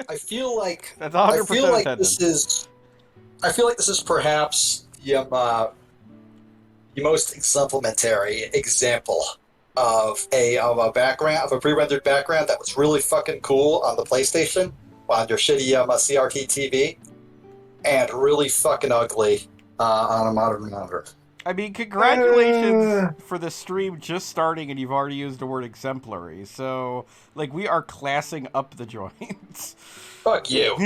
I feel like That's I 100% feel like this attendance. is I feel like this is perhaps the most exemplimentary example of a background of a pre-rendered background that was really fucking cool on the PlayStation on your shitty CRT TV and really fucking ugly on a modern monitor. I mean, congratulations Uh, for the stream just starting, and you've already used the word exemplary. So, like, we are classing up the joints. Fuck you.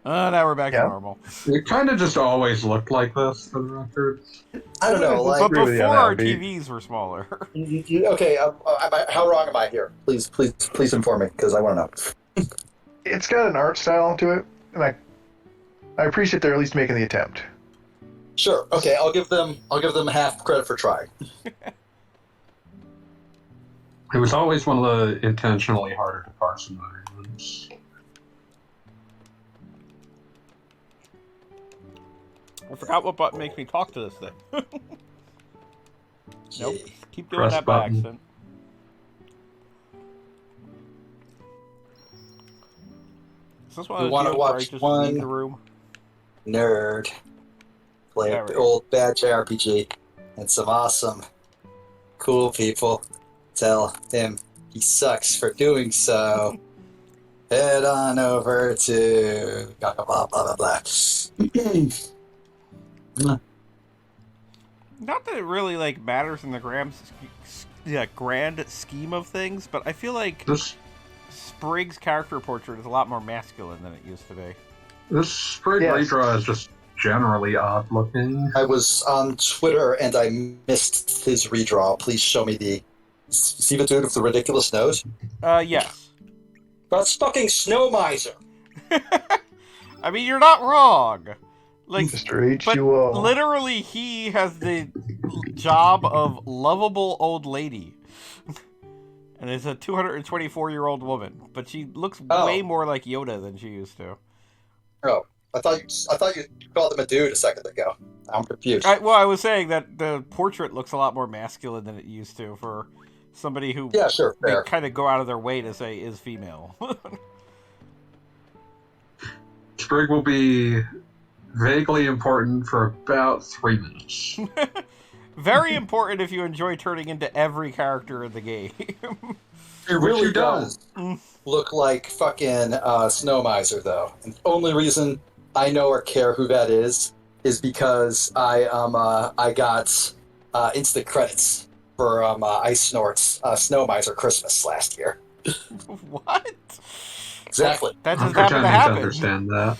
Now we're back to yeah, normal. It kind of just always looked like this, for the record. I don't know. But Like, agree with you on before that our one, B. TVs were smaller. okay, how wrong am I here? Please inform me because I want to know. It's got an art style to it, and I appreciate they're at least making the attempt. Sure. Okay, I'll give them half credit for trying. It was always one of the intentionally harder to parse environments. I forgot what button makes me talk to this thing. Nope. Gee. Keep doing Press that by button. accident. Is this one You of those wanna deals where I watch just one? leave the room? Nerd. Play There an we go. old bad JRPG and some awesome, cool people tell him he sucks for doing so. Head on over to blah blah blah blah blah. Not that it really like matters in the grand scheme of things, but I feel like This Sprig's character portrait is a lot more masculine than it used to be. this sprig Yes. redraw is just generally odd looking. I was on Twitter and I missed his redraw. Please show me the. See the dude with the ridiculous nose? Yes. That's fucking Snow Miser. I mean, you're not wrong. Like, Mr. H, but you all. literally, he has the job of lovable old lady, and is a 224-year-old woman. But she looks way more like Yoda than she used to. Oh, I thought you called him a dude a second ago. I'm confused. I was saying that the portrait looks a lot more masculine than it used to for somebody who Yeah, sure, they fair. kind of go out of their way to say is female. Sprig will be vaguely important for about 3 minutes. Very important if you enjoy turning into every character in the game. It really you don't. does look like fucking Snow Miser, though. And the only reason I know or care who that is because I got instant credits for Ice Snort's Snow Miser Christmas last year. What? Exactly. That I'm just happened to pretending to happen. understand that.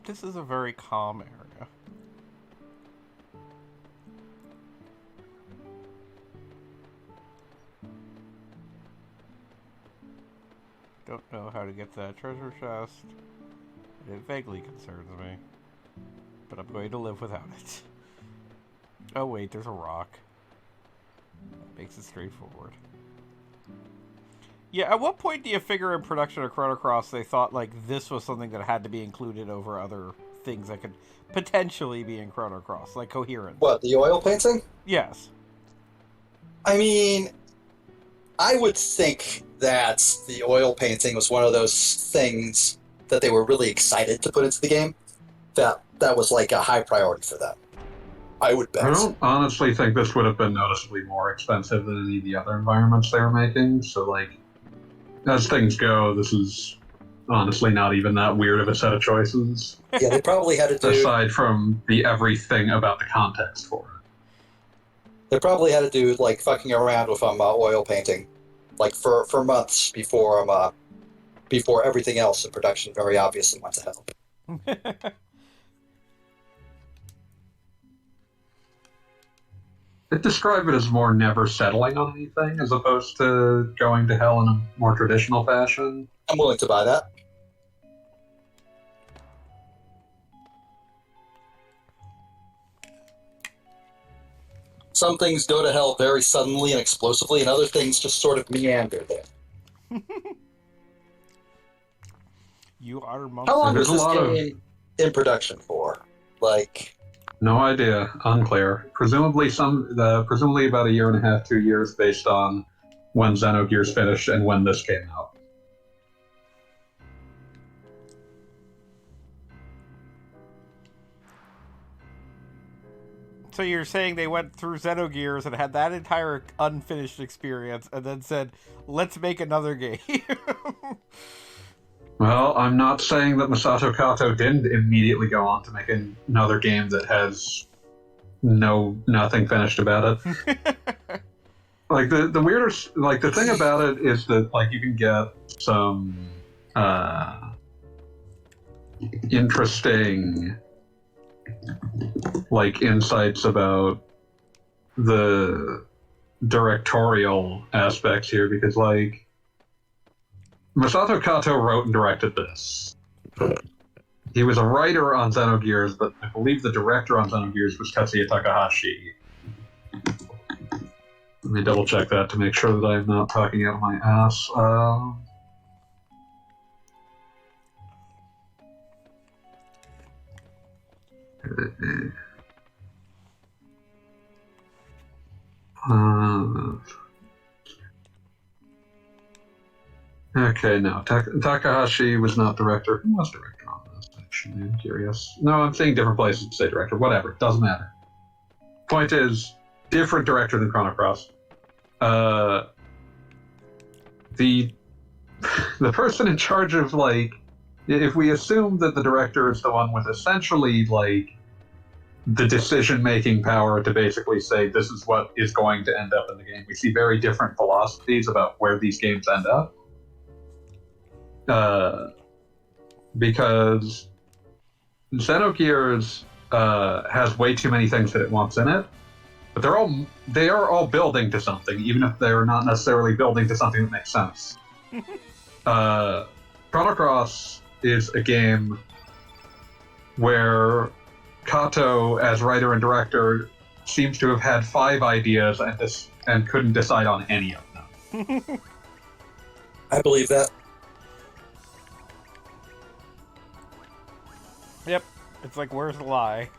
This is a very calm area. Don't know how to get to that treasure chest. It vaguely concerns me. But I'm going to live without it. Oh wait, there's a rock. That makes it straightforward. Yeah, at what point do you figure in production of Chrono Cross they thought like this was something that had to be included over other things that could potentially be in Chrono Cross, like coherence? What, the oil painting? Yes. I mean, I would think that the oil painting was one of those things that they were really excited to put into the game. That was like a high priority for them. I would bet. I don't honestly think this would have been noticeably more expensive than any of the other environments they were making, so like, as things go, this is honestly not even that weird of a set of choices. Yeah, they probably had to do. Aside from the everything about the context for it. They probably had to do like fucking around with oil painting, like for months before everything else in production very obviously went to hell. I'd describe it as more never settling on anything, as opposed to going to hell in a more traditional fashion. I'm willing to buy that. Some things go to hell very suddenly and explosively, and other things just sort of meander there. You are How long There's was a this lot of- game in production for? Like, No idea. Unclear. Presumably presumably about a year and a half, 2 years, based on when Xenogears finished and when this came out. So you're saying they went through Xenogears and had that entire unfinished experience and then said, let's make another game. Well, I'm not saying that Masato Kato didn't immediately go on to make another game that has nothing finished about it. Like the weirdest, like the thing about it is that like you can get some interesting like insights about the directorial aspects here, because like Masato Kato wrote and directed this. He was a writer on Xenogears, but I believe the director on Xenogears was Tetsuya Takahashi. Let me double check that to make sure that I'm not talking out of my ass. Okay, no. Takahashi was not director. Who was director on this? Actually, I'm curious. No, I'm saying different places to say director. Whatever, doesn't matter. Point is, different director than Chrono Cross. The person in charge of like, if we assume that the director is the one with essentially like the decision-making power to basically say this is what is going to end up in the game, we see very different philosophies about where these games end up. Because Xenogears has way too many things that it wants in it, but they are all building to something, even if they're not necessarily building to something that makes sense. Chrono Cross is a game where Kato, as writer and director, seems to have had 5 ideas and couldn't decide on any of them. I believe that. Yep. It's like, where's the lie?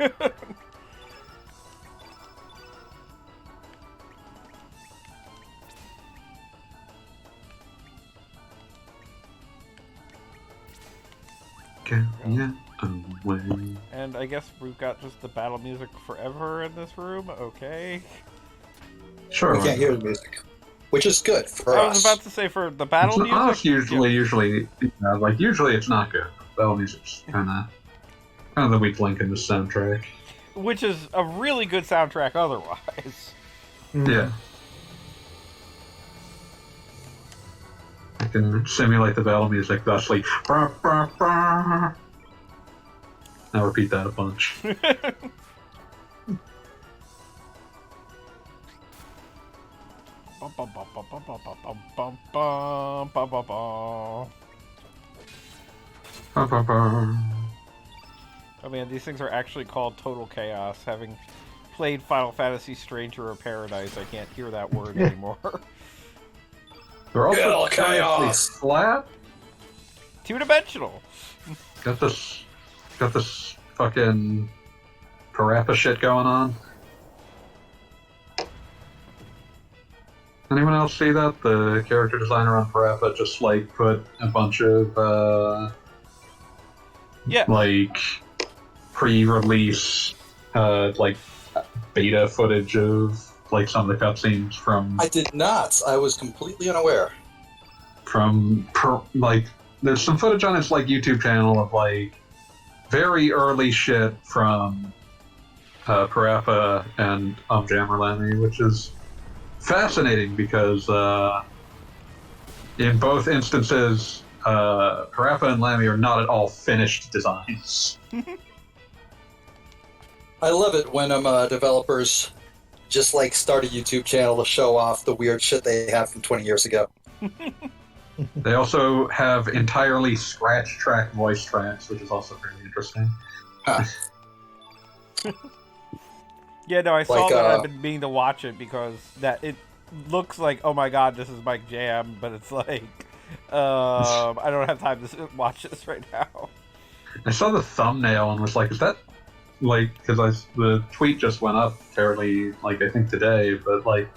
Yeah, away. And I guess we've got just the battle music forever in this room. Okay. Sure. We can't hear the music, which is good for I us. was about to say for the battle music. Us usually, like usually it's not good. Battle music's kind of the weak link in the soundtrack. Which is a really good soundtrack otherwise. Yeah. I can simulate the battle music thusly. Bah, bah, bah. Now repeat that a bunch. Bah, bah, bah. Oh man, these things are actually called Total Chaos. Having played Final Fantasy Stranger of Paradise, I can't hear that word anymore. They're also Hell, curiously chaos. flat. Two-dimensional. Got this fucking Parappa shit going on. Anyone else see that? The character designer on Parappa just like put a bunch of Yeah. like pre-release like beta footage of like some of the cutscenes from I did not. I was completely unaware. like there's some footage on his like YouTube channel of like very early shit from Parappa and Jammerlamy, which is fascinating because in both instances Parappa and Lamy are not at all finished designs. I love it when developers just like start a YouTube channel to show off the weird shit they have from 20 years ago. They also have entirely scratch track voice tracks, which is also very interesting. Huh. Yeah, no, I saw Like, that. I've been meaning to watch it because that it looks like, oh my god, this is Mike Jam, but it's like, I don't have time to watch this right now. I saw the thumbnail and was like, is that like, because the tweet just went up fairly, like, I think today, but, like,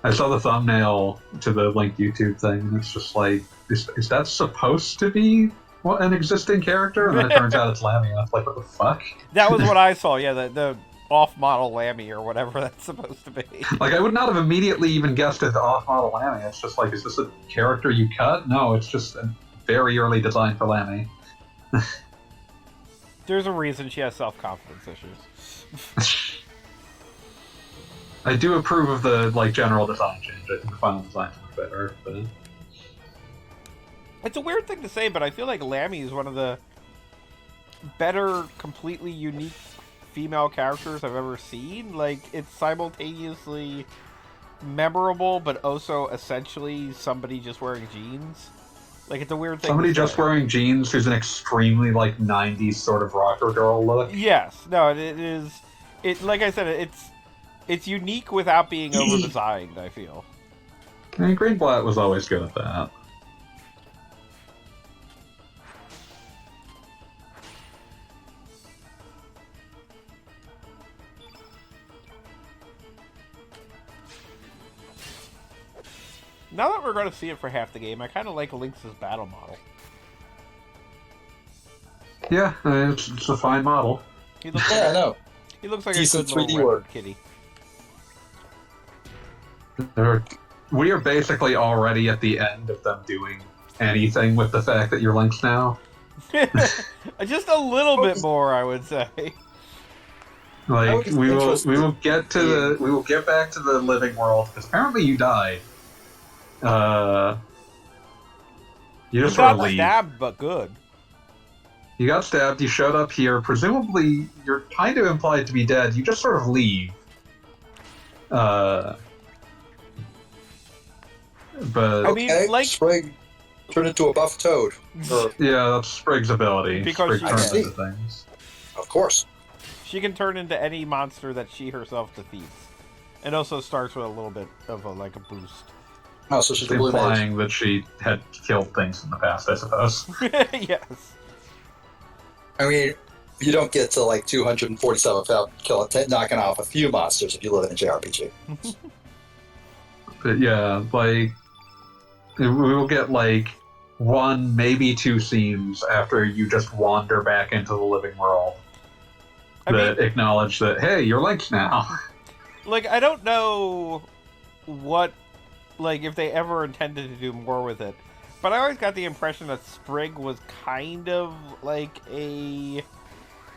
I saw the thumbnail to the linked YouTube thing, and it's just like, is that supposed to be an existing character? And then it turns out it's Lammy, and I'm like, what the fuck? That was what I saw, yeah, the off-model Lammy or whatever that's supposed to be. Like, I would not have immediately even guessed it the off-model Lammy. It's just like, is this a character you cut? No, it's just a very early design for Lammy. There's a reason she has self-confidence issues. I do approve of the, like, general design change. I think the final design's much better, but... It's a weird thing to say, but I feel like Lammy is one of the better, completely unique female characters I've ever seen. Like, it's simultaneously memorable, but also essentially somebody just wearing jeans. Like, it's a weird thing. Somebody just wearing jeans who's an extremely, like, 90s sort of rocker girl look. Yes. No, it is... Like I said, it's unique without being over-designed, I feel. I mean, Greenblatt was always good at that. Now that we're going to see it for half the game, I kind of like Lynx's battle model. Yeah, it's a fine model. He looks Yeah, I know. He looks like Decent a good 3D little work. kitty. We are basically already at the end of them doing anything with the fact that you're Lynx now. Just a little bit more, I would say. Like, we will get to Yeah. we will get back to the living world, because apparently you died. You just sort of got leave. stabbed, but good. You got stabbed, you showed up here, presumably you're kind of implied to be dead, you just sort of leave. But... I mean, Okay, like- Sprig turned into a buff toad. yeah, that's Sprig's ability. Because Sprig she turns can. into things. Of course. She can turn into any monster that she herself defeats. And also starts with a little bit of a boost. Oh, so she's the blue mage. Implying that she had killed things in the past, I suppose. Yes. I mean, you don't get to like 247 without knocking off a few monsters if you live in a JRPG. But yeah, like, we will get like one, maybe two scenes after you just wander back into the living world that acknowledge that, hey, you're Lynx now. Like, I don't know what, like, if they ever intended to do more with it. But I always got the impression that Sprig was kind of like a...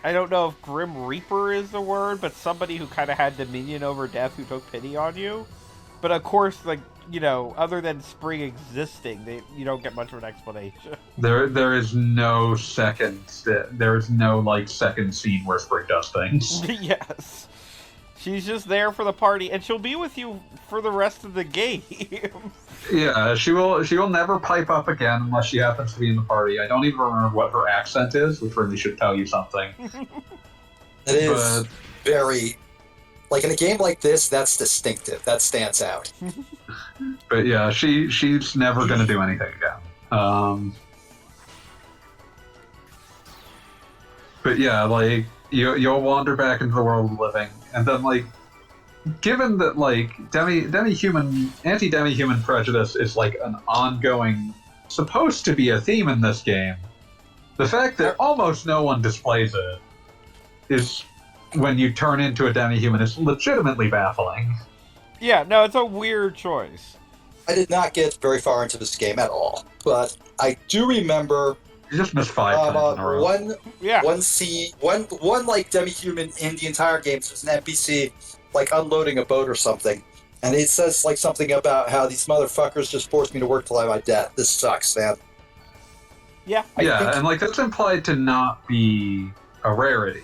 I don't know if Grim Reaper is the word, but somebody who kind of had dominion over death who took pity on you. But of course, like, you know, other than Sprig existing, you don't get much of an explanation. There is no second second scene where Sprig does things. Yes. She's just there for the party, and she'll be with you for the rest of the game. Yeah, she will never pipe up again unless she happens to be in the party. I don't even remember what her accent is, which really should tell you something. It is very... Like, in a game like this, that's distinctive. That stands out. But yeah, she's never going to do anything again. But yeah, like, you'll wander back into the world of the living, and then, like, given that, like, anti-demi-human prejudice is, like, an ongoing, supposed to be a theme in this game, the fact that almost no one displays it is, when you turn into a demi-human, is legitimately baffling. Yeah, no, it's a weird choice. I did not get very far into this game at all, but I do remember You just missed 5 times in a row. one scene, one like demi-human in the entire game. So it's an NPC like unloading a boat or something, and it says like something about how these motherfuckers just forced me to work till my death. This sucks, man. Yeah. And like that's implied to not be a rarity.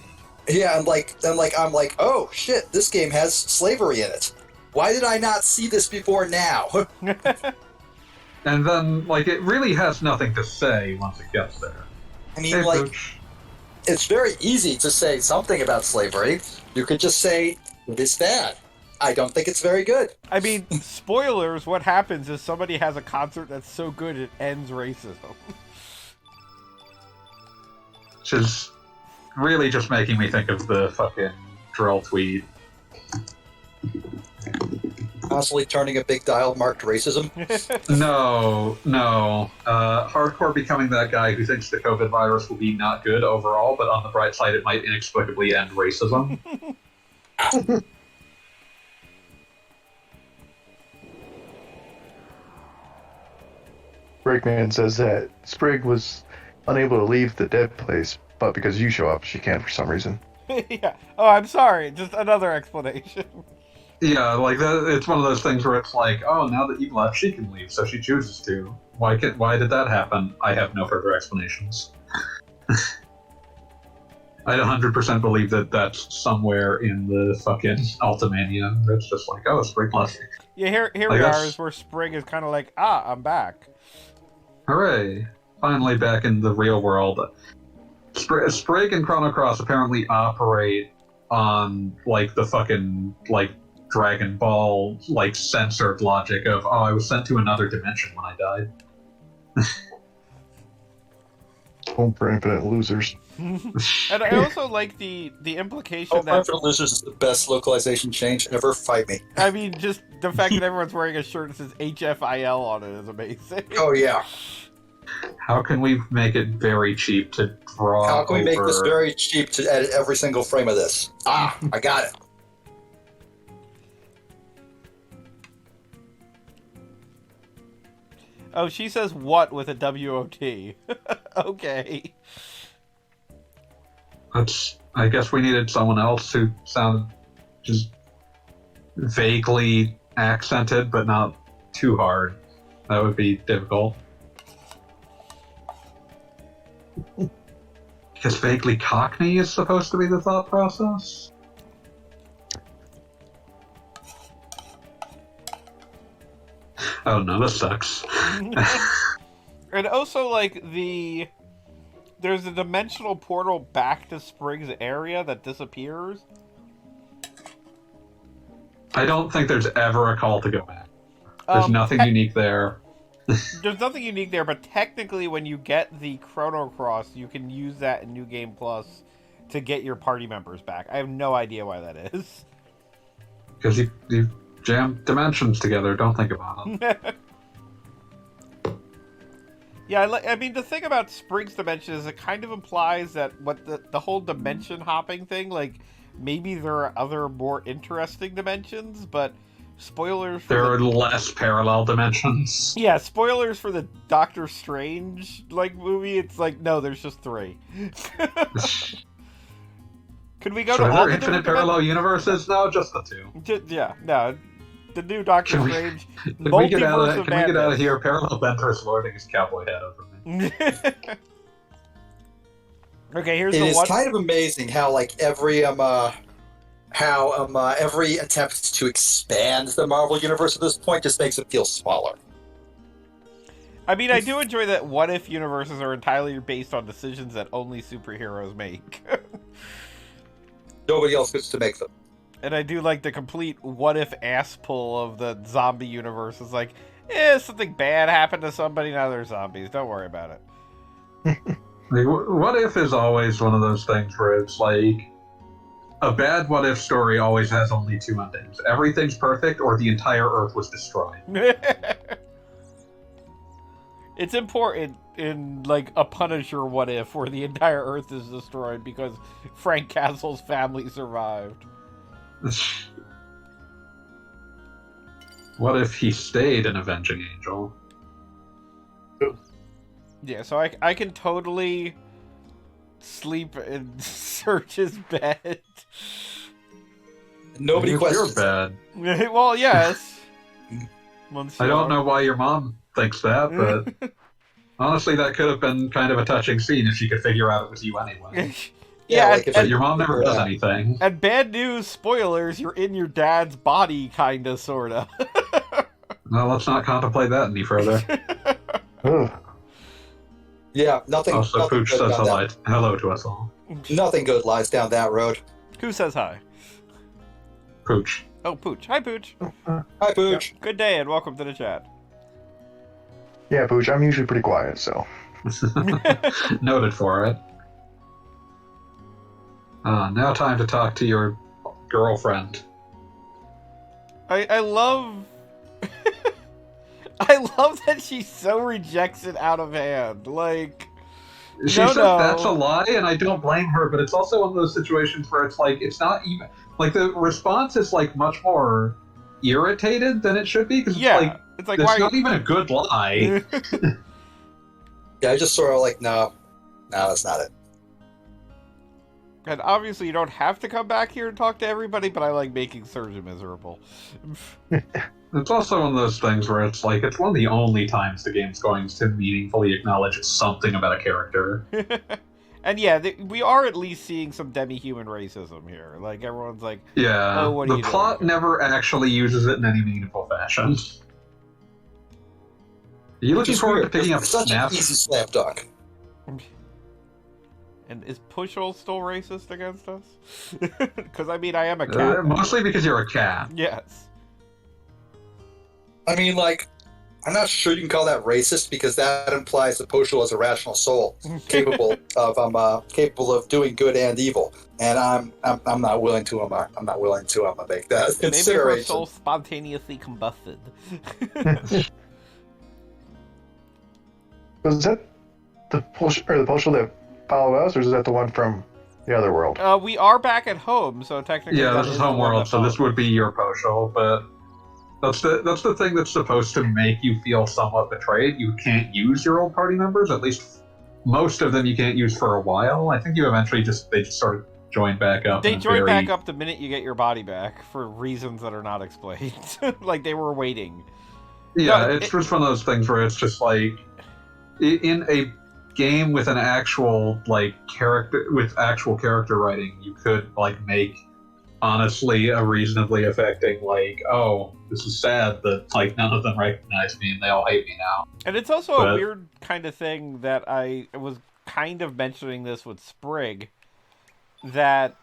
Yeah, and I'm like, oh shit, this game has slavery in it. Why did I not see this before now? And then, like, it really has nothing to say once it gets there. I mean, Hey, like, Pooch. it's very easy to say something about slavery. You could just say, it is bad. I don't think it's very good. I mean, spoilers, what happens is somebody has a concert that's so good it ends racism. Which is really just making me think of the fucking drill tweet. Constantly turning a big dial marked racism. No. Hardcore becoming that guy who thinks the COVID virus will be not good overall, but on the bright side, it might inexplicably end racism. Breakman says that Sprig was unable to leave the dead place, but because you show up, she can for some reason. Yeah. Oh, I'm sorry. Just another explanation. Yeah, like that. It's one of those things where it's like, oh, now that you've left, she can leave, so she chooses to. Why did that happen? I have no further explanations. I 100% believe that that's somewhere in the fucking Ultimania. It's just like, oh, Sprig left. Yeah, here I we guess- are, is where Sprig is kind of like, I'm back. Hooray! Finally back in the real world. Sprig and Chrono Cross apparently operate on, like, the fucking, like, Dragon Ball, like, censored logic of, oh, I was sent to another dimension when I died. Home for infinite losers. And I also like the implication Oh, that, Infinite Losers is the best localization change ever. Fight me. I mean, just the fact that everyone's wearing a shirt that says HFIL on it is amazing. Oh yeah. How can we make it very cheap to draw How can we make this over- very cheap to edit every single frame of this? I got it. Oh, she says what with a W-O-T. Okay. I guess we needed someone else who sounded just vaguely accented, but not too hard. That would be difficult. Because vaguely Cockney is supposed to be the thought process? Oh no, this sucks. And also, like, there's a dimensional portal back to Sprig's area that disappears. I don't think there's ever a call to go back. There's nothing unique there. There's nothing unique there, but technically when you get the Chrono Cross, you can use that in New Game Plus to get your party members back. I have no idea why that is. Because you jam dimensions together, don't think about it. Yeah, I mean, the thing about Sprig's dimension is it kind of implies that what the whole dimension hopping thing, like, maybe there are other more interesting dimensions, but spoilers for There are less parallel dimensions. Yeah, spoilers for the Doctor Strange, like, movie, it's like, no, there's just 3. Could we go So to are all there the infinite different parallel universes? No, just the 2. Yeah, no. The new Doctor Can we- Strange, Can we get out Multiverse of, of can we get out of Madness. here? Parallel Ventress lording his cowboy hat over me. Okay, here's It the is one. kind of amazing how like every attempt to expand the Marvel universe at this point just makes it feel smaller. I mean, I do enjoy that what if universes are entirely based on decisions that only superheroes make. Nobody else gets to make them. And I do like the complete what if ass pull of the zombie universe. It's like, something bad happened to somebody, now they're zombies. Don't worry about it. Like, what if is always one of those things where it's like a bad what if story always has only 2 endings. Everything's perfect, or the entire Earth was destroyed. It's important in, like, a Punisher what if, where the entire Earth is destroyed because Frank Castle's family survived. What if he stayed an Avenging Angel? Yeah, so I can totally sleep in Serge's bed. Nobody You're questions. bad. Well, yes. I don't know why your mom thinks that, but honestly, that could have been kind of a touching scene if she could figure out it was you anyway. Yeah, like if But your mom never does Yeah. anything. and bad news, spoilers, you're in your dad's body, kinda, sorta. Well, let's not contemplate that any further. Ugh. Yeah, nothing. Also, nothing Pooch good says down hello to us all. Nothing good lies down that road. Who says hi? Pooch. Oh, Pooch. Hi, Pooch. Hi, Pooch. Good day, and welcome to the chat. Yeah, Pooch, I'm usually pretty quiet, so. Noted for it. Now time to talk to your girlfriend. I love... I love that she so rejects it out of hand. Like... She No, says no. that's a lie, and I don't blame her, but it's also one of those situations where it's like, it's not even... Like, the response is, like, much more irritated than it should be, because Yeah. It's like, why it's are not even a good lie. Yeah, I just sort of like, no, that's not it. And obviously you don't have to come back here and talk to everybody, but I like making Serge miserable. It's also one of those things where it's like, it's one of the only times the game's going to meaningfully acknowledge something about a character. And yeah, we are at least seeing some demi-human racism here. Like, everyone's like, Yeah, oh, what are the you plot doing? never actually uses it in any meaningful fashion. Are you looking Just forward to weird. picking up It's such Snap? an easy slam dunk. And is Pushol still racist against us? Because, I mean, I am a cat. Mostly because you're a cat. Yes. I mean, like, I'm not sure you can call that racist because that implies that Poshul is a rational soul, capable of doing good and evil, and I'm not willing to make that Maybe her consideration. soul spontaneously combusted. Was that the Poshul that followed us, or is that the one from the other world? We are back at home, so technically Yeah, that this is the one Homeworld, that so this followed. would be your Poshul, but that's the thing that's supposed to make you feel somewhat betrayed. You can't use your old party members, at least most of them you can't use for a while. I think you eventually they just sort of join back up. They join back up the minute you get your body back for reasons that are not explained. Like they were waiting. Yeah, No, it's just one of those things where it's just like in a game with an actual actual character writing, you could like make honestly a reasonably affecting like, oh, this is sad that like none of them recognize me and they all hate me now. And it's also a weird kind of thing that I was kind of mentioning this with Sprig, that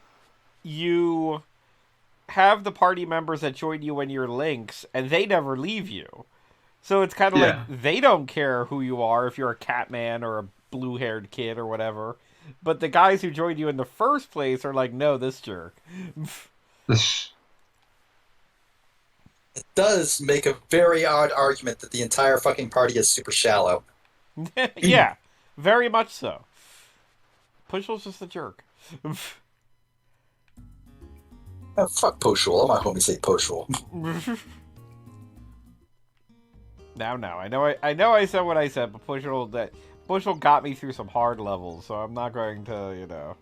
you have the party members that join you when you're Lynx, and they never leave you. So it's kind of like they don't care who you are, if you're a Catman or a blue-haired kid or whatever. But the guys who joined you in the first place are like, no, this jerk. It does make a very odd argument that the entire fucking party is super shallow. Yeah, very much so. Pushul's just a jerk. Oh, fuck Poshul. All my homies say Poshul. Now, I know I said what I said, but Pushul got me through some hard levels, so I'm not going to, you know.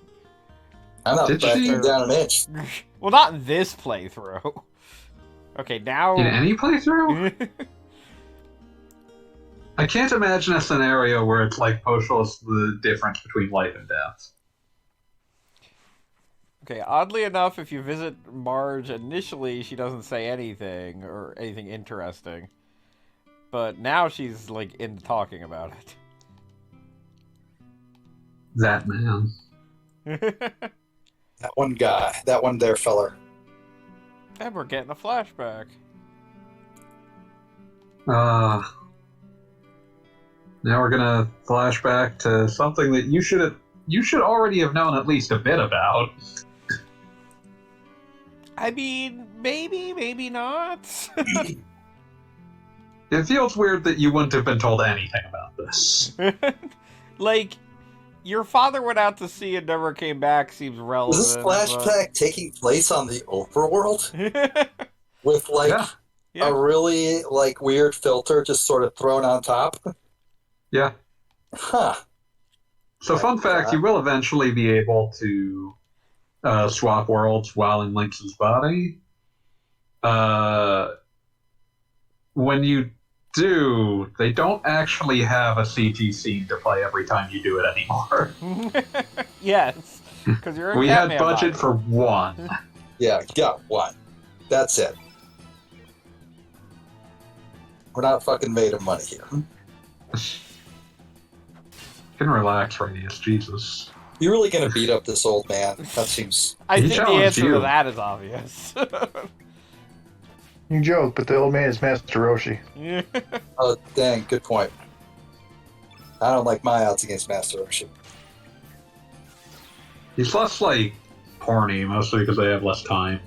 I'm not backing down an inch. Well, not in this playthrough. Okay, now... In any playthrough? I can't imagine a scenario where it's like Poshul's the difference between life and death. Okay, oddly enough, if you visit Marge initially, she doesn't say anything, or anything interesting. But now she's, like, into talking about it. That man. That one guy. That one there feller. And we're getting a flashback. Now we're gonna flash back to something that you should already have known at least a bit about. I mean, maybe not. It feels weird that you wouldn't have been told anything about this. Like, your father went out to sea and never came back seems relevant. Is this flashback taking place on the overworld? With, like, a really, like, weird filter just sort of thrown on top? Yeah. Huh. So, fun fact, you will eventually be able to swap worlds while in Lynx's body. When you do, they don't actually have a CG scene to play every time you do it anymore. Yes, because you're a We Catman had budget body. for one. Yeah, got one. That's it. We're not fucking made of money here. You can relax, Radius, Jesus. You really gonna beat up this old man? That seems... I He think the challenged answer you. to that is obvious. You joke, but the old man is Master Roshi. Oh, dang, good point. I don't like my odds against Master Roshi. He's less like horny, mostly because they have less time.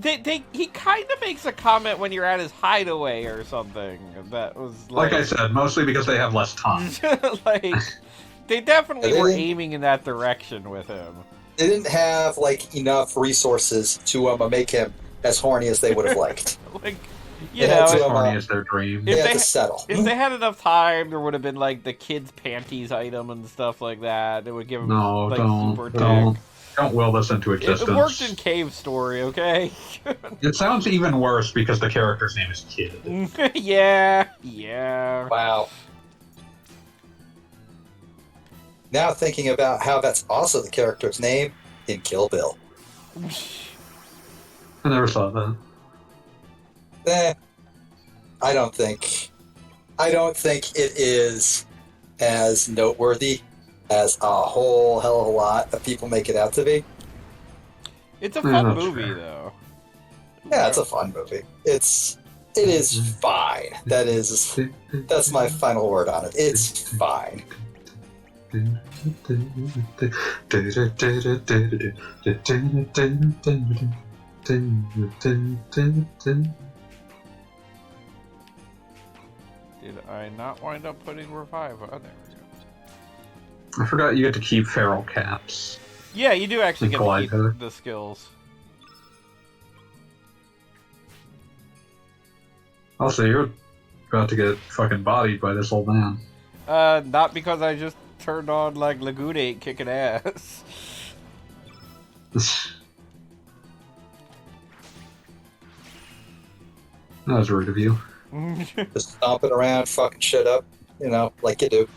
He kind of makes a comment when you're at his hideaway or something. That was Like I said, mostly because they have less time. like, they definitely They were didn't- aiming in that direction with him. They didn't have like enough resources to make him as horny as they would have liked. Like, you They had know, to, Horny is their dream. They If had they- to settle. if they had enough time, there would have been like the kids' panties item and stuff like that. It would give him No, like super don't tech. will this into It existence. worked in Cave Story, okay? It sounds even worse because the character's name is Kid. yeah. Wow. Now thinking about how that's also the character's name in Kill Bill. I never saw that. I don't think it is as noteworthy as a whole hell of a lot of people make it out to be. It's a Yeah, fun that's movie, fair. though. Yeah, it's a fun movie. It is fine. That's my final word on it. It's fine. Did I not wind up putting Revive? Oh, there we go. I forgot you get to keep feral cats. Yeah, you do actually get to Glide keep hook. the skills. Also, you're about to get fucking bodied by this old man. Not because I just turned on, like, Lagoon 8 kicking ass. That was rude of you. Just stomping around, fucking shit up, like you do.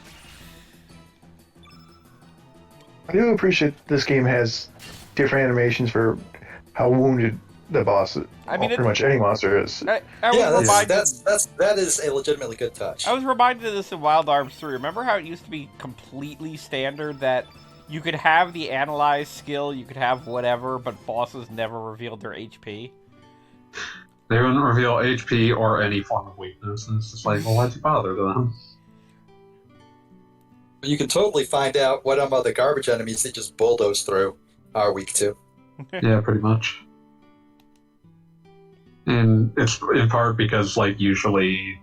I do appreciate this game has different animations for how wounded the boss, I mean, pretty much any monster is. I was Yeah, reminded... that is a legitimately good touch. I was reminded of this in Wild Arms 3. Remember how it used to be completely standard that you could have the Analyze skill, you could have whatever, but bosses never revealed their HP? They wouldn't reveal HP or any form of weakness, and it's just like, well, why'd you bother them? You can totally find out what the garbage enemies they just bulldoze through are weak to. Yeah, pretty much. And it's in part because, like, usually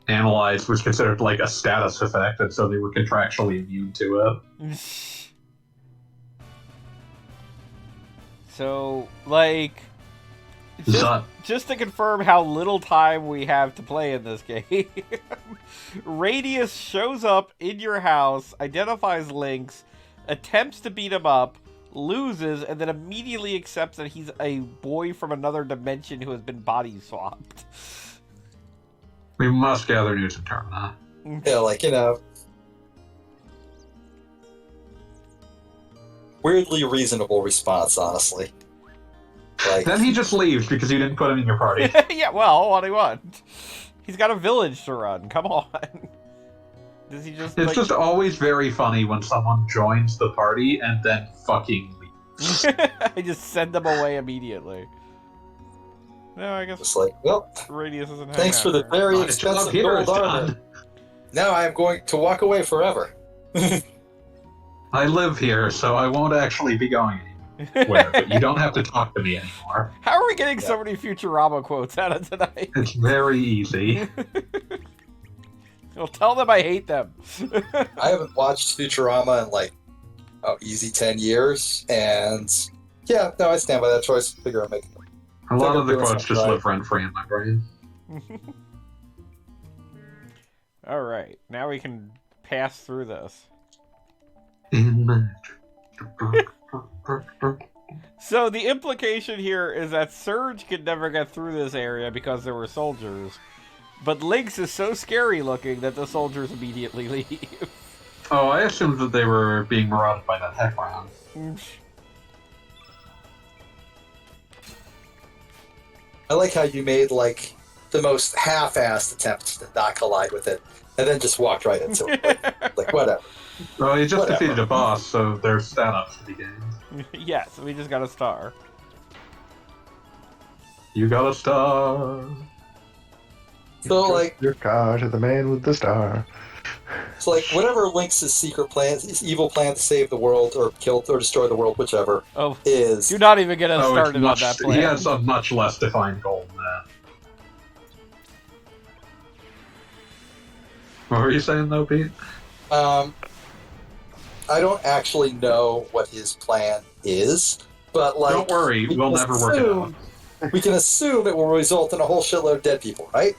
Analyze was considered like a status effect, and so they were contractually immune to it. So, like... Zut. Just to confirm how little time we have to play in this game, Radius shows up in your house, identifies Lynx, attempts to beat him up, loses, and then immediately accepts that he's a boy from another dimension who has been body swapped. We must gather news in Termina. Yeah, weirdly reasonable response, honestly. Like, Then he just leaves because you didn't put him in your party. Yeah, well, what do you want? He's got a village to run, come on. Does he just, It's just always very funny when someone joins the party and then fucking leaves. I just send them away immediately. No, I guess just like, well, Radius isn't thanks for hanging the out here. very My job expensive here is gold armor. done. Now I am going to walk away forever. I live here, so I won't actually be going anywhere. But you don't have to talk to me anymore. How are we getting so many Futurama quotes out of tonight? It's very easy. Well, tell them I hate them. I haven't watched Futurama in easy 10 years, and yeah, no, I stand by that choice. Figure I'm making A lot of the doing quotes something just right. live rent-free in my brain. Alright, now we can pass through this. In my... So the implication here is that Serge could never get through this area because there were soldiers. But Lynx is so scary looking that the soldiers immediately leave. Oh, I assumed that they were being marauded by that heck round. I like how you made the most half-assed attempt to not collide with it, and then just walked right into it. Like whatever. Well, you just Whatever. defeated a boss, so there's stat-ups to be gained. Yes, we just got a star. You got a star. So Your car to the man with the star. So, like, whatever Link's secret plan, his evil plan to save the world or kill or destroy the world, whichever, Oh, is... do not even get us it's started on much, that plan. he has a much less defined goal than that. What were you saying, though, Pete? I don't actually know what his plan is, but, like... Don't worry, we'll never work it out. We can assume it will result in a whole shitload of dead people, right?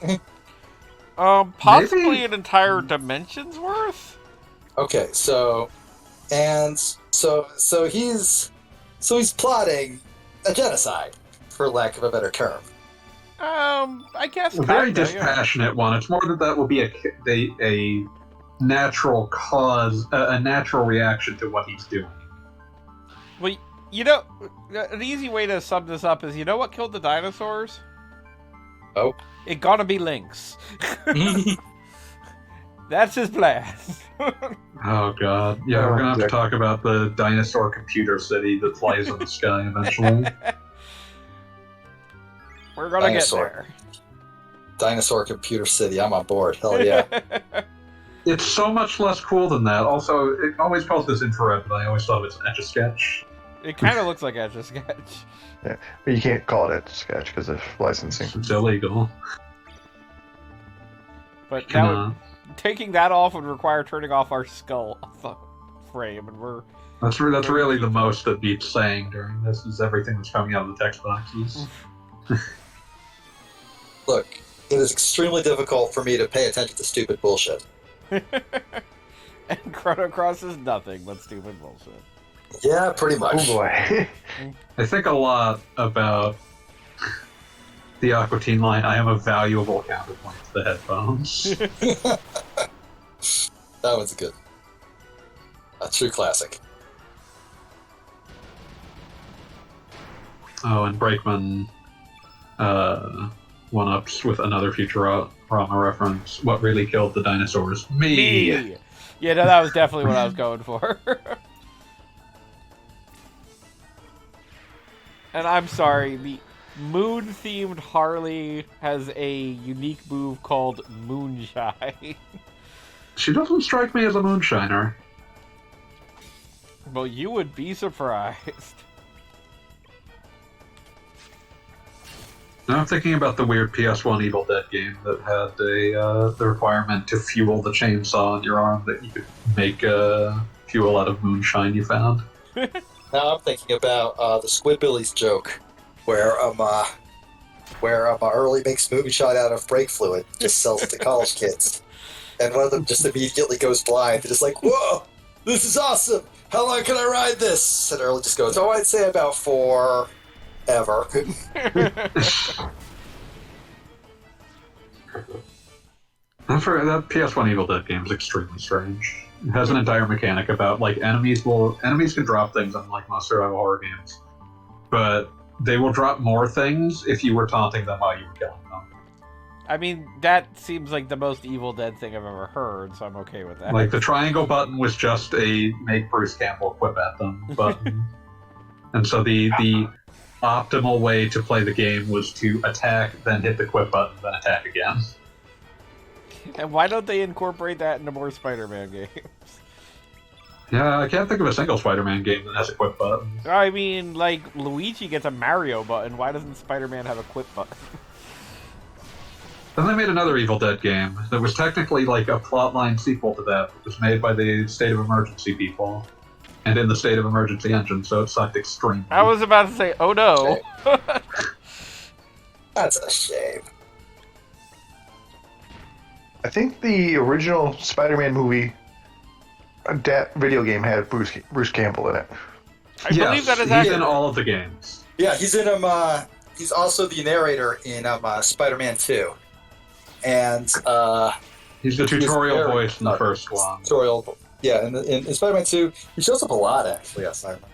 Possibly Maybe? an entire dimension's worth? Okay, so he's plotting a genocide, for lack of a better term. I guess A very kinda, dispassionate one. It's more that will be a natural cause, a natural reaction to what he's doing. Well, you know, an easy way to sum this up is, you know what killed the dinosaurs? Oh. It gotta be Lynx. That's his plan. Oh god. Yeah, we're gonna have to talk about the dinosaur computer city that flies in the sky eventually. We're gonna Dinosaur. get there. Dinosaur Computer City, I'm on board. Hell yeah. It's so much less cool than that. Also, it always calls this infrared, but I always thought it was an Etch-a-Sketch. It kind of looks like Etch-a-Sketch. Yeah, but you can't call it Etch-a-Sketch because of licensing. It's illegal. But Can, that taking that off would require turning off our skull frame, and we're... That's really the most that Beat's saying during this, is everything that's coming out of the text boxes. Look, it is extremely difficult for me to pay attention to stupid bullshit. And Chrono Cross is nothing but stupid bullshit. Yeah, pretty Oh much. boy. I think a lot about the Aqua Teen line. I am a valuable counterpoint to the headphones. That one's good. A true classic. Oh, and Brakeman one-ups with another Futurama reference. What really killed the dinosaurs? Me! Yeah, no, that was definitely what I was going for. And I'm sorry, the moon-themed Harley has a unique move called Moonshine. She doesn't strike me as a moonshiner. Well, you would be surprised. Now I'm thinking about the weird PS1 Evil Dead game that had the requirement to fuel the chainsaw on your arm that you could make fuel out of moonshine you found. Now I'm thinking about the Squidbillies joke, where Early makes moonshine out of brake fluid, just sells it to college kids, and one of them just immediately goes blind. They're just like, "Whoa, this is awesome! How long can I ride this?" And Early just goes, "Oh, I'd say about 4 ever." That PS1 Evil Dead game is extremely strange. It has an entire mechanic about, like, enemies can drop things unlike most survival horror games, but they will drop more things if you were taunting them while you were killing them. I mean, that seems like the most Evil Dead thing I've ever heard, so I'm okay with that. Like, the triangle button was just a make Bruce Campbell quip at them button. And so the optimal way to play the game was to attack, then hit the quip button, then attack again. And why don't they incorporate that into more Spider-Man games? Yeah, I can't think of a single Spider-Man game that has a quip button. I mean, like, Luigi gets a Mario button. Why doesn't Spider-Man have a quip button? Then they made another Evil Dead game that was technically like a plotline sequel to that. It was made by the State of Emergency people, and in the State of Emergency engine, so it sucked extremely. I was about to say, oh no. That's a shame. I think the original Spider-Man movie, that video game had Bruce Campbell in it. I believe that is he's accurate. in all of the games. Yeah, he's in he's also the narrator in Spider-Man 2. And He's the tutorial voice in the first one. Tutorial, yeah, in Spider-Man 2, he shows up a lot, actually, yes, I remember.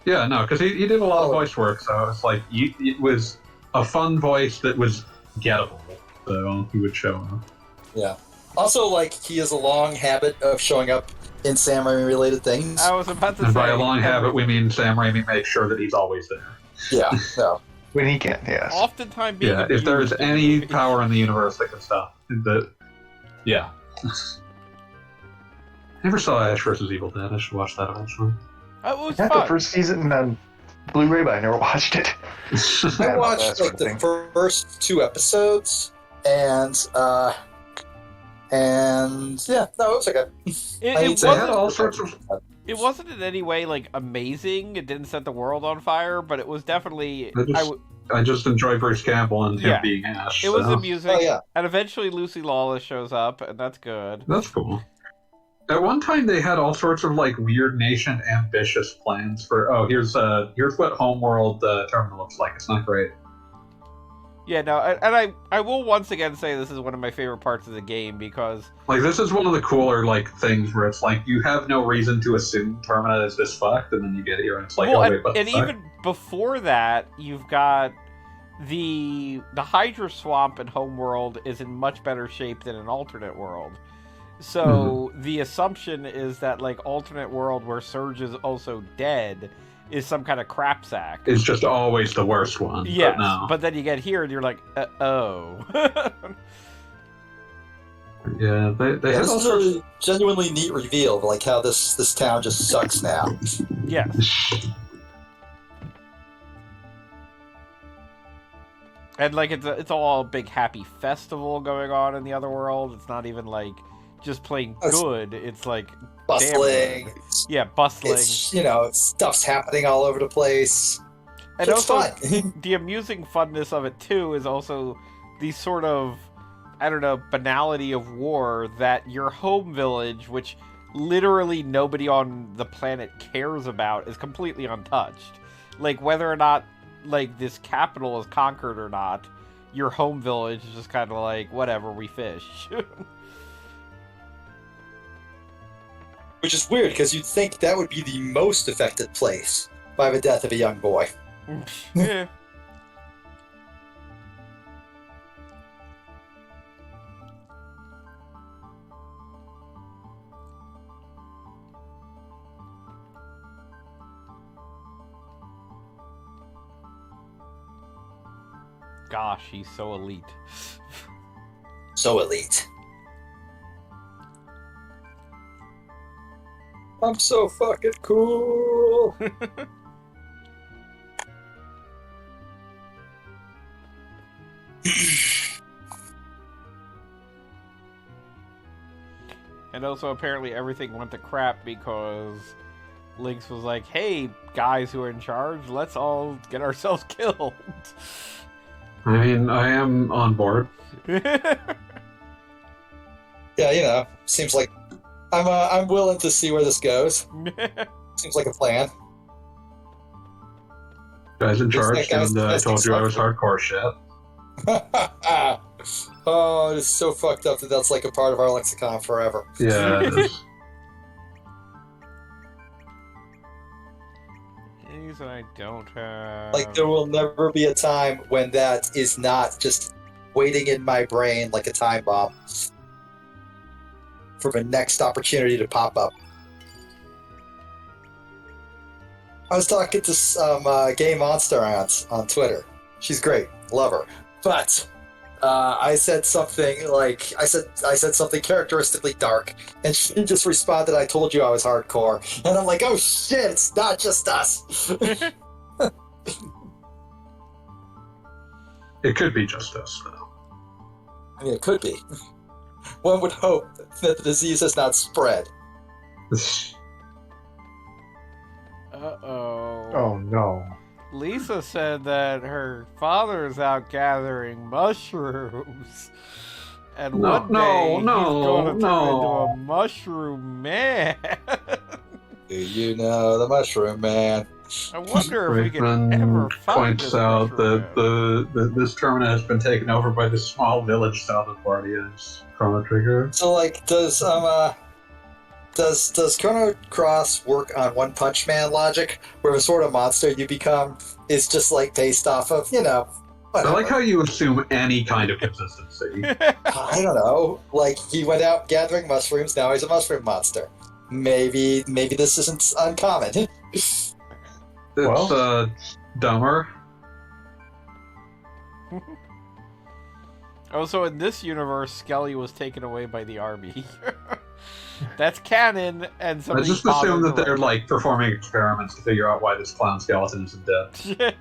Yeah, no, because he did a lot of voice work, so it's like, it was a fun voice that was gettable, so he would show up. Yeah. Also, like, he has a long habit of showing up in Sam Raimi-related things. I was about to say... And by a long habit, we mean Sam Raimi makes sure that he's always there. Yeah, no. When he can, yes. Oftentimes being Yeah, if there's abused. any power in the universe that can stop that, yeah. Never saw Ash vs. Evil Dead. I should watch that eventually. It was I got fun. the first season on Blu-ray, but I never watched it. I Yeah, watched that sort like of the thing. first 2 episodes, and yeah, no, it was okay. It, I it need to- They had wasn't. all sorts of. It wasn't in any way like amazing. It didn't set the world on fire, but it was definitely. I just enjoy Bruce Campbell and Yeah. him being Ash. It was so amusing. Oh yeah, And eventually Lucy Lawless shows up, and that's good. That's cool. At one time, they had all sorts of like weird nation ambitious plans for. Oh, here's what Homeworld terminal looks like. It's not great. Yeah, no, and I will once again say this is one of my favorite parts of the game because Like this is one of the cooler like things where it's like you have no reason to assume Termina is this fucked, and then you get here and it's like, well, oh wait, what the and fuck? even before that, you've got the Hydra Swamp in Homeworld is in much better shape than an alternate world. So the assumption is that like alternate world where Serge is also dead is some kind of crap sack. It's just always the worst one. Yes, but no. but then you get here and you're like, oh. Yeah, they yeah, had this all is sorts. a genuinely neat reveal of like how this town just sucks now. Yes. And like it's all a big happy festival going on in the other world. It's not even like just plain It's good. It's like Bustling. yeah, bustling. It's stuff's happening all over the place. And It's also fun. the amusing funness of it too is also the sort of I don't know banality of war that your home village, which literally nobody on the planet cares about, is completely untouched. Like whether or not like this capital is conquered or not, your home village is just kind of like whatever, we fish. Which is weird because you'd think that would be the most affected place by the death of a young boy. Yeah. Gosh, he's so elite. So elite. I'm so fucking cool. And also, apparently, everything went to crap because Lynx was like, hey, guys who are in charge, let's all get ourselves killed. I mean, I am on board. Yeah, seems like I'm willing to see where this goes. Seems like a plan. Guys in charge, Guys- and I guys told think you I was so. hardcore shit. Oh, it's so fucked up that that's like a part of our lexicon forever. Yeah. it is. These I don't have. Like there will never be a time when that is not just waiting in my brain like a time bomb for the next opportunity to pop up. I was talking to some gay monster aunt on Twitter. She's great, love her. But I said something like I said something characteristically dark, and she just responded, "I told you I was hardcore," and I'm like, "Oh shit, it's not just us." It could be just us, though. I mean, it could be. One would hope that the disease has not spread. Uh-oh. Oh no. Lisa said that her father is out gathering mushrooms. And No, one day no, he's no, going to turn no. into a mushroom man. Do you know the Mushroom Man? I wonder if we can Raven ever find points this out mushroom that man. this terminal has been taken over by the small village south of Guardia's Chrono Trigger. So, like, does Chrono Cross work on One Punch Man logic, where the sort of monster you become is just like based off of I whatever. like how you assume any kind of consistency. I don't know. Like he went out gathering mushrooms, now he's a mushroom monster. Maybe this isn't uncommon. It's Well- dumber. Also, in this universe, Skelly was taken away by the army. That's canon, and I somebody just assume that bothered they're to like performing experiments to figure out why this clown skeleton isn't dead. write.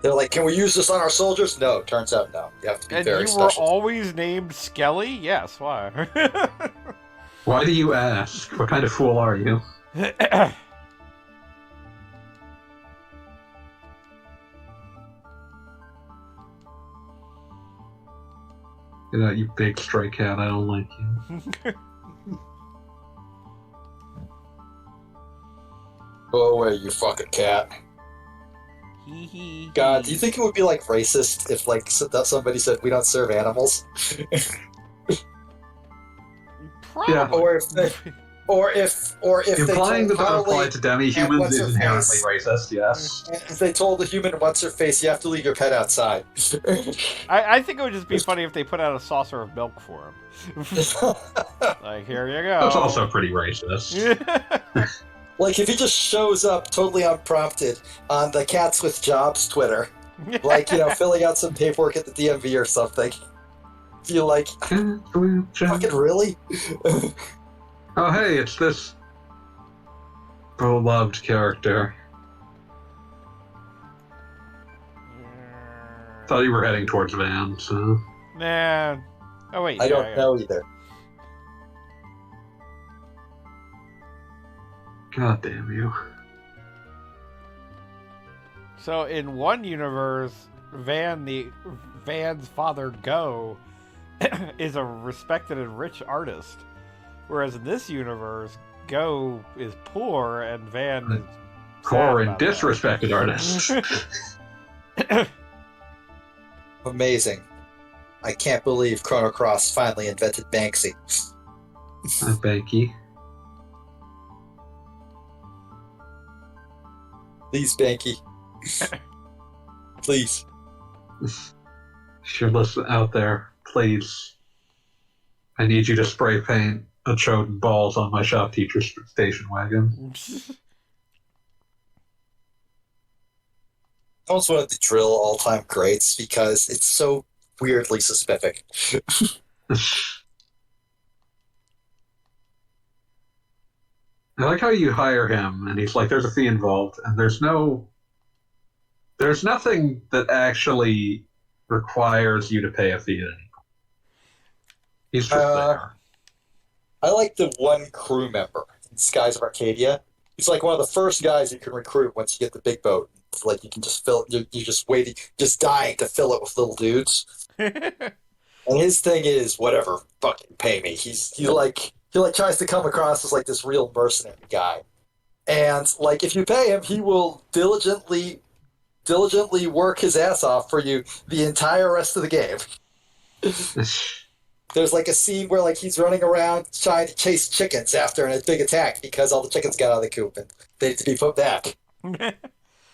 They're like, can we use this on our soldiers? No, turns out no. You have to be And very you were special. always named Skelly? Yes, why? Why do you ask? What kind of fool are you? You know, you big stray cat, I don't like you. Go away, you fucking cat. God, do you think it would be like racist if like somebody said we don't serve animals? Probably. Or if Implying they that told that apply Harley to demi-humans is inherently racist, yes. if they told the human what's her face, you have to leave your pet outside. I think it would just be funny if they put out a saucer of milk for him. Like, here you go. That's also pretty racist. Like if he just shows up totally unprompted on the Cats with Jobs Twitter, like, filling out some paperwork at the DMV or something. Feel like, fucking really? Oh, hey, it's this beloved character. Thought you were heading towards Van, so... Nah. Oh, wait. I don't know either. God damn you. So, in one universe, Van's father, Go, is a respected and rich artist. Whereas in this universe, Go is poor and Van is Poor and disrespected artist. Amazing. I can't believe Chrono Cross finally invented Banksy. Banky. Please, Banky. Please. If you're listening out there, please. I need you to spray paint a chode balls on my shop teacher station wagon. I almost wanted to drill all-time greats because it's so weirdly specific. I like how you hire him, and he's like, there's a fee involved, and there's nothing that actually requires you to pay a fee at any point. He's just there. I like the one crew member in Skies of Arcadia. He's like one of the first guys you can recruit once you get the big boat. It's like you can just fill it, you're just waiting, just dying to fill it with little dudes. And his thing is, whatever, fucking pay me. He tries to come across as like this real mercenary guy. And like if you pay him, he will diligently work his ass off for you the entire rest of the game. There's like a scene where like he's running around trying to chase chickens after a big attack because all the chickens got out of the coop and they need to be put back.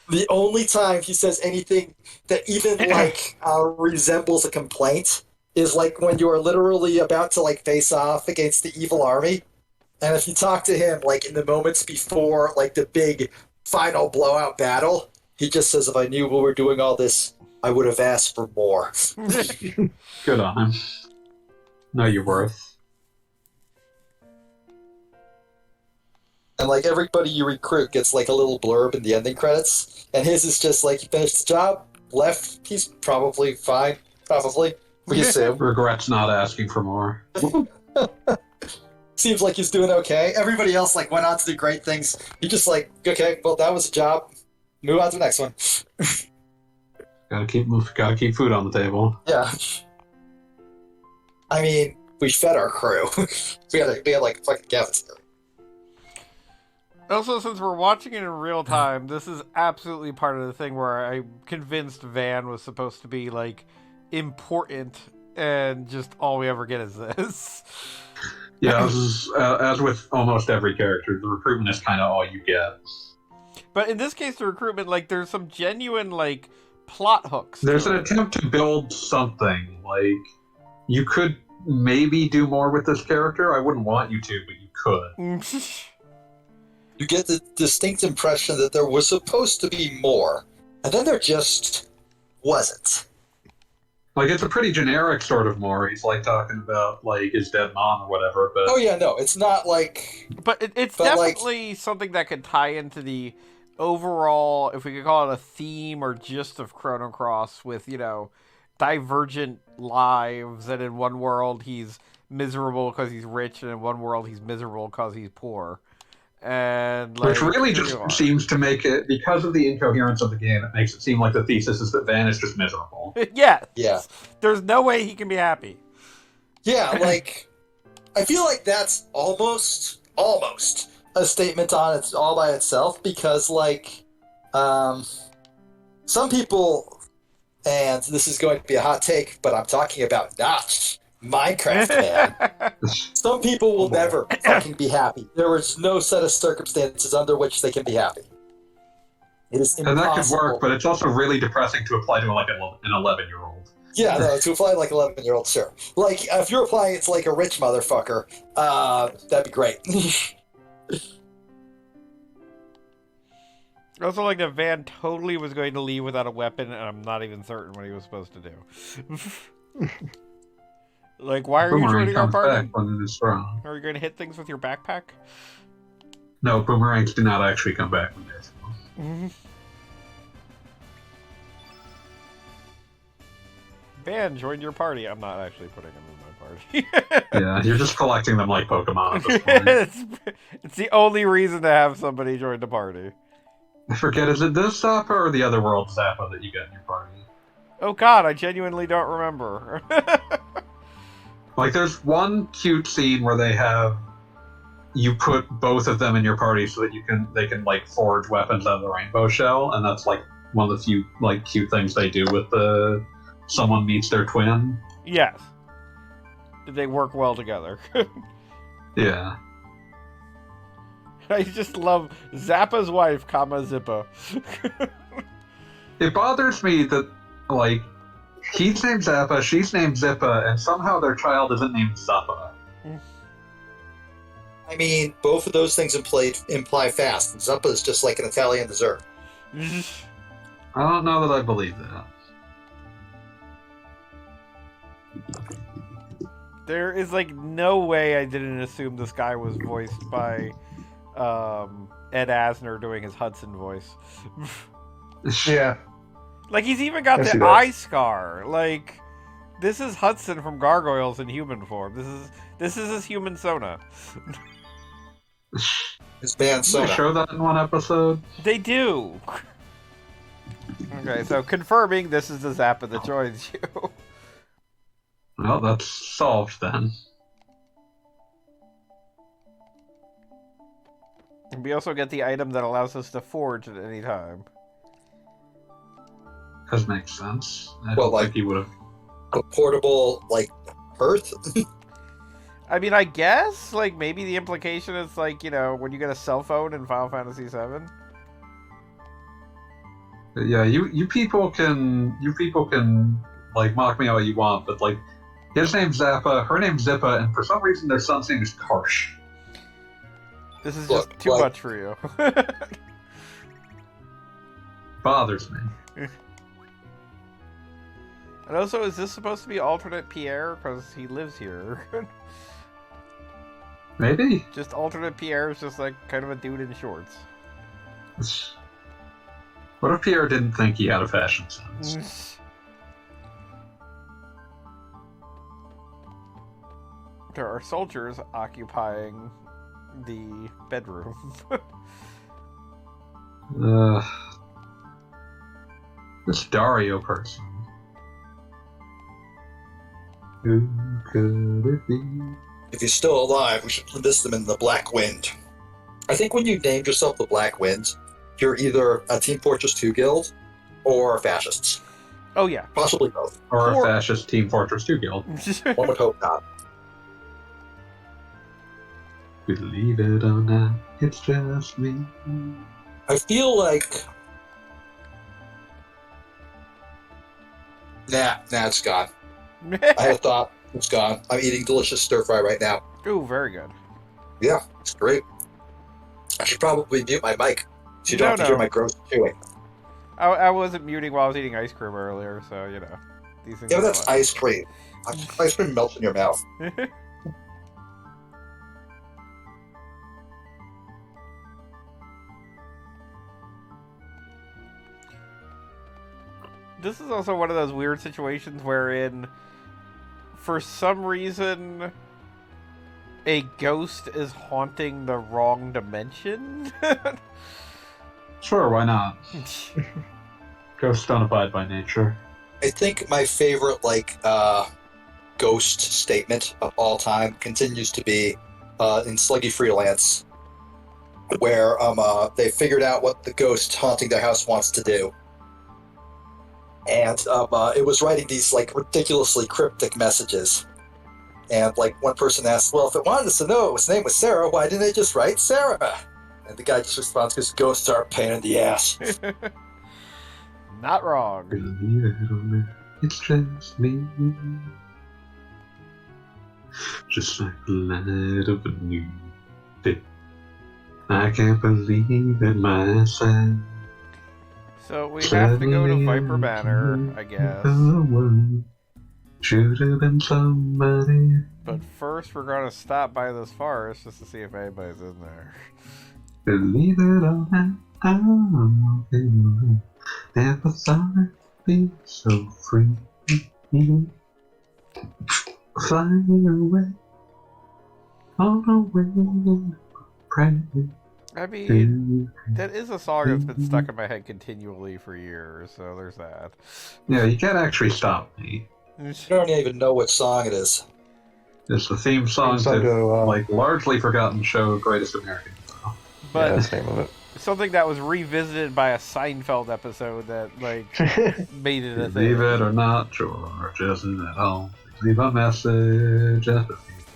The only time he says anything that even like resembles a complaint is like when you are literally about to like face off against the evil army, and if you talk to him like in the moments before like the big final blowout battle, he just says, "If I knew we were doing all this, I would have asked for more." Good on him. Know your worth. And like everybody you recruit gets like a little blurb in the ending credits, and his is just like he finished the job, left. He's probably fine. Probably. We assume. Regrets not asking for more. Seems like he's doing okay. Everybody else like went on to do great things. He just like, okay, well that was a job. Move on to the next one. Gotta keep food on the table. Yeah. I mean, we fed our crew. we had like fucking cafeteria. Also, since we're watching it in real time, this is absolutely part of the thing where I'm convinced Van was supposed to be like important, and just all we ever get is this. Yeah, as with almost every character, the recruitment is kind of all you get. But in this case, the recruitment, like, there's some genuine, like, plot hooks. There's an attempt to build something. Like, you could maybe do more with this character. I wouldn't want you to, but you could. You get the distinct impression that there was supposed to be more, and then there just wasn't. Like, it's a pretty generic sort of more. He's, like, talking about, like, his dead mom or whatever, but... Oh yeah, no, it's not like. But it's But, like- definitely something that could tie into the overall, if we could call it a theme or gist of Chrono Cross, with, you know, divergent lives, and in one world he's miserable because he's rich, and in one world he's miserable because he's poor. And, like, Which really here just you are. seems to make it, because of the incoherence of the game, it makes it seem like the thesis is that Van is just miserable. Yes. Yeah. There's no way he can be happy. Yeah, like I feel like that's almost a statement on it's all by itself, because like some people, and this is going to be a hot take, but I'm talking about Notch, Minecraft man. Some people will never fucking be happy. There is no set of circumstances under which they can be happy. It is impossible. And that could work, but it's also really depressing to apply to, like, an 11-year-old. Yeah, no, to apply like 11-year-old, sure. Like, if you're applying it to like a rich motherfucker, that'd be great. Also, like, the Van totally was going to leave without a weapon, and I'm not even certain what he was supposed to do. Like, why are you Boomerang joining our comes party? back when it is strong. Are you going to hit things with your backpack? No, boomerangs do not actually come back when they're strong. Van joined your party. I'm not actually putting him in my party. Yeah, you're just collecting them like Pokemon at this point. It's the only reason to have somebody join the party. I forget, is it this Zappa or the other world Zappa that you got in your party? Oh god, I genuinely don't remember. Like, there's one cute scene where you put both of them in your party so that they can like forge weapons out of the rainbow shell, and that's like one of the few like cute things they do with someone meets their twin. Yes. They work well together. Yeah. I just love Zappa's wife, Zippa. It bothers me that, like, he's named Zappa, she's named Zippa, and somehow their child isn't named Zappa. I mean, both of those things imply fast, and Zuppa is just like an Italian dessert. I don't know that I believe that. There is, like, no way I didn't assume this guy was voiced by Ed Asner doing his Hudson voice. Yeah. Like, he's even got I see the that. eye scar. Like, this is Hudson from Gargoyles in human form. This is his human Sona. His band Did they Soda. show that in one episode? They do. Okay, so confirming this is the Zappa that joins you. Well, that's solved then. And we also get the item that allows us to forge at any time. Does make sense. I Well, don't like- think he would have. A portable, like, Earth? I mean, I guess, like, maybe the implication is, like, you know, when you get a cell phone in Final Fantasy VII. Yeah, you people can like mock me all you want, but like his name's Zappa, her name's Zippa, and for some reason their son's name is Karsh. This is Look, just too like- much for you. Bothers me. And also, is this supposed to be alternate Pierre? Because he lives here. Maybe. Just alternate Pierre is just, like, kind of a dude in shorts. What if Pierre didn't think he had a fashion sense? There are soldiers occupying the bedroom. This Dario person. Who could it be? If he's still alive, we should enlist him in the Black Wind. I think when you named yourself the Black Wind, you're either a Team Fortress 2 guild or fascists. Oh, yeah. Possibly both. Or Or- a fascist Team Fortress 2 guild. One would hope not. Believe it or not, it's just me. I feel like... Nah, it's gone. I had a thought. It's gone. I'm eating delicious stir fry right now. Ooh, very good. Yeah, it's great. I should probably mute my mic so you don't have to No. hear my gross chewing. I wasn't muting while I was eating ice cream earlier, so, you know. These things Yeah, are but that's fun. ice cream. Ice cream melts in your mouth. This is also one of those weird situations wherein, for some reason, a ghost is haunting the wrong dimension. Sure, why not? Ghosts don't abide by nature. I think my favorite ghost statement of all time continues to be in Sluggy Freelance, where they figured out what the ghost haunting their house wants to do, and it was writing these ridiculously cryptic messages. And one person asked, "Well, if it wanted us to know its name was Sarah, why didn't they just write Sarah?" And the guy just responds, "Because ghosts are a pain in the ass." Not wrong. Believe it or not, it's just me. Just like the light of a new day. I can't believe it myself. So we have to go to Viper Manor, I guess. Should have been somebody. But first, we're gonna stop by this forest just to see if anybody's in there. Believe it or not, I'm okay. Never thought I'd be so free. Flying away on a wing, praying. I mean, that is a song that's been stuck in my head continually for years, so there's that. Yeah, you can't actually stop me. I don't even know what song it is. It's the theme song Theme song to to, largely forgotten show Greatest American Hero. But yeah, that's the name of it. something that was revisited by a Seinfeld episode that made it a thing. Believe it or not, George isn't at home. Leave a message at the beep.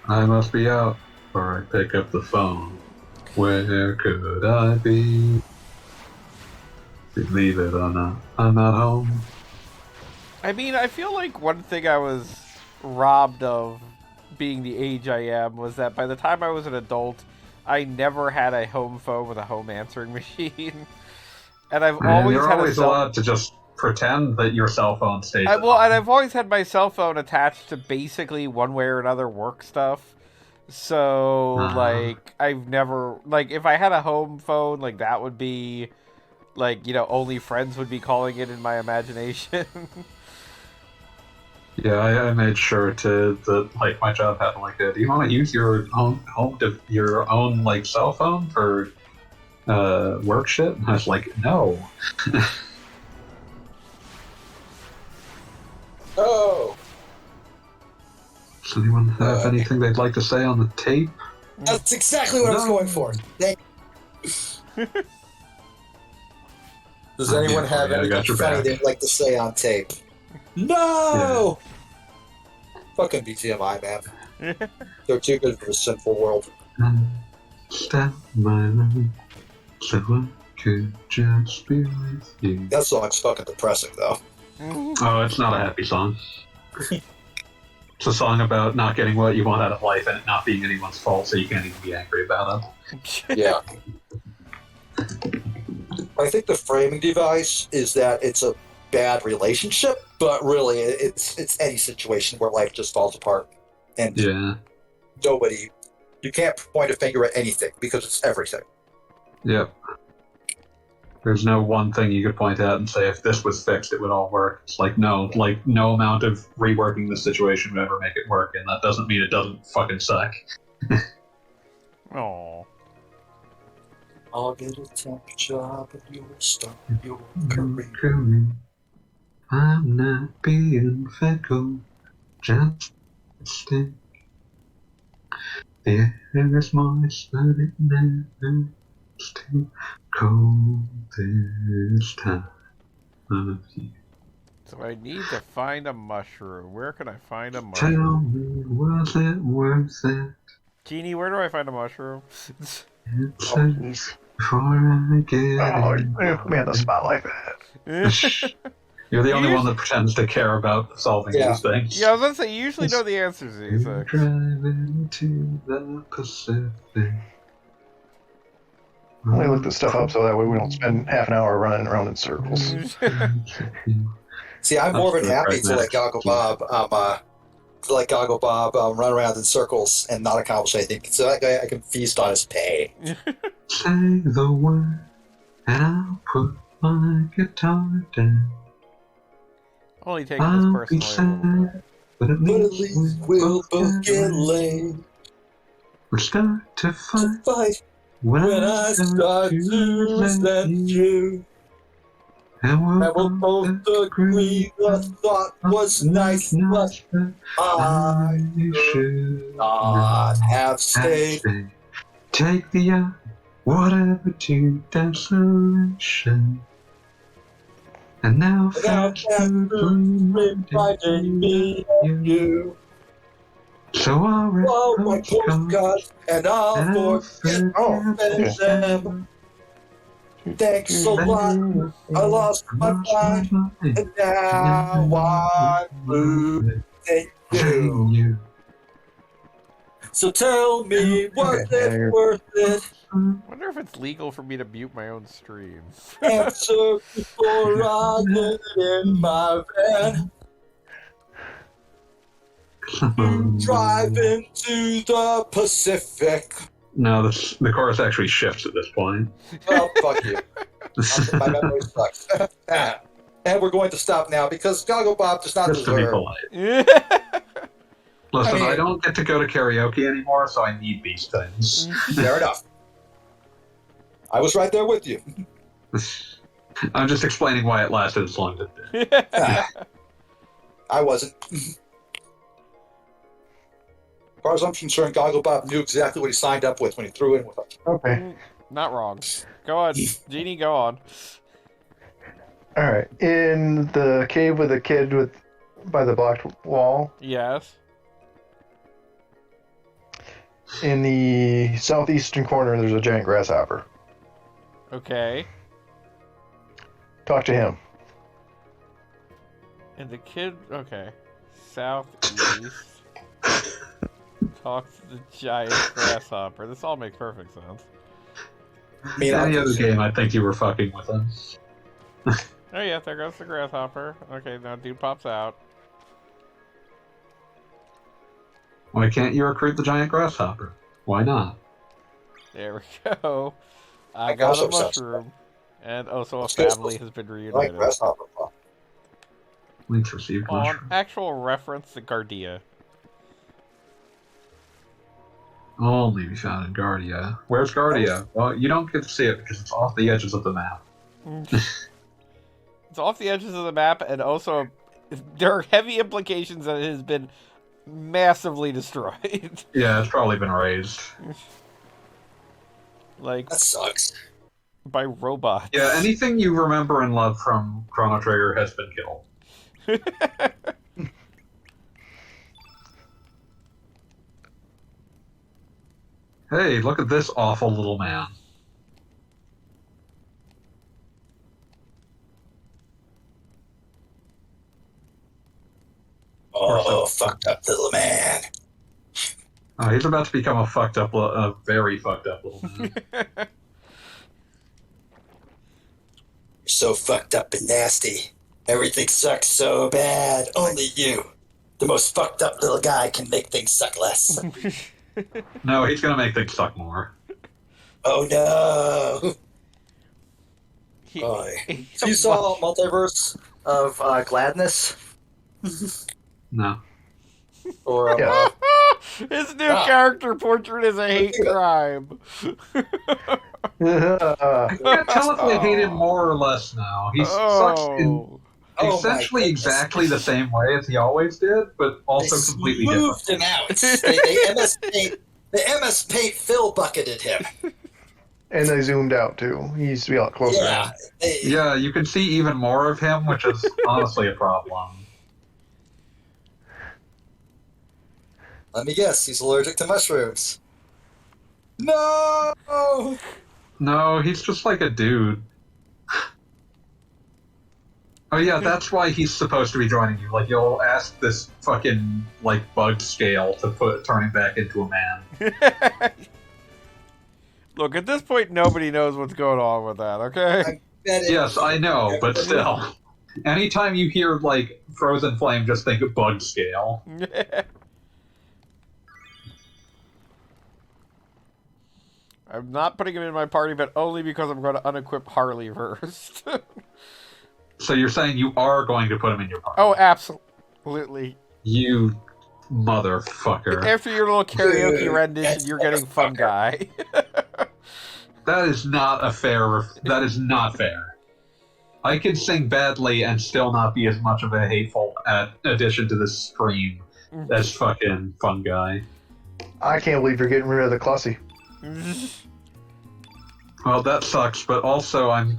I must be out, or I pick up the phone. Where could I be? Believe it or not, I'm not home. I mean, I feel like one thing I was robbed of being the age I am was that by the time I was an adult, I never had a home phone with a home answering machine. And I've always you're had always allowed to just pretend that your cell phone stays at and home. I've always had my cell phone attached to basically one way or another work stuff. So, I've never... if I had a home phone, that would be... only friends would be calling it in my imagination. Yeah, I made sure that my job had do you want to use your own cell phone for work shit? And I was like, no. Oh, Does anyone have anything they'd like to say on the tape? that's exactly what I was going for. Thank you. Does anyone have I got anything your funny back. they'd like to say on tape? No! Fucking BTMI, man. They're too good for the sinful world. Stop my life so I could just be with you. That song's fucking depressing, though. Oh, it's not a happy song. It's a song about not getting what you want out of life and it not being anyone's fault, so you can't even be angry about it. Yeah. I think the framing device is that it's a bad relationship, but really it's any situation where life just falls apart. And Yeah. you can't point a finger at anything because it's everything. Yep. There's no one thing you could point at and say if this was fixed it would all work. It's no amount of reworking the situation would ever make it work, and that doesn't mean it doesn't fucking suck. Aww. I'll get a temp job and you'll start your career. I'm not being fickle, just stick. The air is moist, but it never is too cold this time of year. So I need to find a mushroom. Where can I find a Tell mushroom? me, was it worth it? Genie, where do I find a mushroom? It's Oh, jeez. before I get Oh, it. you put me on the spot like that. You're the only one that pretends to care about solving these things. Yeah, I was gonna say, you usually know the answers to these We're things. driving to the Pacific. I only look this stuff up so that way we don't spend half an hour running around in circles. See, I'm more than happy to let Goggle Bob run around in circles and not accomplish anything. So that guy, I can feast on his pay. Say the word, and I'll put my guitar down. Only taking this I'll be personally a little bit. sad, but at But at least least we'll both get laid. We'll start to fight Fight when I start to resent you. And And we'll both agree the thought was nice, but I should not have stayed. Take the whatever to desolation. And now Without fast that food reminding me of you. So I'll write Oh, my postcards, and I'll forget them. Thanks a lot. I lost my mind, and now I'm losing you. So tell me, was it worth it? I wonder if it's legal for me to mute my own stream. Answer before I get in my van. Drive into the Pacific. No, the chorus actually shifts at this point. Well, fuck you. My memory sucks. And we're going to stop now because Goggle Bob does not Just to be deserve. polite. Listen, I don't get to go to karaoke anymore, so I need these things. Fair enough. I was right there with you. I'm just explaining why it lasted as long as it did. I wasn't. As far as I'm concerned, Goggle Bob knew exactly what he signed up with when he threw in with us. Okay. Not wrong. Go on, Genie, go on. All right. In the cave with the kid by the blocked wall, Yes. in the southeastern corner, there's a giant grasshopper. Okay. Talk to him. And the kid, okay. Southeast. Talk to the giant grasshopper. This all makes perfect sense. I mean, Any other game, I think you were fucking with him. Oh yeah, there goes the grasshopper. Okay, now dude pops out. Why can't you recruit the giant grasshopper? Why not? There we go. I Like got also a mushroom. And also a Let's go. family has been like reunited. Grasshopper. Links received On mushroom. actual reference to Gardia. Only be found in Guardia. Where's Guardia? Well, you don't get to see it because it's off the edges of the map. It's off the edges of the map, and also there are heavy implications that it has been massively destroyed. Yeah, it's probably been raised. Like, That sucks. by robots. Yeah, anything you remember and love from Chrono Trigger has been killed. Hey, look at this awful little man. Oh, fucked up little man. Oh, he's about to become a very fucked up little man. You're so fucked up and nasty. Everything sucks so bad. Only you, the most fucked up little guy, can make things suck less. No, he's gonna make things suck more. Oh no. You saw Multiverse of Gladness? No. Or Yeah. His new character portrait is a hate crime. I can't tell if I hate him more or less now. He sucks in essentially exactly the same way as he always did, but also completely different. Moved him out. The MS Paint Phil bucketed him. And they zoomed out too. He used to be a lot closer. Yeah. Yeah, you can see even more of him, which is honestly a problem. Let me guess, he's allergic to mushrooms. No! No, he's just like a dude. Oh yeah, that's why he's supposed to be joining you. Like, you'll ask this fucking, like, bug scale to turn him back into a man. Look, at this point, nobody knows what's going on with that, okay? I bet it- Yes, I know, but still. Anytime you hear, like, Frozen Flame, just think of bug scale. I'm not putting him in my party, but only because I'm going to unequip Harley first. So you're saying you are going to put him in your party? Oh, absolutely. You motherfucker. After your little karaoke rendition, you're getting Fun Guy. That is not a fair... That is not fair. I can sing badly and still not be as much of a hateful addition to this stream as fucking Fun Guy. I can't believe you're getting rid of the Clussy. Well, that sucks, but also I'm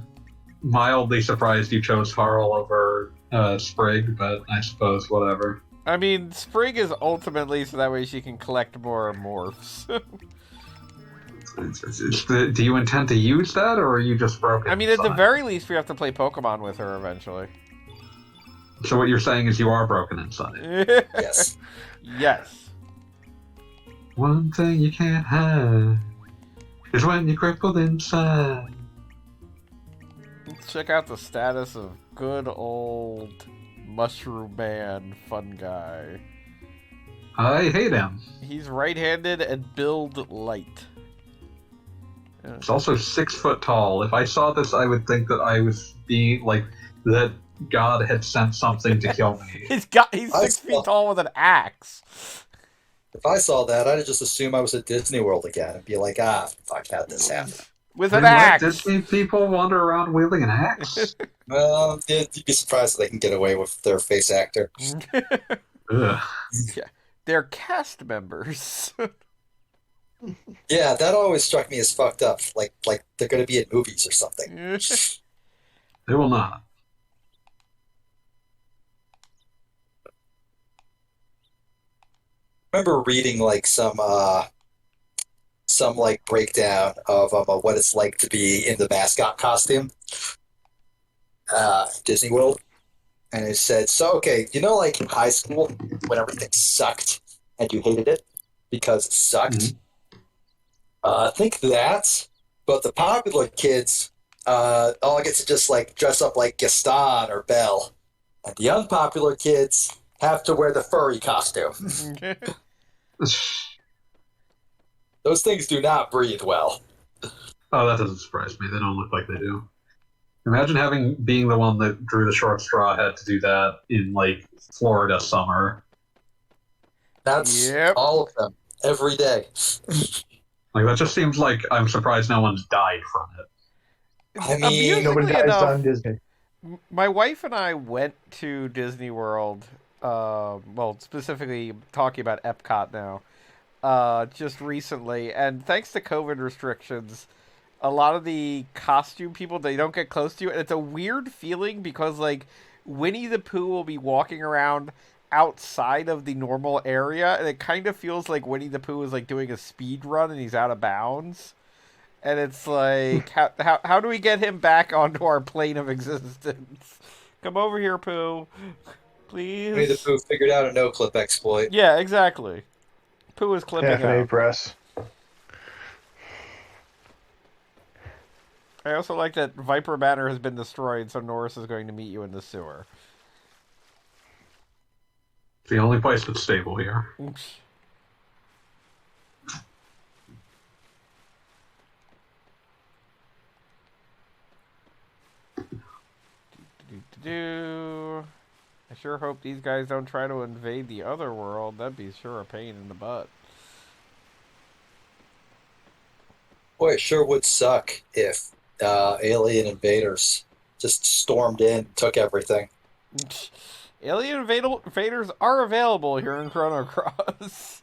mildly surprised you chose Harl over Sprig, but I suppose whatever. I mean, Sprig is ultimately so that way she can collect more morphs. Do you intend to use that, or are you just broken? I mean, at the very least, we have to play Pokemon with her eventually. So what you're saying is you are broken inside? Yes. Yes. One thing you can't hide is when you're crippled inside. Let's check out the status of good old Mushroom Man Fun Guy. I hate him. He's right-handed and build light. He's also 6 foot tall. If I saw this, I would think that I was being like that. God had sent something to kill me. He's 6 feet tall with an axe. If I saw that, I'd just assume I was at Disney World again and be like, fuck, how'd this happen? With an And axe. let Disney people wander around wielding an axe? Well, you'd be surprised if they can get away with their face actor. Ugh. Yeah, they're cast members. Yeah, that always struck me as fucked up. Like they're going to be in movies or something. They will not. I remember reading like some like breakdown of what it's like to be in the mascot costume, Disney World, and it said, so okay, like in high school when everything sucked and you hated it because it sucked. Mm-hmm. Think that, but the popular kids all get to just like dress up like Gaston or Belle, and the unpopular kids have to wear the furry costume. Those things do not breathe well. Oh, that doesn't surprise me. They don't look like they do. Imagine being the one that drew the short straw had to do that in, like, Florida summer. That's all of them, every day. Like, that just seems like I'm surprised no one's died from it. I mean, Nobody dies on Disney. My wife and I went to Disney World, well, specifically talking about Epcot now, just recently, and thanks to COVID restrictions, a lot of the costume people, they don't get close to you, and it's a weird feeling because, like, Winnie the Pooh will be walking around outside of the normal area, and it kind of feels like Winnie the Pooh is, like, doing a speed run and he's out of bounds. And it's like, how do we get him back onto our plane of existence? Come over here, Pooh. Please. Winnie the Pooh figured out a no-clip exploit. Yeah, exactly. Pooh is clipping FNA out. press. I also like that Viper Manor has been destroyed, so Norris is going to meet you in the sewer. It's the only place that's stable here. I sure hope these guys don't try to invade the other world. That'd be sure a pain in the butt. Boy, it sure would suck if alien invaders just stormed in and took everything. Alien invaders are available here in Chrono Cross.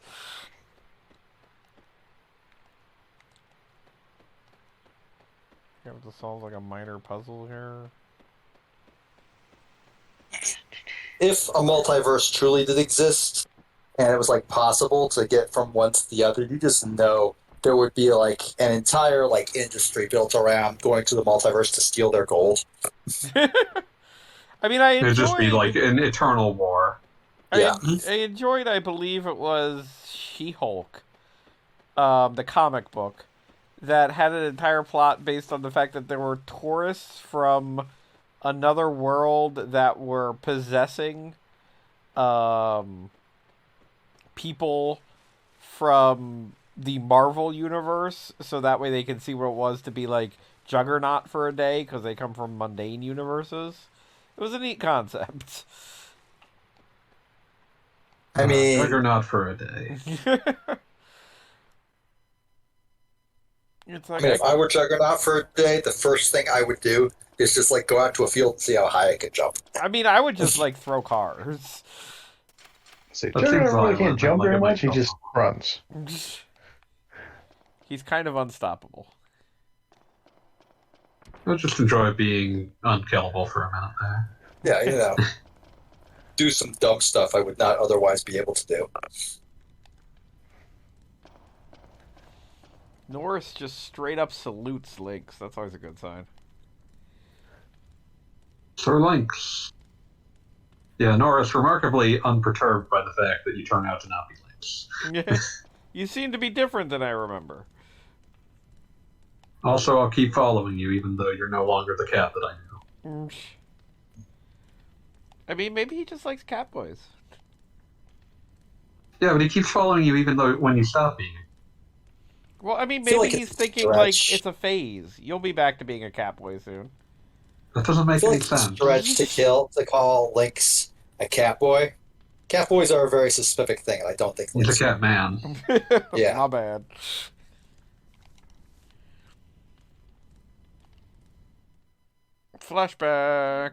You have to solve like a minor puzzle here. If a multiverse truly did exist, and it was like possible to get from one to the other, you just know there would be like an entire like industry built around going to the multiverse to steal their gold. I mean, I enjoyed... It'd just be like an eternal war. Yeah. I enjoyed, I believe it was She-Hulk, the comic book, that had an entire plot based on the fact that there were tourists from another world that were possessing people from the Marvel universe, so that way they can see what it was to be like Juggernaut for a day, because they come from mundane universes. It was a neat concept. I mean, Juggernaut for a day. It's I like mean, if I were Juggernaut for a day, the first thing I would do is just like go out to a field and see how high I could jump. I would just like throw cars. See, That seems Juggernaut really violent, can't jump like very it might much. He go just wrong. runs. He's kind of unstoppable. I just enjoy being unkillable for a minute there. Yeah, you know, do some dumb stuff I would not otherwise be able to do. Norris just straight up salutes Lynx. That's always a good sign. Sir Lynx. Yeah, Norris, remarkably unperturbed by the fact that you turn out to not be Lynx. You seem to be different than I remember. Also, I'll keep following you even though you're no longer the cat that I knew. I mean, maybe he just likes cat boys. Yeah, but he keeps following you even though when you stop being. Well, I mean, I feel maybe like he's it's a thinking stretch. like it's a phase. You'll be back to being a cat boy soon. That doesn't I make feel any like it's a sense. stretch to call Lynx a cat boy. Cat boys are a very specific thing, and I don't think He's Lynx. a cat man. Yeah. My bad. Flashback.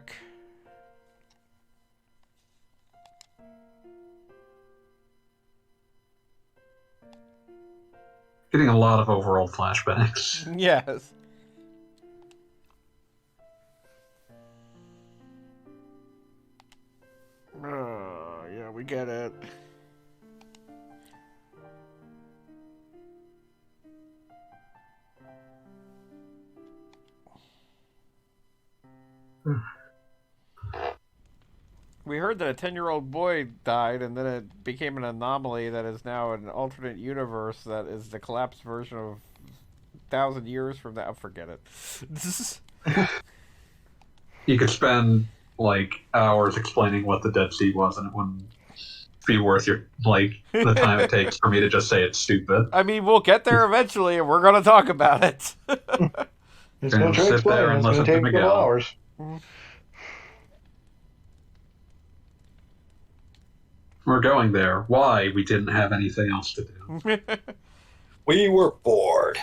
Getting a lot of overall flashbacks. Yes. Yeah, we get it. We heard that a 10-year-old boy died, and then it became an anomaly that is now an alternate universe that is the collapsed version of 1,000 years from now. Forget it. You could spend like hours explaining what the Dead Sea was, and it wouldn't be worth your the time it takes for me to just say it's stupid. I mean, we'll get there eventually, and we're going to talk about it. It's going to sit explain. there and It's going listen to to take a couple Miguel. hours. We're going there. Why? We didn't have anything else to do. We were bored.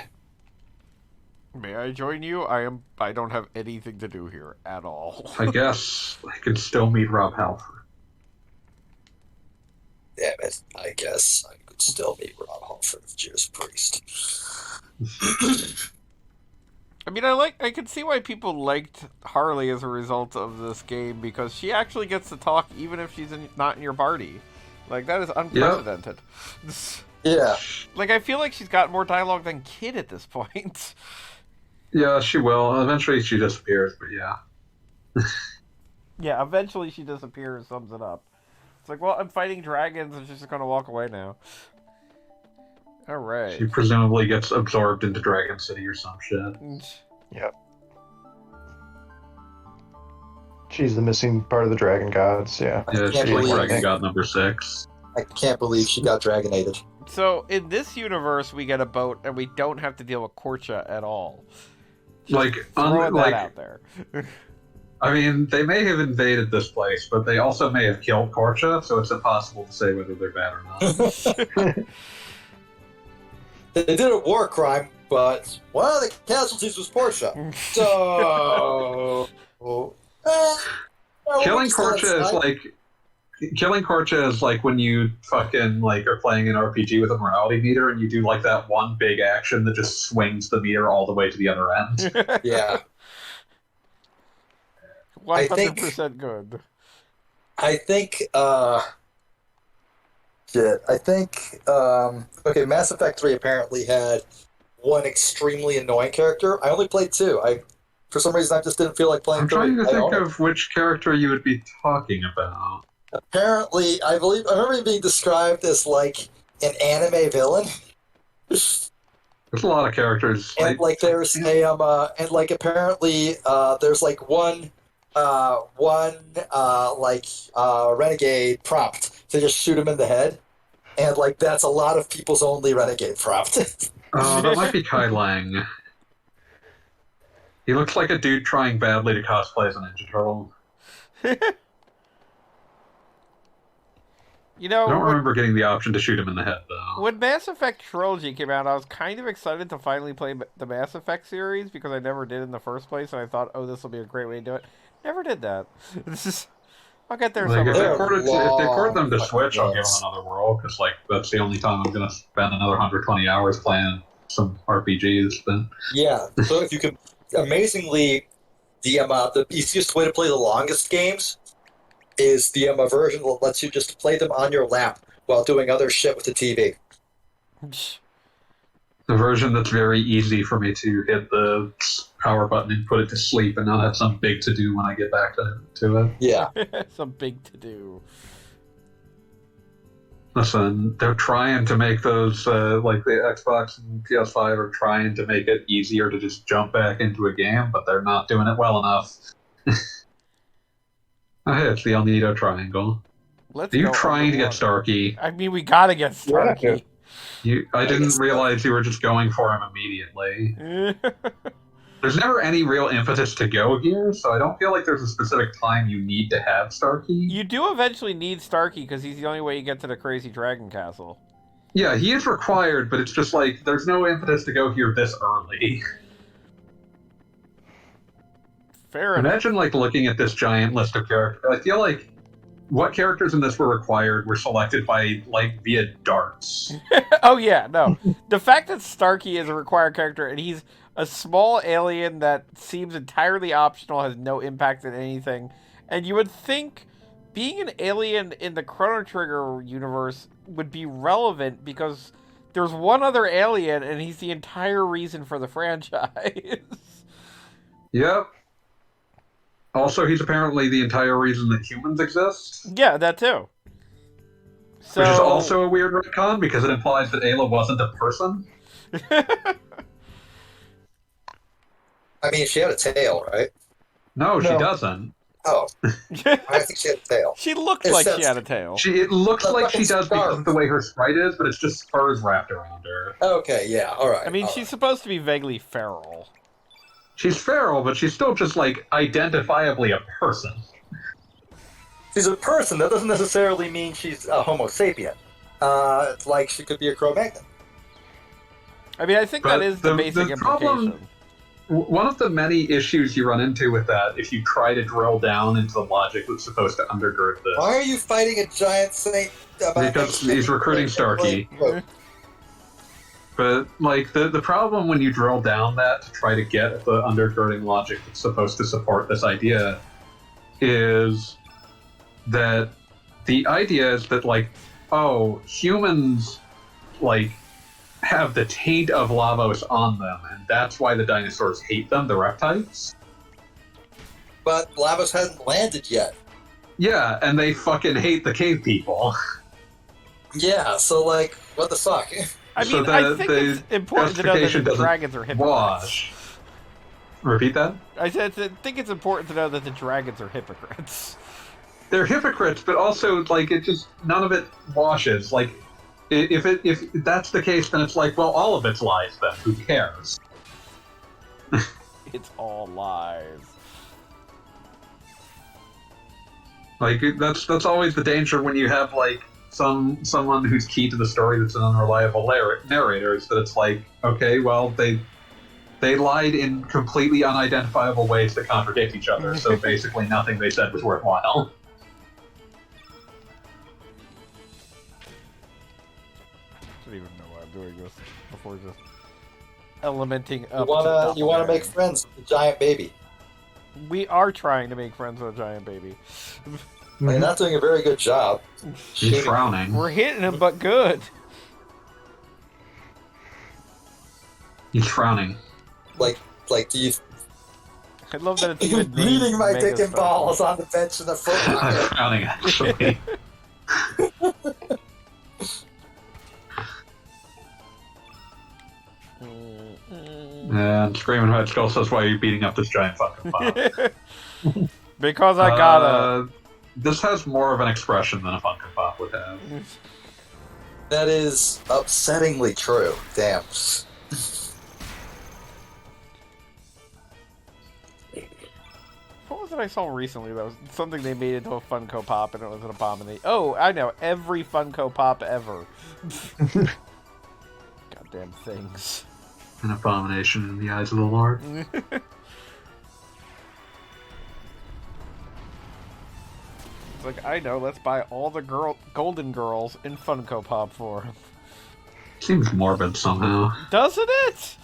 May I join you? I don't have anything to do here at all. I guess I can still meet Rob Halford. Damn it. I guess I could still meet Rob Halford of Judas Priest. I mean, I can see why people liked Harley as a result of this game, because she actually gets to talk even if she's not in your party. Like, that is unprecedented. Yeah. Like, I feel like she's got more dialogue than Kid at this point. Yeah, she will. Eventually she disappears, but yeah. Yeah, eventually she disappears, sums it up. It's like, well, I'm fighting dragons, and she's just gonna walk away now. Alright. She presumably gets absorbed into Dragon City or some shit. Yep. She's the missing part of the dragon gods, yeah. Yeah, can't she's like believe Dragon it. God number 6. I can't believe she got dragonated. So, in this universe, we get a boat, and we don't have to deal with Korcha at all. Just Like, throwing like, that out there. I mean, they may have invaded this place, but they also may have killed Korcha, so it's impossible to say whether they're bad or not. They did a war crime, but one of the casualties was Portia. So, Killing Korcha is like when you fucking like are playing an RPG with a morality meter and you do like that one big action that just swings the meter all the way to the other end. Yeah. 100% good. I think, okay, Mass Effect 3 apparently had one extremely annoying character. I only played 2. For some reason, I just didn't feel like playing I'm 3. trying to I think own it. of which character you would be talking about. Apparently, I remember him being described as like an anime villain. There's a lot of characters. And like there's a and like apparently there's like one one renegade prompt to just shoot him in the head, and like that's a lot of people's only renegade prompt. That might be Kai Lang. He looks like a dude trying badly to cosplay as a Ninja Turtle. You know, I don't remember getting the option to shoot him in the head, though. when Mass Effect Trilogy came out, I was kind of excited to finally play the Mass Effect series because I never did in the first place, and I thought, oh, this will be a great way to do it. Never did that. I'll get there Like, if they someday. port them to Switch, I'll give them another whirl, because like that's the only time I'm going to spend another 120 hours playing some RPGs. But Yeah, so if you could, amazingly, the easiest way to play the longest games is the version that lets you just play them on your lap while doing other shit with the TV. the version that's very easy for me to hit the power button and put it to sleep and not have some big to do when I get back to it. Yeah. Some big to do. Listen, they're trying to make those, like the Xbox and PS5 are trying to make it easier to just jump back into a game, but they're not doing it well enough. Oh, hey, it's the El Nido Triangle. Let's Are you go trying to get underwater. Starkey? I mean, we gotta get Starkey. I didn't realize you were just going for him immediately. There's never any real impetus to go here, so I don't feel like there's a specific time you need to have Starkey. You do eventually need Starkey because he's the only way you get to the crazy dragon castle. Yeah, he is required, but it's just like, there's no impetus to go here this early. Fair enough. Imagine, like, looking at this giant list of characters. I feel like what characters in this were required were selected by, like, via darts. Oh yeah, no. The fact that Starkey is a required character and he's a small alien that seems entirely optional, has no impact on anything, and you would think being an alien in the Chrono Trigger universe would be relevant because there's one other alien and he's the entire reason for the franchise. Yep. Also, he's apparently the entire reason that humans exist. Yeah, that too. So... Which is also a weird retcon because it implies that Ayla wasn't a person. I mean, she had a tail, right? No, she No. doesn't. Oh, I think she had a tail. She looked It like says- she had a tail. It looks The like she fucking does because scarf. of the way her sprite is, but it's just spurs wrapped around her. Okay, yeah, all right. I mean, all she's right. supposed to be vaguely feral. She's feral, but she's still just, like, identifiably a person. She's a person. That doesn't necessarily mean she's a Homo sapien. Like she could be a Cro-Magnon. I mean, I think But that is the basic the problem- implication. One of the many issues you run into with that, if you try to drill down into the logic that's supposed to undergird this, Why are you fighting a giant saint? Because he's recruiting Starkey. But, like, the problem when you drill down that to try to get the undergirding logic that's supposed to support this idea is that the idea is that, like, oh, humans, like, have the taint of Lavos on them, and that's why the dinosaurs hate them, the reptiles. But Lavos hasn't landed yet. Yeah, and they fucking hate the cave people. Yeah, so, like, what the fuck? I So mean, I the- think the it's important to know that justification the doesn't dragons are hypocrites. Wash. Repeat that? I think it's important to know that the dragons are hypocrites. They're hypocrites, but also, like, it just, none of it washes. Like, if that's the case, then it's like, well, all of it's lies then. Who cares? It's all lies. Like, that's always the danger when you have, like, someone who's key to the story that's an unreliable narrator, is that it's like, okay, well, they lied in completely unidentifiable ways that contradict each other, so basically nothing they said was worthwhile. I don't even know why I'm doing this before just elementing up. You wanna make friends? friends with the giant baby. We are trying to make friends with a giant baby. You're not doing a very good job. He's Shooting. frowning. We're hitting him, but good. He's frowning. Like, do you I love that it's even beating my named dick and Megastar. balls on the bench in the Foot I'm Locker? frowning, actually. And Screaming Head Skull says, why are you beating up this giant fucking pop? Because I gotta. This has more of an expression than a Funko Pop would have. That is upsettingly true. Damn. What was it I saw recently that was something they made into a Funko Pop and it was an abomination? Oh, I know. Every Funko Pop ever. Goddamn things. An abomination in the eyes of the Lord. It's like, I know, let's buy all the Golden Girls in Funko Pop form. Seems morbid somehow. Doesn't it?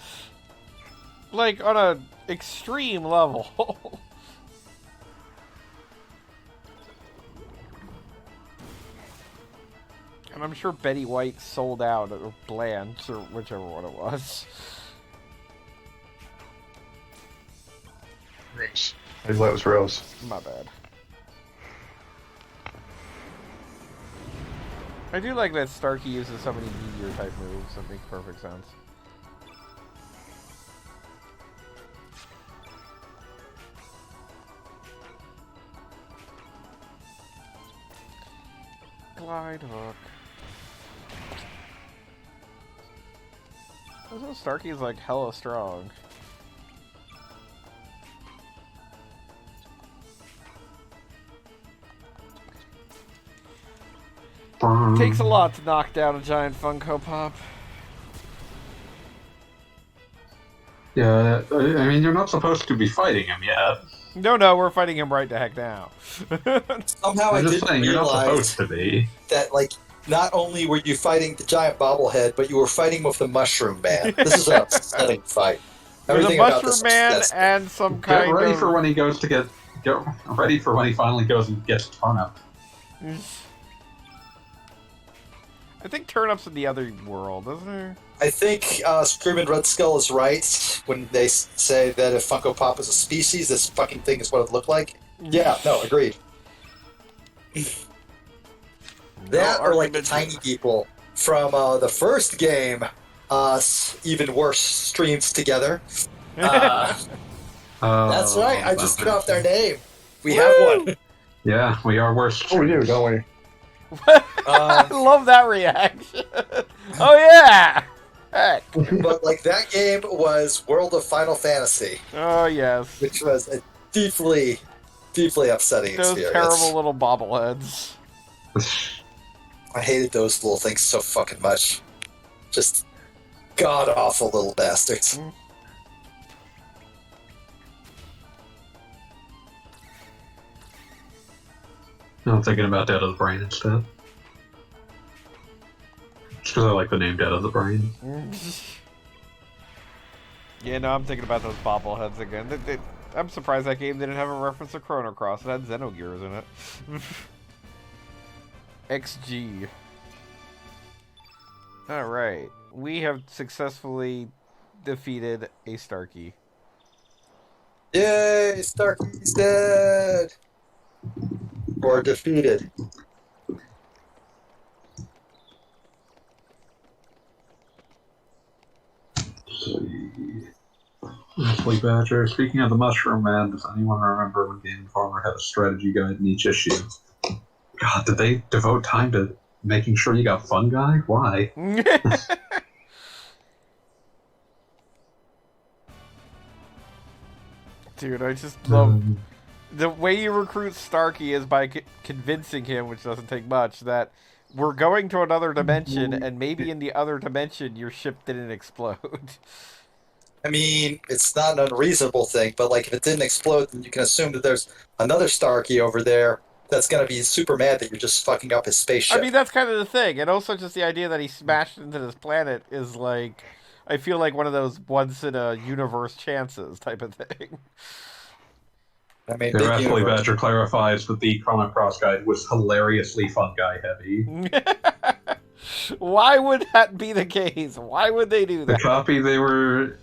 Like, on a extreme level. And I'm sure Betty White sold out, or Blanche, or whichever one it was. Rose. I thought it was Rose. My bad. I do like that Starkey uses so many meteor-type moves. That makes perfect sense. Glide hook. Also, Starkey is like hella strong. Takes a lot to knock down a giant Funko Pop. Yeah, I mean, you're not supposed to be fighting him yet. No, we're fighting him right the heck now. Somehow I I'm just didn't saying, you're not realize supposed to be. that, like, not only were you fighting the giant bobblehead, but you were fighting with the Mushroom Man. This is an upsetting fight. There's a Everything about Mushroom this Man upsets me. and some Get kind ready of... for when he goes to get ready for when he finally goes and gets Turnip. I think Turnip's in the other world, isn't there? I think Screaming Red Skull is right when they say that if Funko Pop is a species, this fucking thing is what it looked like. Yeah, no, agreed. That or like the tiny people from the first game, even worse streams together. That's right, I just cut off their name. We have one. Yeah, we are worse. Oh, we do, don't we? I love that reaction. Oh yeah! Heck. But like that game was World of Final Fantasy, Oh yes. which was a deeply, deeply upsetting Those experience. terrible little bobbleheads. I hated those little things so fucking much. Just god awful little bastards. No, I'm thinking about Dead of the Brain instead. Just because I like the name Dead of the Brain. Yeah, no, I'm thinking about those bobbleheads again. I'm surprised that game didn't have a reference to Chrono Cross. It had Xenogears in it. XG. Alright. We have successfully defeated a Starkey. Yay, Starkey's dead! Or defeated. Leslie Badger. Speaking of the Mushroom Man, does anyone remember when Game Informer had a strategy guide in each issue? God, did they devote time to making sure you got fungi? Why? Dude, I just love... The way you recruit Starkey is by convincing him, which doesn't take much, that we're going to another dimension, and maybe in the other dimension your ship didn't explode. I mean, it's not an unreasonable thing, but like if it didn't explode, then you can assume that there's another Starkey over there that's gonna be super mad that you're just fucking up his spaceship. I mean, that's kind of the thing, and also just the idea that he smashed into this planet is like, I feel like one of those once-in-a-universe chances type of thing. I mean, The big Leslie universe. Badger clarifies that the Chrono Cross guide was hilariously fungi heavy. Why would that be the case? Why would they do The that? copy they were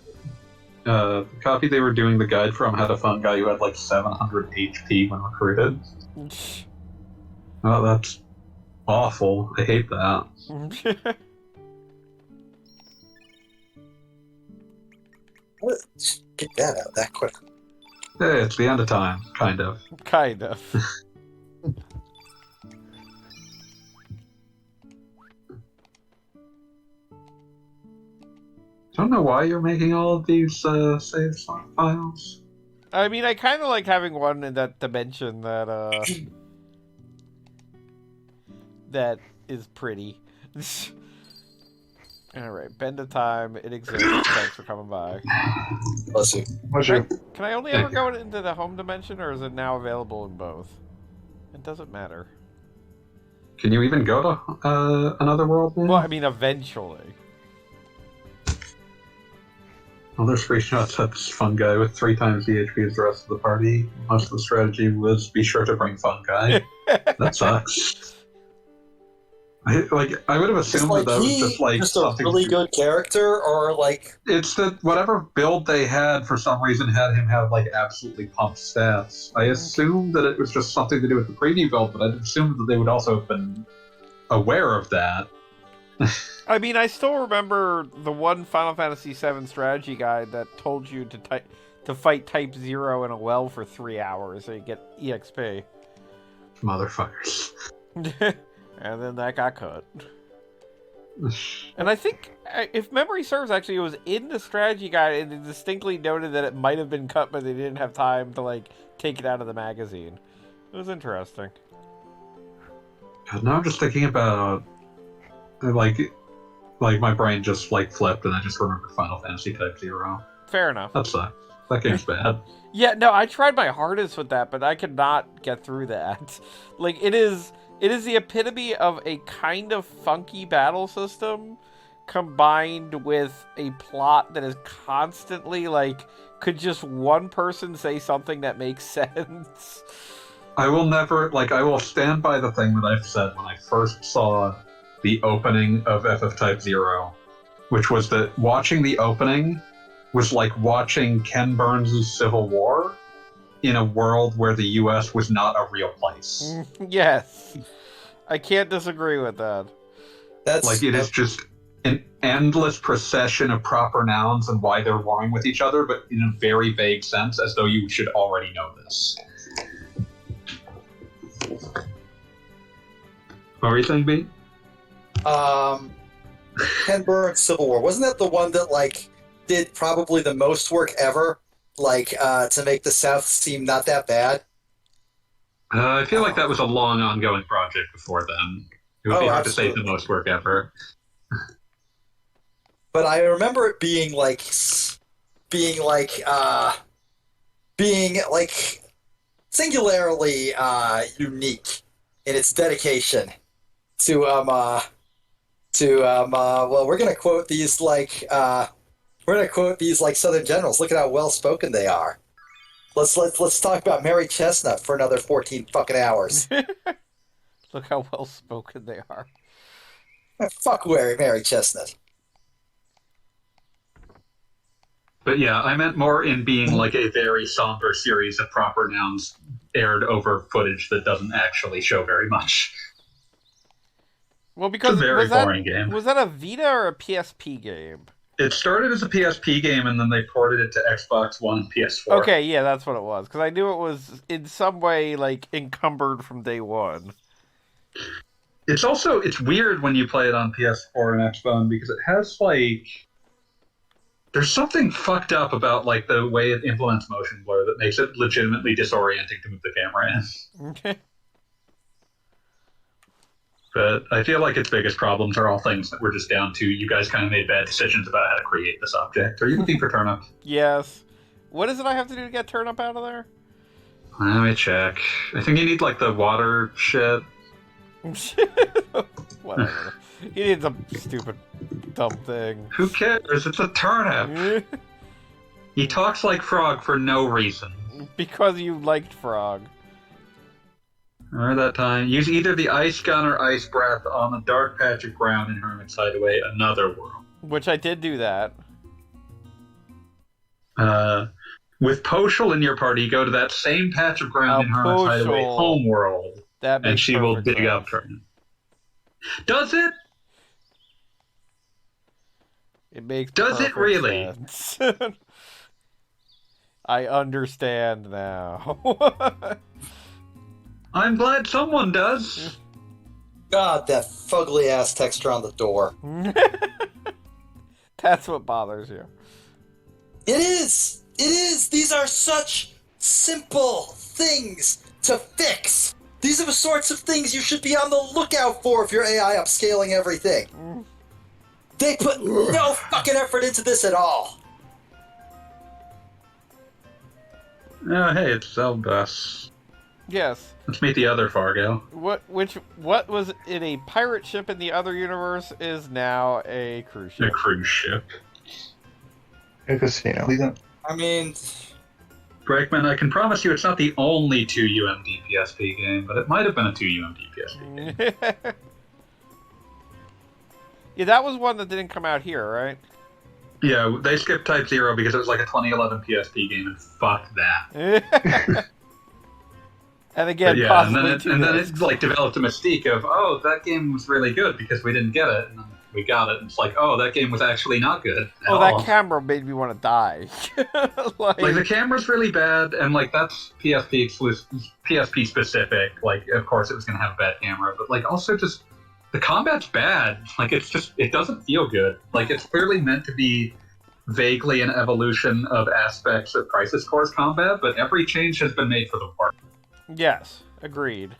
doing the guide from had a fungi who had like 700 HP when recruited. Oh, that's awful. I hate that. Get that out that quick. Hey, it's the end of time, kind of. Kind of. I don't know why you're making all of these save files. I mean, I kind of like having one in that dimension that that is pretty. All right, bend of time. It exists. Thanks for coming by. Bless you. What's your Can I only ever go into the home dimension, or is it now available in both? It doesn't matter. Can you even go to another world now? Well, I mean, eventually. Well, there's screenshots of this fun guy with 3 times the HP as the rest of the party. Most of the strategy was be sure to bring fun guy. That sucks. I would have assumed that was just like just a something. really good character, or like It's that whatever build they had for some reason had him have like absolutely pumped stats. I assumed that it was just something to do with the preview build, but I assumed that they would also have been aware of that. I mean, I still remember the one Final Fantasy VII strategy guide that told you to fight Type 0 in a well for 3 hours so you get EXP. Motherfuckers. And then that got cut. And I think, if memory serves, actually, it was in the strategy guide, and it distinctly noted that it might have been cut, but they didn't have time to, like, take it out of the magazine. It was interesting. God, now I'm just thinking about like my brain just like flipped, and I just remembered Final Fantasy Type 0. Fair enough. That sucks. That game's bad. Yeah, no, I tried my hardest with that, but I could not get through that. Like, it is the epitome of a kind of funky battle system combined with a plot that is constantly, like, could just one person say something that makes sense? I will stand by the thing that I've said when I first saw the opening of FF Type 0, which was that watching the opening was like watching Ken Burns' Civil War in a world where the US was not a real place. Yes. I can't disagree with that. Is just an endless procession of proper nouns and why they're warring with each other, but in a very vague sense, as though you should already know this. What were you saying, B? Ken Burns' Civil War. Wasn't that the one that like did probably the most work ever, like to make the South seem not that bad? I feel like that was a long, ongoing project before then. It would be hard absolutely. to say the most work ever. But I remember it being singularly unique in its dedication to well, we're gonna quote these like Southern generals. Look at how well spoken they are. Let's talk about Mary Chestnut for another 14 fucking hours. Look how well spoken they are. Fuck Mary Chestnut. But yeah, I meant more in being like a very somber series of proper nouns aired over footage that doesn't actually show very much. Well, because it's a very boring game. Was that a Vita or a PSP game? It started as a PSP game, and then they ported it to Xbox One and PS4. Okay, yeah, that's what it was. Because I knew it was in some way like encumbered from day one. It's weird when you play it on PS4 and Xbox because it has like there's something fucked up about like the way it implements motion blur that makes it legitimately disorienting to move the camera in. Okay. But I feel like its biggest problems are all things that were just down to you guys kind of made bad decisions about how to create this object. Are you looking for turnip? Yes. What is it I have to do to get turnip out of there? Let me check. I think you need like the water shit. Whatever. He needs a stupid, dumb thing. Who cares? It's a turnip. He talks like Frog for no reason. Because you liked Frog. Remember that time? Use either the ice gun or ice breath on a dark patch of ground in Hermit's Hideaway, another world. Which I did do that. With Poshul in your party, go to that same patch of ground in Hermit's Hideaway, homeworld, and she will dig up turnip. Does it? It makes Does it really? Sense. I understand now. I'm glad someone does. God, that fugly ass texture on the door. That's what bothers you. It is! It is! These are such simple things to fix! These are the sorts of things you should be on the lookout for if you're AI upscaling everything. They put no fucking effort into this at all. Oh, hey, it's Zelbus. Yes. Let's meet the other Fargo. What was in a pirate ship in the other universe is now a cruise A ship. cruise ship. A casino. I mean, Brakeman, I can promise you it's not the only 2 UMD PSP game, but it might have been a 2 UMD PSP game. Yeah, that was one that didn't come out here, right? Yeah, they skipped Type 0 because it was like a 2011 PSP game, and fuck that. And again, But yeah, possibly and then it like developed a mystique of, oh, that game was really good because we didn't get it, and then we got it, and it's like, oh, that game was actually not good at all. that camera made me want to die. Like, the camera's really bad, and like that's PSP exclusive, PSP specific. Like, of course, it was gonna have a bad camera, but like also just the combat's bad. Like, it doesn't feel good. Like, it's clearly meant to be vaguely an evolution of aspects of Crisis Core's combat, but every change has been made for the worse. Yes, agreed.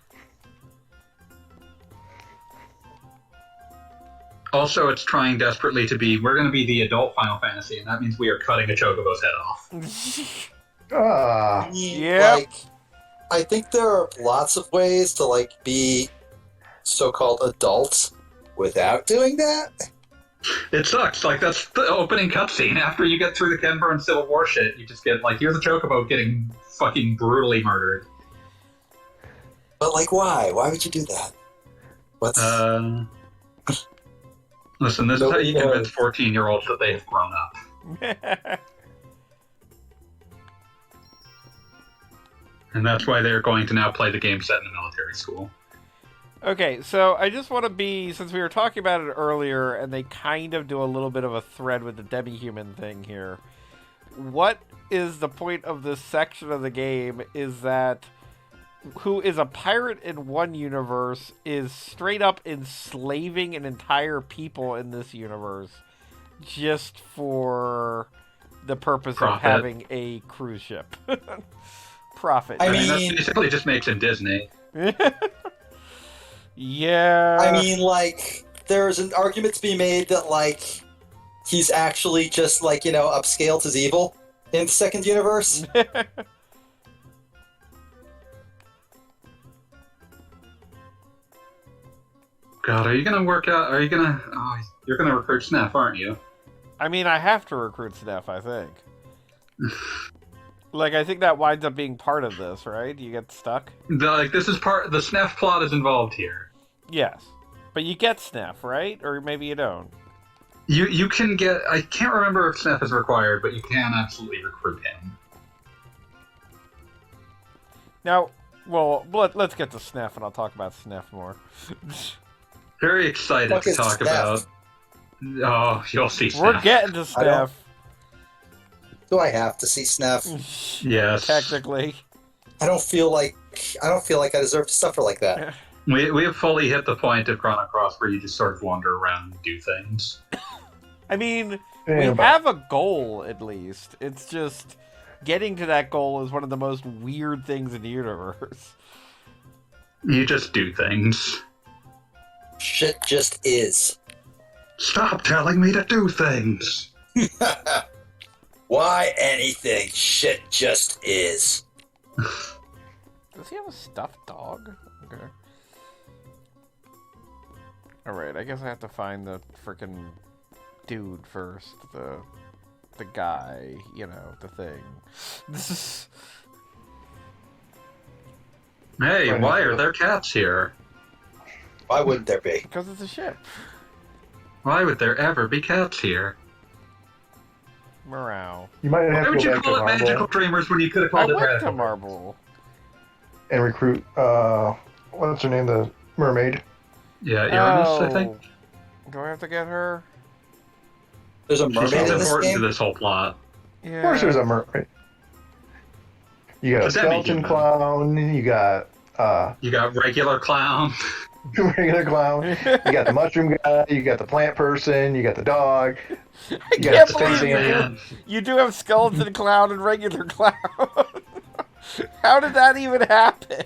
Also, it's trying desperately to be, we're going to be the adult Final Fantasy, and that means we are cutting a Chocobo's head off. Ah, Yep. like, I think there are lots of ways to, like, be so-called adults without doing that. It sucks. Like, that's the opening cutscene. After you get through the Kenber and Civil War shit, you just get, like, here's a Chocobo getting fucking brutally murdered. But, like, why? Why would you do that? What's... Listen, this is how Nobody you convince 14-year-olds that they have grown up. And that's why they're going to now play the game set in a military school. Okay, so I just want to be, since we were talking about it earlier, and they kind of do a little bit of a thread with the demi-human thing here. What is the point of this section of the game is that who is a pirate in one universe is straight up enslaving an entire people in this universe just for the purpose of having a cruise ship. Profit. I I mean, mean- that basically just makes him Disney. Yeah. I mean, like, there's an argument to be made that, like, he's actually just, like, you know, upscaled his evil in the second universe. God, are you gonna work out? Are you gonna? Oh, you're gonna recruit Snap, aren't you? I mean, I have to recruit Steph, I think. Like, I think that winds up being part of this, right? You get stuck? This is part. The Snap plot is involved here. Yes. But you get Snap, right? Or maybe you don't. You can get. I can't remember if Snap is required, but you can absolutely recruit him. Now, well, let's get to Snap, and I'll talk about Snap more. Very excited Fuck to is talk Snap? about. Oh, you'll see Snap. We're getting to I don't- Snap. Do I have to see Snap? Yes. Technically. I don't feel like I deserve to suffer like that. We have fully hit the point of Chrono Cross where you just sort of wander around and do things. I mean, Yeah, we but- have a goal, at least. It's just getting to that goal is one of the most weird things in the universe. You just do things. Shit just is. Stop telling me to do things. Why anything? Shit just is. Does he have a stuffed dog? Okay. Alright, I guess I have to find the frickin' dude first. The guy, you know, the thing. This is... Hey, Right. why are there cats here? Why wouldn't there be? Because it's a ship. Why would there ever be cats here? Morale. you might Why have to would go you back to call it Magical Marble Dreamers when you could have I called it went to Radical? Marble. and recruit, what's her name, the mermaid? Yeah, Uranus, I think. Do I have to get her? There's a She mermaid seems in this important game. to this whole plot. Yeah. Of course there's a mermaid. You got a It's a skeleton demi-human. clown. You got You got regular clown. regular clown. You got the mushroom guy. You got the plant person. You got the dog. I You got can't the believe space you do. alien. You do have skeleton clown and regular clown. How did that even happen?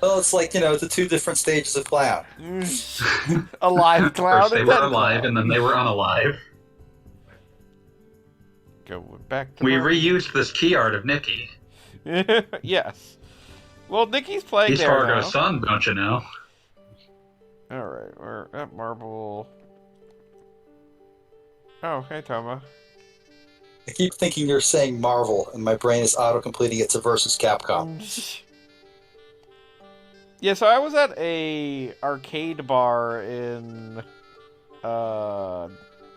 Well, it's like, the two different stages of clown. Alive clown First they and were then alive, clown. and then they were unalive. Go back to We my... reused this key art of Nikki. Yes. Well, Nikki's playing He's there Fargo's now. son, don't you know? Alright, we're at Marble. Oh, hey, Toma. I keep thinking you're saying Marvel, and my brain is auto-completing it to versus Capcom. Yeah, so I was at a arcade bar in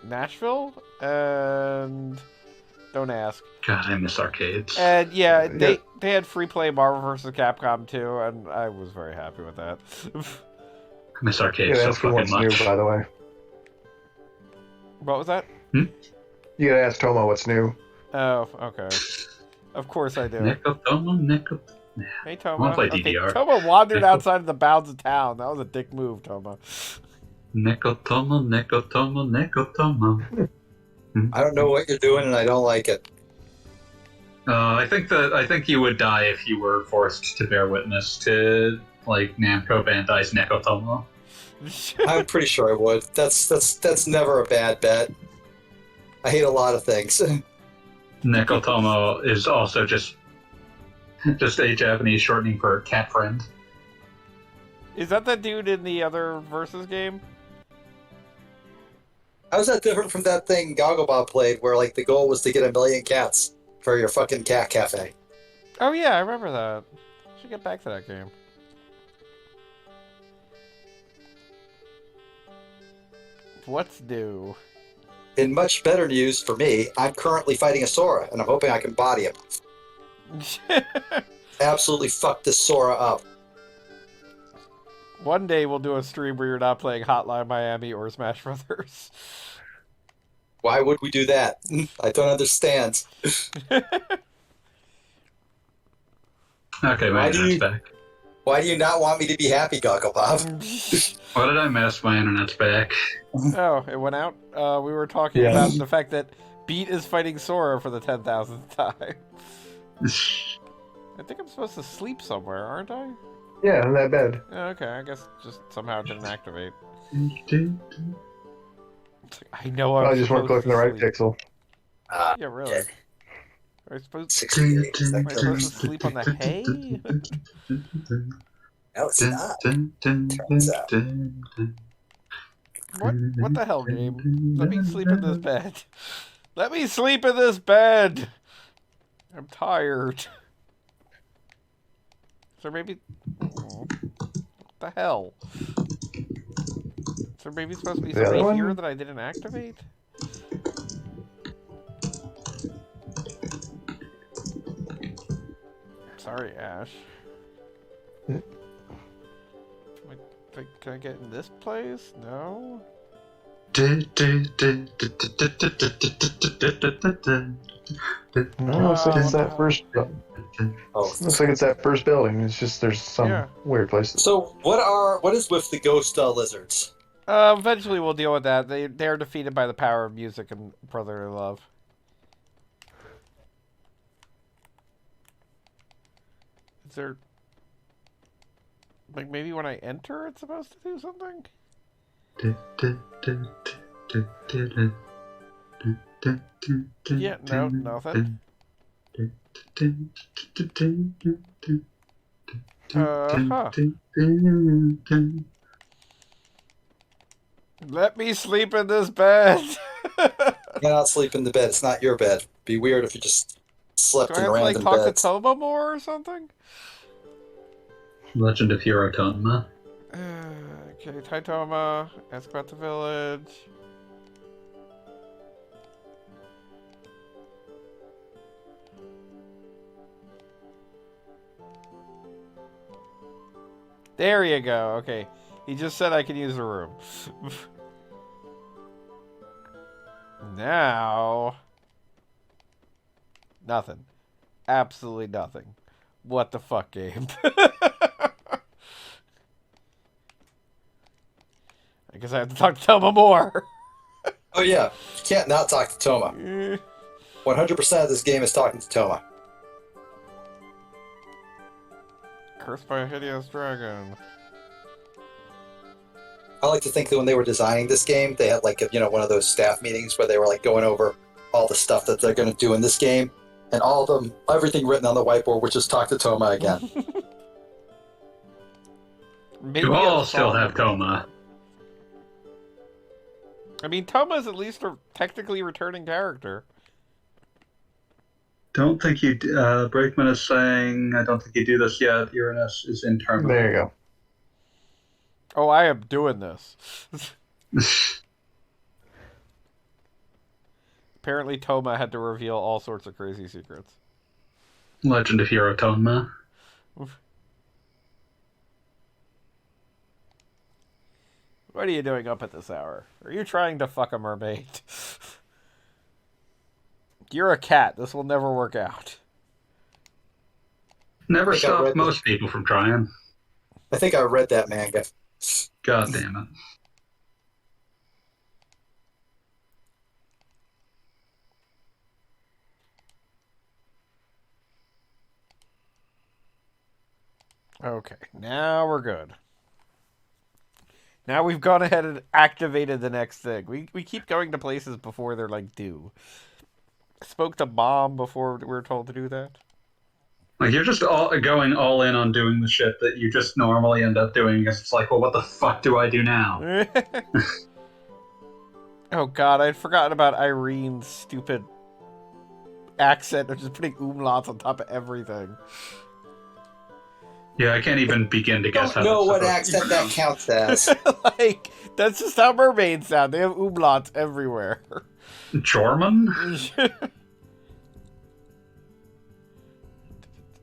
Nashville, and don't ask. God, I miss arcades. And yeah, they had free play Marvel vs. Capcom too, and I was very happy with that. I miss arcades Yeah, so ask him fucking what's new, much. by the way. What was that? You gotta ask Tomo what's new. Oh, okay. Of course I do. Nickel. Hey, I Toma. wanna play Okay, DDR. Toma wandered outside of the bounds of town. That was a dick move, Toma. Nickel. I don't know what you're doing, and I don't like it. I think you would die if you were forced to bear witness to like Namco Bandai's Nekotomo. I'm pretty sure I would. That's never a bad bet. I hate a lot of things. Nekotomo is also just a Japanese shortening for cat friend. Is that dude in the other Versus game? How's that different from that thing Gogglebob played, where like the goal was to get 1 million cats for your fucking cat cafe? Oh yeah, I remember that. Should get back to that game. What's new? In much better news for me, I'm currently fighting a Sora, and I'm hoping I can body him. Absolutely fuck this Sora up. One day we'll do a stream where you're not playing Hotline Miami or Smash Brothers. Why would we do that? I don't understand. Okay, my internet's back. Why do you not want me to be happy, Gogglebob? What did I miss? My internet's back. Oh, it went out? We were talking Yeah. about the fact that Beat is fighting Sora for the 10,000th time. I think I'm supposed to sleep somewhere, aren't I? Yeah, in that bed. Oh, okay, I guess just somehow didn't activate. It's like, I know I'm I just weren't supposed clicking the to right sleep. pixel. Yeah, really. Are I supposed 68. Is that am I supposed to correct? sleep on the hay? No, it's not. Turns out. What the hell, game? Let me sleep in this bed. Let me sleep in this bed! I'm tired. So maybe... Oh, what the hell? So maybe it's supposed to be The other something one? here that I didn't activate? Sorry, Ash. Can I get in this place? No? No, looks like it's that first. Oh. Looks like it's that first building. It's just there's some weird places. So what is with the ghost lizards? Eventually we'll deal with that. They are defeated by the power of music and brotherly love. Is there... Like, maybe when I enter it's supposed to do something? Yeah, no, nothing. Huh. Let me sleep in this bed! You cannot sleep in the bed. It's not your bed. It'd be weird if you just slept Do I in have to, like, random talk beds. to Tomo more or something? Legend of Hero Tonma. Okay, Taitoma, ask about the village. There you go, okay. He just said I can use the room. Now... Nothing. Absolutely nothing. What the fuck, Gabe? I guess I have to talk to Toma more. Oh yeah, you can't not talk to Toma. 100% of this game is talking to Toma. Cursed by a hideous dragon. I like to think that when they were designing this game, they had like one of those staff meetings where they were like going over all the stuff that they're going to do in this game, and all of them, everything written on the whiteboard, which is talk to Toma again. Maybe You a all still song have about Toma. that. I mean, Toma's at least a technically returning character. Don't think you. Brakeman is saying, I don't think you do this yet. Uranus is in terminal. There you go. Oh, I am doing this. Apparently, Toma had to reveal all sorts of crazy secrets. Legend of Hero Toma. What are you doing up at this hour? Are you trying to fuck a mermaid? You're a cat. This will never work out. Never I stop read most people from trying. I think I read that manga. God damn it. Okay, now we're good. Now we've gone ahead and activated the next thing. We keep going to places before they're like due. Spoke to Mom before we were told to do that. Like, you're just going all in on doing the shit that you just normally end up doing. It's like, well, what the fuck do I do now? Oh god, I'd forgotten about Irene's stupid accent of just putting umlauts on top of everything. Yeah, I can't even begin to I guess don't how know what that's supposed accent that counts as. Like, that's just how mermaids sound. They have umlauts everywhere. Jorman?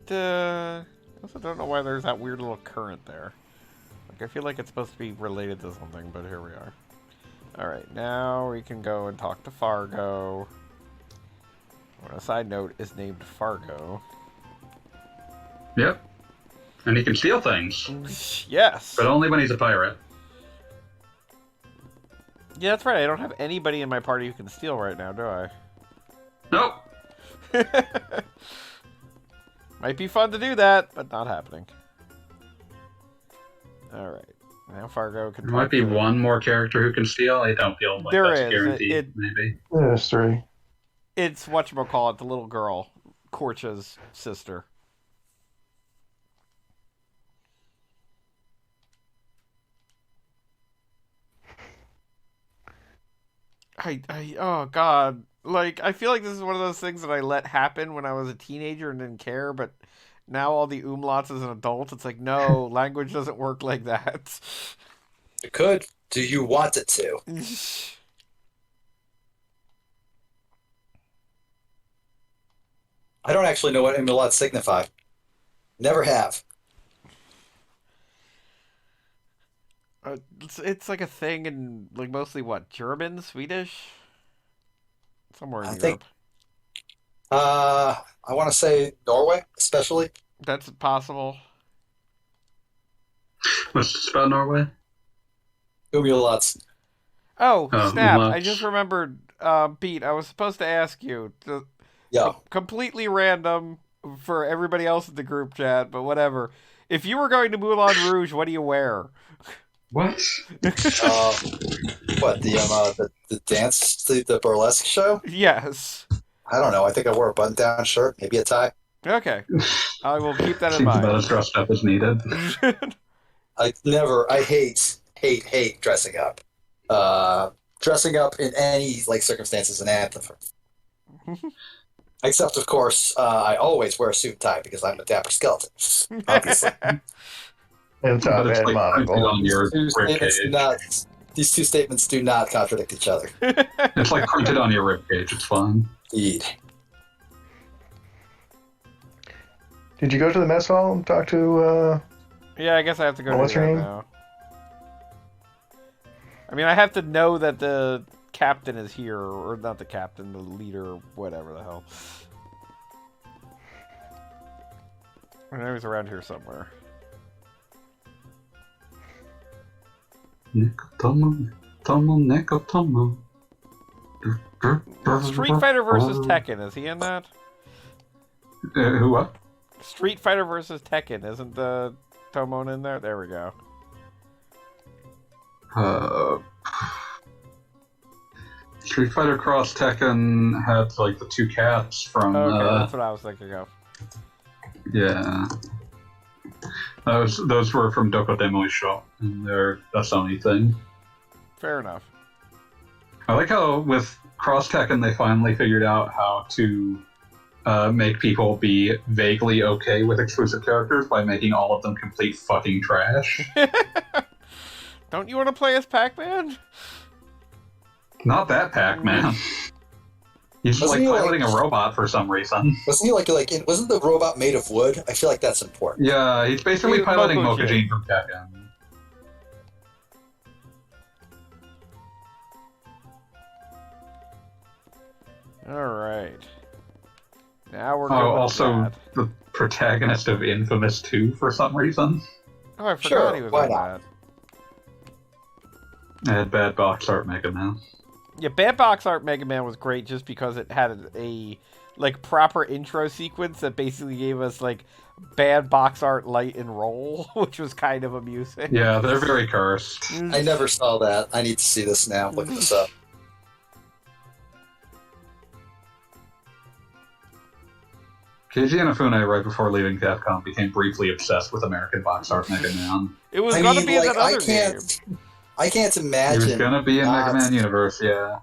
I also don't know why there's that weird little current there. Like, I feel like it's supposed to be related to something, but here we are. Alright, now we can go and talk to Fargo. On a side note, is named Fargo. Yep. And he can steal things. Yes! But only when he's a pirate. Yeah, that's right. I don't have anybody in my party who can steal right now, do I? Nope. Might be fun to do that, but not happening. Alright. Now Fargo can There might be one more character who can steal. I don't feel like There that's is. guaranteed, maybe. Yeah, there's three. It's whatchamacallit, the little girl. Korcha's sister. Oh god. Like, I feel like this is one of those things that I let happen when I was a teenager and didn't care, but now all the umlauts as an adult, it's like, no, language doesn't work like that. It could. Do you want it to? I don't actually know what umlauts signify. Never have. It's like a thing in, like, mostly what? German? Swedish? Somewhere in I Europe. think. I want to say Norway, especially. That's possible. What's this about Norway? Umlauts. Oh, Oh, snap. umlauts. I just remembered, Pete, I was supposed to ask you. Yeah. Completely random for everybody else in the group chat, but whatever. If you were going to Moulin Rouge, what do you wear? What? What the dance, the burlesque show? Yes. I don't know. I think I wore a button-down shirt, maybe a tie. Okay. I will keep that in Seems about mind. as dressed up as needed. I hate dressing up. Dressing up in any like circumstance is an anthem. Except, of course, I always wear a suit and tie because I'm a dapper skeleton. Obviously. And top But it's and like printed model. on your These two statements do not contradict each other. It's like printed on your ribcage. It's fine. Indeed. Did you go to the mess hall and talk to, Yeah, I guess I have to go What's do her that name? now. I mean, I have to know that the captain is here, or not the captain, the leader, whatever the hell. I know he's around here somewhere. Nekotomo. Street Fighter versus Tekken, is he in that? Who what? Street Fighter versus Tekken, isn't the Tomon in there? There we go. Street Fighter Cross Tekken had like the two cats from. Okay, that's what I was thinking of. Yeah. Those were from Doko Demo's shop, and they're a Sony thing. Fair enough. I like how with Cross Tekken they finally figured out how to make people be vaguely okay with exclusive characters by making all of them complete fucking trash. Don't you want to play as Pac-Man? Not that Pac-Man. He's just Wasn't he, piloting a robot for some reason. Wasn't he wasn't the robot made of wood? I feel like that's important. Yeah, he's basically He's piloting Mokujin. Mokujin from Tekken. Alright. Now we're going Also that. the protagonist of Infamous 2 for some reason. Oh, I forgot Sure, he was why on not? that. And bad box art Mega Man. Yeah, Bad Box Art Mega Man was great just because it had a like proper intro sequence that basically gave us like bad box art light and roll, which was kind of amusing. Yeah, they're very cursed. I never saw that. I need to see this now. Look this up. Keiji Inafune, right before leaving Capcom, became briefly obsessed with American box art Mega Man. It was I gonna mean, be in like, that other game. I can't He imagine. was gonna be in Mega not- Man Universe, yeah.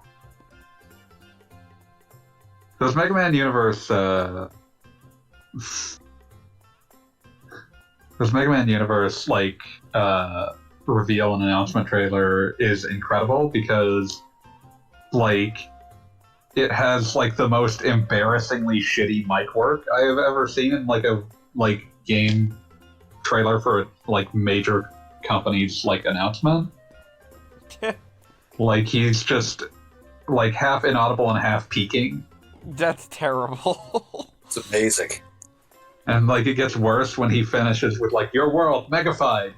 Does Mega Man Universe, Does Mega Man Universe, like, reveal an announcement trailer is incredible because, like, it has, like, the most embarrassingly shitty mic work I have ever seen in, like, a, like, game trailer for, like, major company's, like, announcement. Like, he's just, like, half inaudible and half peaking. That's terrible. It's amazing. And, like, it gets worse when he finishes with, like, your world, Megafied!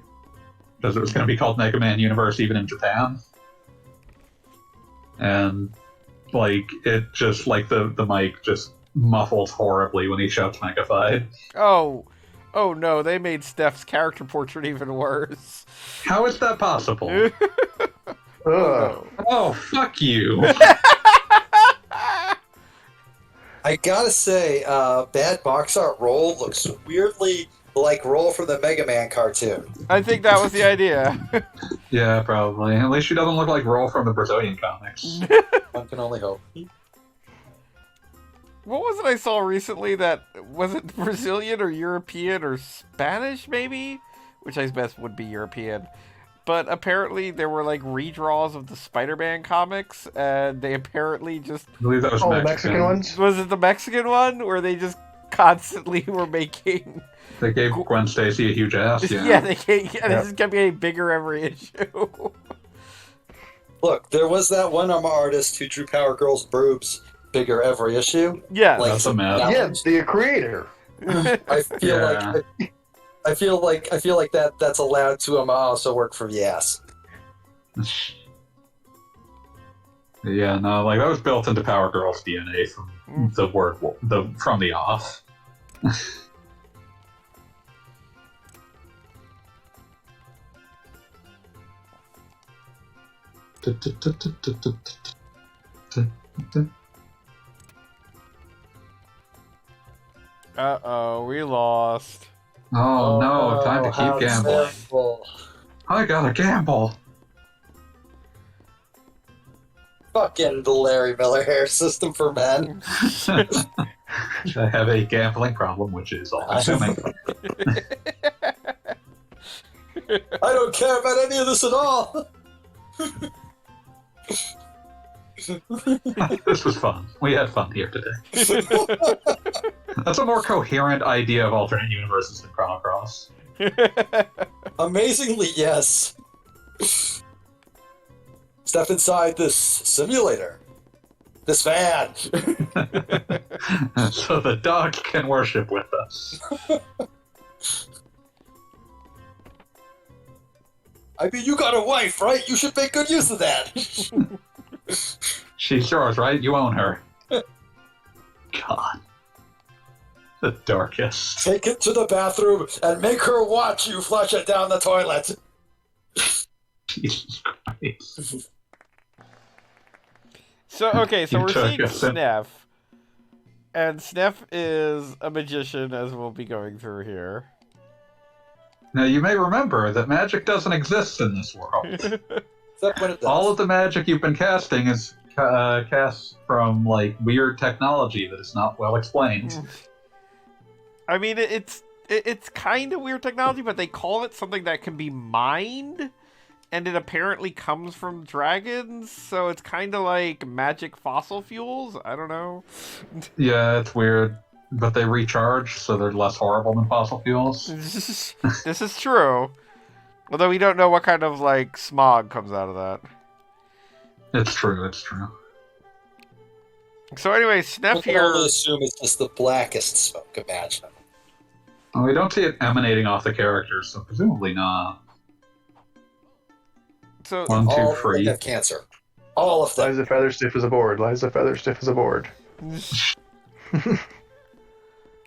Because it was going to be called Mega Man Universe even in Japan. And, like, it just, like, the mic just muffles horribly when he shouts Megafied. Oh no, they made Steph's character portrait even worse. How is that possible? Ugh. Oh, fuck you! I gotta say, bad box art Roll looks weirdly like Roll from the Mega Man cartoon. I think that was the idea. Yeah, probably. At least she doesn't look like Roll from the Brazilian comics. One can only hope. What was it I saw recently that was it Brazilian or European or Spanish maybe? Which I guess would be European. But apparently there were like redraws of the Spider-Man comics and they apparently just I believe that was Oh, Mexican. Mexican ones? was it the Mexican one where they just constantly were making They gave Gwen Stacy a huge ass, yeah. yeah, they can't, and this is kept getting bigger every issue. Look, there was that one artist who drew Power Girl's boobs bigger every issue. Yeah. Like, That's a mess. now- Yeah, the creator. I feel Yeah. like I feel like that's allowed to also work for Yes. Yeah, no, like that was built into Power Girl's DNA from from the off. Uh-oh, we lost. Oh no, time to how keep gambling. terrible. I gotta gamble. Fucking the Larry Miller hair system for men. I have a gambling problem, which is all consuming. I don't care about any of this at all. This was fun. We had fun here today. That's a more coherent idea of alternate universes than Chrono Cross. Amazingly, yes. Step inside this simulator. This van. So the dog can worship with us. I mean, you got a wife, right? You should make good use of that. She's yours, right? You own her. God. The darkest. Take it to the bathroom and make her watch you flush it down the toilet. Jesus Christ. So, okay, so You we're took seeing a sip. Sneff. And Sneff is a magician, as we'll be going through here. Now, you may remember that magic doesn't exist in this world. Except when it does. All of the magic you've been casting is cast from, like, weird technology that is not well explained. I mean, it's kind of weird technology, but they call it something that can be mined, and it apparently comes from dragons, so it's kind of like magic fossil fuels? I don't know. Yeah, it's weird. But they recharge, so they're less horrible than fossil fuels. This is true. Although we don't know what kind of, like, smog comes out of that. It's true, it's true. So anyway, We Sneff can here... only assume it's just the blackest smoke imaginable. Well, we don't see it emanating off the characters, so presumably not. So, 1, 2, All of them 3. have cancer. All of them. Liza Featherstiff is aboard. Liza Featherstiff is aboard.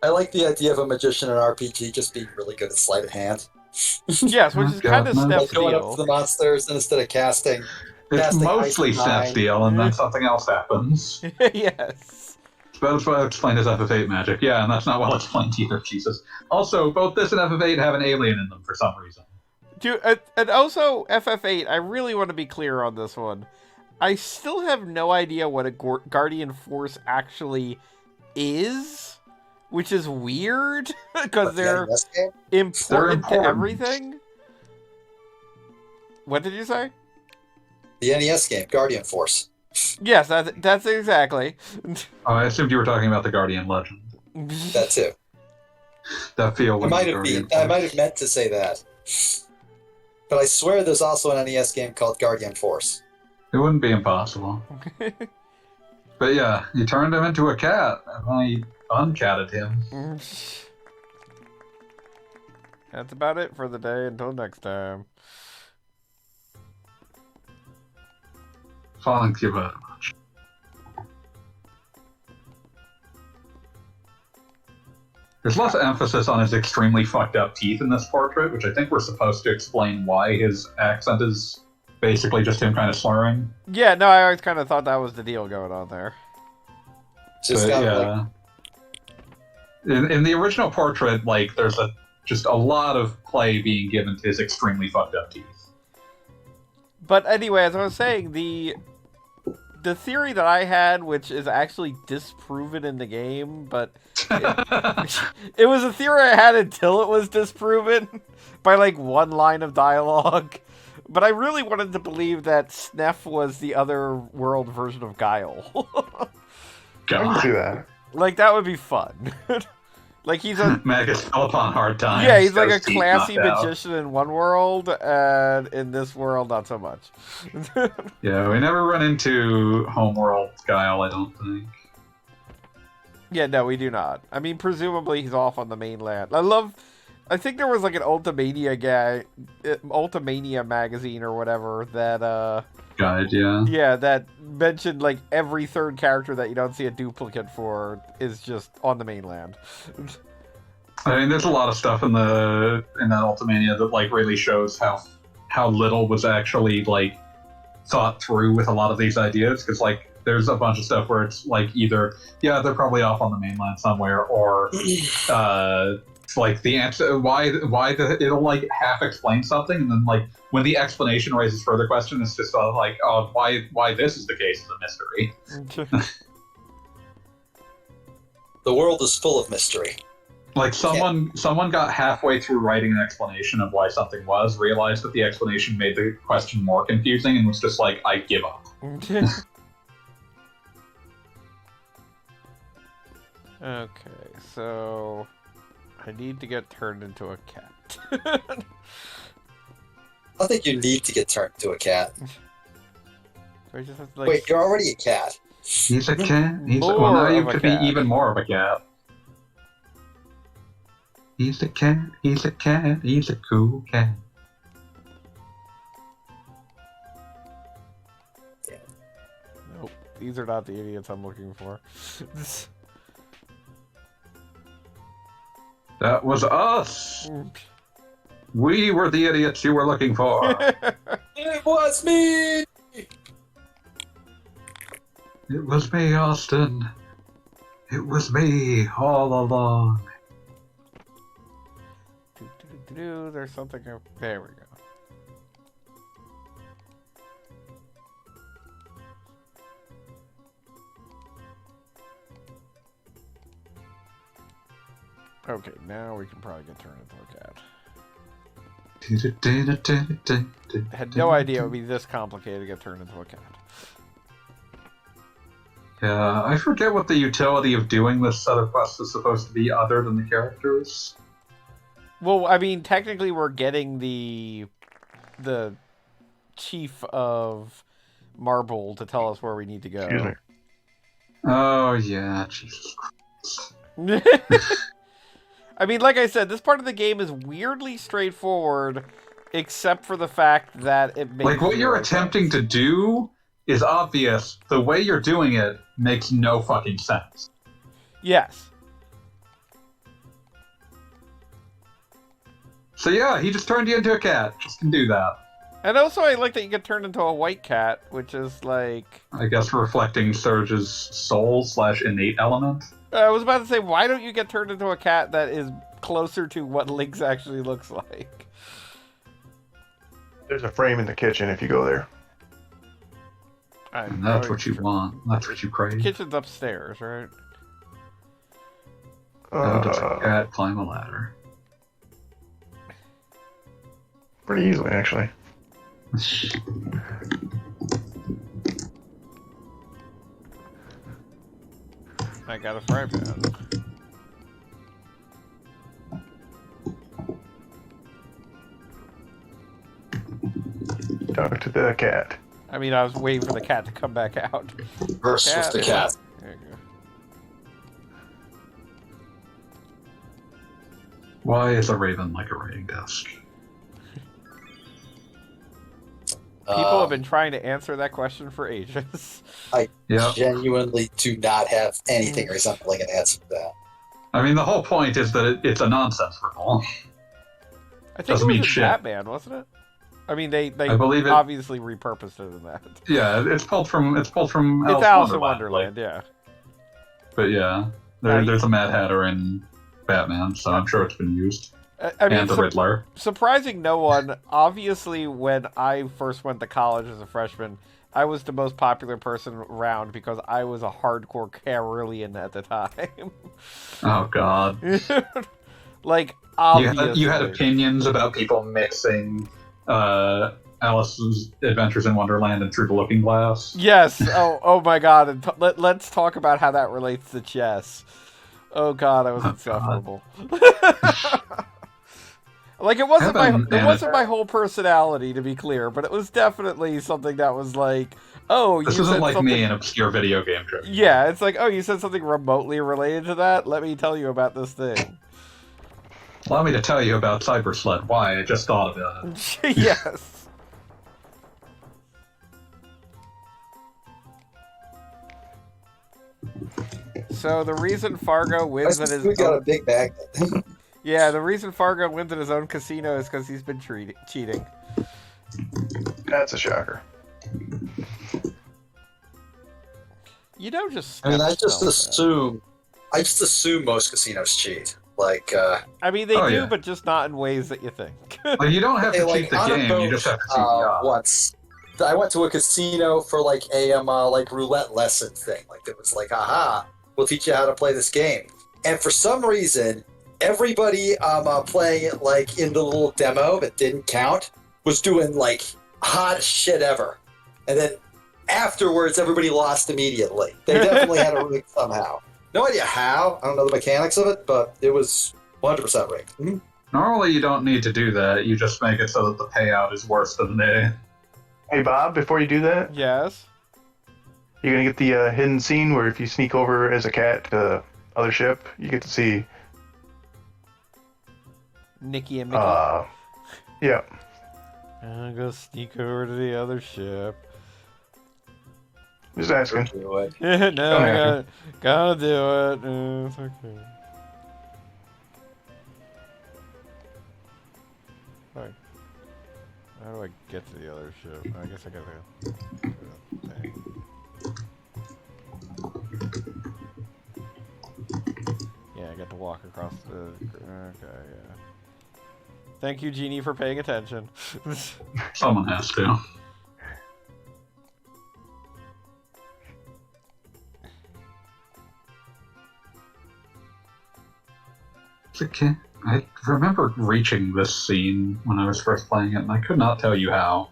I like the idea of a magician in RPG just being really good at sleight of hand. yes, which is kind of God, no. Sneff's Like going up to deal. the monsters and instead of casting. It's Casting mostly ice Snap's nine. deal, and then something else happens. Yes. That's why I explained as FF8 magic. Yeah, and that's not well explained either, Jesus. Also, both this and FF8 have an alien in them for some reason. Dude, and also, FF8, I really want to be clear on this one. I still have no idea what a Guardian Force actually is, which is weird, because they're NES game? important to important. everything. What did you say? The NES game, Guardian Force. Yes, that's exactly. Oh, I assumed you were talking about the Guardian Legend. That too. That feel I might have meant to say that. But I swear there's also an NES game called Guardian Force. It wouldn't be impossible. But yeah, you turned him into a cat, and I uncatted him. That's about it for the day. Until next time. Thank you very much. There's less emphasis on his extremely fucked up teeth in this portrait, which I think we're supposed to explain why his accent is basically just him kind of slurring. Yeah, no, I always kind of thought that was the deal going on there. Just But, got yeah. In the original portrait, like, there's just a lot of play being given to his extremely fucked up teeth. But anyway, as I was saying, the theory that I had, which is actually disproven in the game, but it was a theory I had until it was disproven by like one line of dialogue. But I really wanted to believe that Sneff was the other world version of Guile. I can see God. that. Like, that would be fun. Like, he's a... Magus fell upon hard times. Yeah, he's like got a his teeth classy knocked out. magician in one world, and in this world, not so much. Yeah, we never run into Homeworld Guile, I don't think. Yeah, no, we do not. I mean, presumably he's off on the mainland. I think there was like an Ultimania magazine or whatever that, Guide, yeah. that mentioned like every third character that you don't see a duplicate for is just on the mainland. I mean, there's a lot of stuff in that Ultimania that like really shows how little was actually like thought through with a lot of these ideas. Because like there's a bunch of stuff where it's like either they're probably off on the mainland somewhere, or like the answer it'll like half explain something, and then like when the explanation raises further questions, it's just like, oh, why this is the case is a mystery. The world is full of mystery. Like someone got halfway through writing an explanation of why something was, realized that the explanation made the question more confusing, and was just like, I give up. Okay, so I need to get turned into a cat. I think you need to get turned into a cat. So I just have to, like, Wait, you're already a cat. He's a cat. Well, More now you of a could cat. be even more of a cat. He's a cat, he's a cat, he's a cool cat. Nope, these are not the idiots I'm looking for. That was us! We were the idiots you were looking for. It was me! It was me, Austin. It was me all along. There's something. There we go. Okay, now we can probably get turned into a cat. Had no idea it would be this complicated to get turned into a cat. Yeah, I forget what the utility of doing this set of quests is supposed to be other than the characters. Well, I mean, technically we're getting the chief of Marble to tell us where we need to go. Excuse me. Oh, yeah, Jesus Christ. I mean, like I said, this part of the game is weirdly straightforward, except for the fact that it makes Like, what you're zero attempting sense. to do is obvious. The way you're doing it makes no fucking sense. Yes. So yeah, he just turned you into a cat. Just can do that. And also, I like that you get turned into a white cat, which is like... I guess reflecting Serge's soul/innate element. I was about to say, why don't you get turned into a cat that is closer to what Link's actually looks like? There's a frame in the kitchen if you go there. And that's what you want. That's what you crave. The kitchen's upstairs, right? How does a cat climb a ladder? Pretty easily, actually. I got a fry pan. Talk to the cat. I mean, I was waiting for the cat to come back out. Verse with the cat. There you go. Why is a raven like a writing desk? People have been trying to answer that question for ages. I Yep. genuinely do not have anything resembling an answer to that. I mean, the whole point is that it's a nonsense riddle. I think Doesn't it was mean in shit. Batman, wasn't it? I mean, they I believe it. obviously repurposed it in that. Yeah, it's pulled from It's Alice Alice in Wonderland. Wonderland, yeah. Like, but yeah, there's a Mad Hatter in Batman, so I'm sure it's been used. I mean, And the Riddler. surprising no one, obviously when I first went to college as a freshman, I was the most popular person around because I was a hardcore Carillion at the time. Oh god. Like, obviously. You had opinions about people mixing Alice's Adventures in Wonderland and Through the Looking Glass. Yes. Oh my god. And let's talk about how that relates to chess. Oh god, I was insufferable. Like, it wasn't my whole personality, to be clear, but it was definitely something that was like, oh, This you isn't said like something... me, an obscure video game joke. Yeah, it's like, oh, you said something remotely related to that? Let me tell you about this thing. Allow me to tell you about Cyber Sled. Why? I just thought about it. Yes. So the reason Fargo wins at his We got a big bag. the reason Fargo wins at his own casino is because he's been cheating. That's a shocker. You don't just. I mean, I just assume. assume most casinos cheat. Like, I mean, they Oh, do, yeah. but just not in ways that you think. Like, you don't have to like cheat the on a game, boat, you just have to cheat the odds. once I went to a casino for like a like roulette lesson thing. Like, it was like, aha, we'll teach you how to play this game. And for some reason, everybody playing it like in the little demo that didn't count was doing like hottest shit ever. And then afterwards, everybody lost immediately. They definitely had a rig somehow. No idea how. I don't know the mechanics of it, but it was 100% rigged. Mm-hmm. Normally, you don't need to do that. You just make it so that the payout is worse than the... Hey, Bob, before you do that, Yes. you're going to get the hidden scene where if you sneak over as a cat to the other ship, you get to see Nicky and Mickey. Yeah. I'm gonna sneak over to the other ship. Just asking. Do it. No, Don't I have gotta do it. It's okay. Alright. How do I get to the other ship? I guess I gotta do that thing. Yeah, I got to walk across the... Okay, yeah. Thank you, Genie, for paying attention. Someone has to. It's okay. I remember reaching this scene when I was first playing it, and I could not tell you how.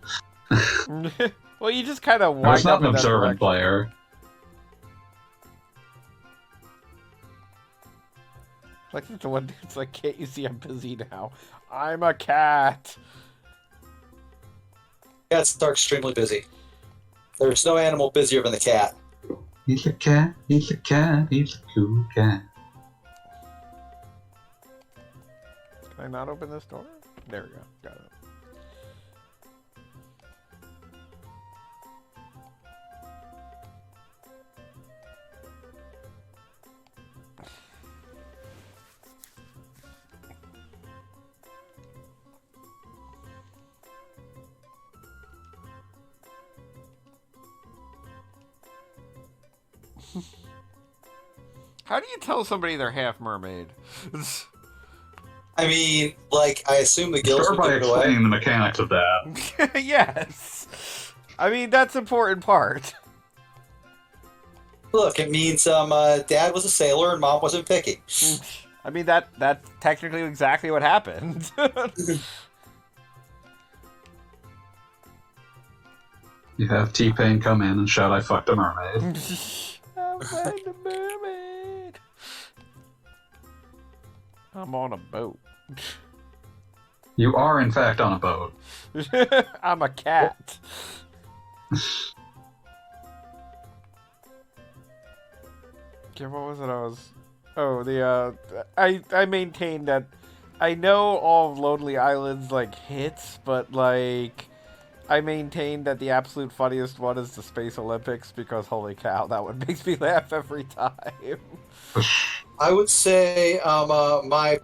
Well, you just kind of I was wind not up an in that observant direction. player. Like the one dude's like, can't you see I'm busy now? I'm a cat. Cats are extremely busy. There's no animal busier than the cat. He's a cat, he's a cat, he's a cool cat. Can I not open this door? There we go. Got it. How do you tell somebody they're half mermaid? I mean, like, I assume the gills Start would by give it away. explaining the mechanics of that. Yes. I mean, that's an important part. Look, it means Dad was a sailor and Mom wasn't picky. I mean, that's technically exactly what happened. You have T-Pain come in and shout, "I fucked a mermaid." I find a mermaid. I'm on a boat. You are, in fact, on a boat. I'm a cat. Okay, what was it? I maintain that I know all of Lonely Island's like hits, but like I maintain that the absolute funniest one is the Space Olympics because holy cow, that one makes me laugh every time. I would say my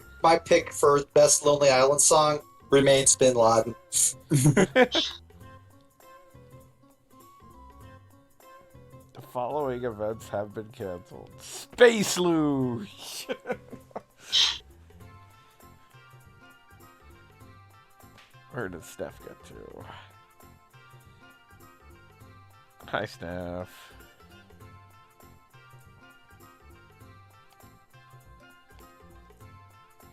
pick for best Lonely Island song remains Bin Laden. The following events have been canceled. Space Luge! Where did Steph get to? Hi, Steph.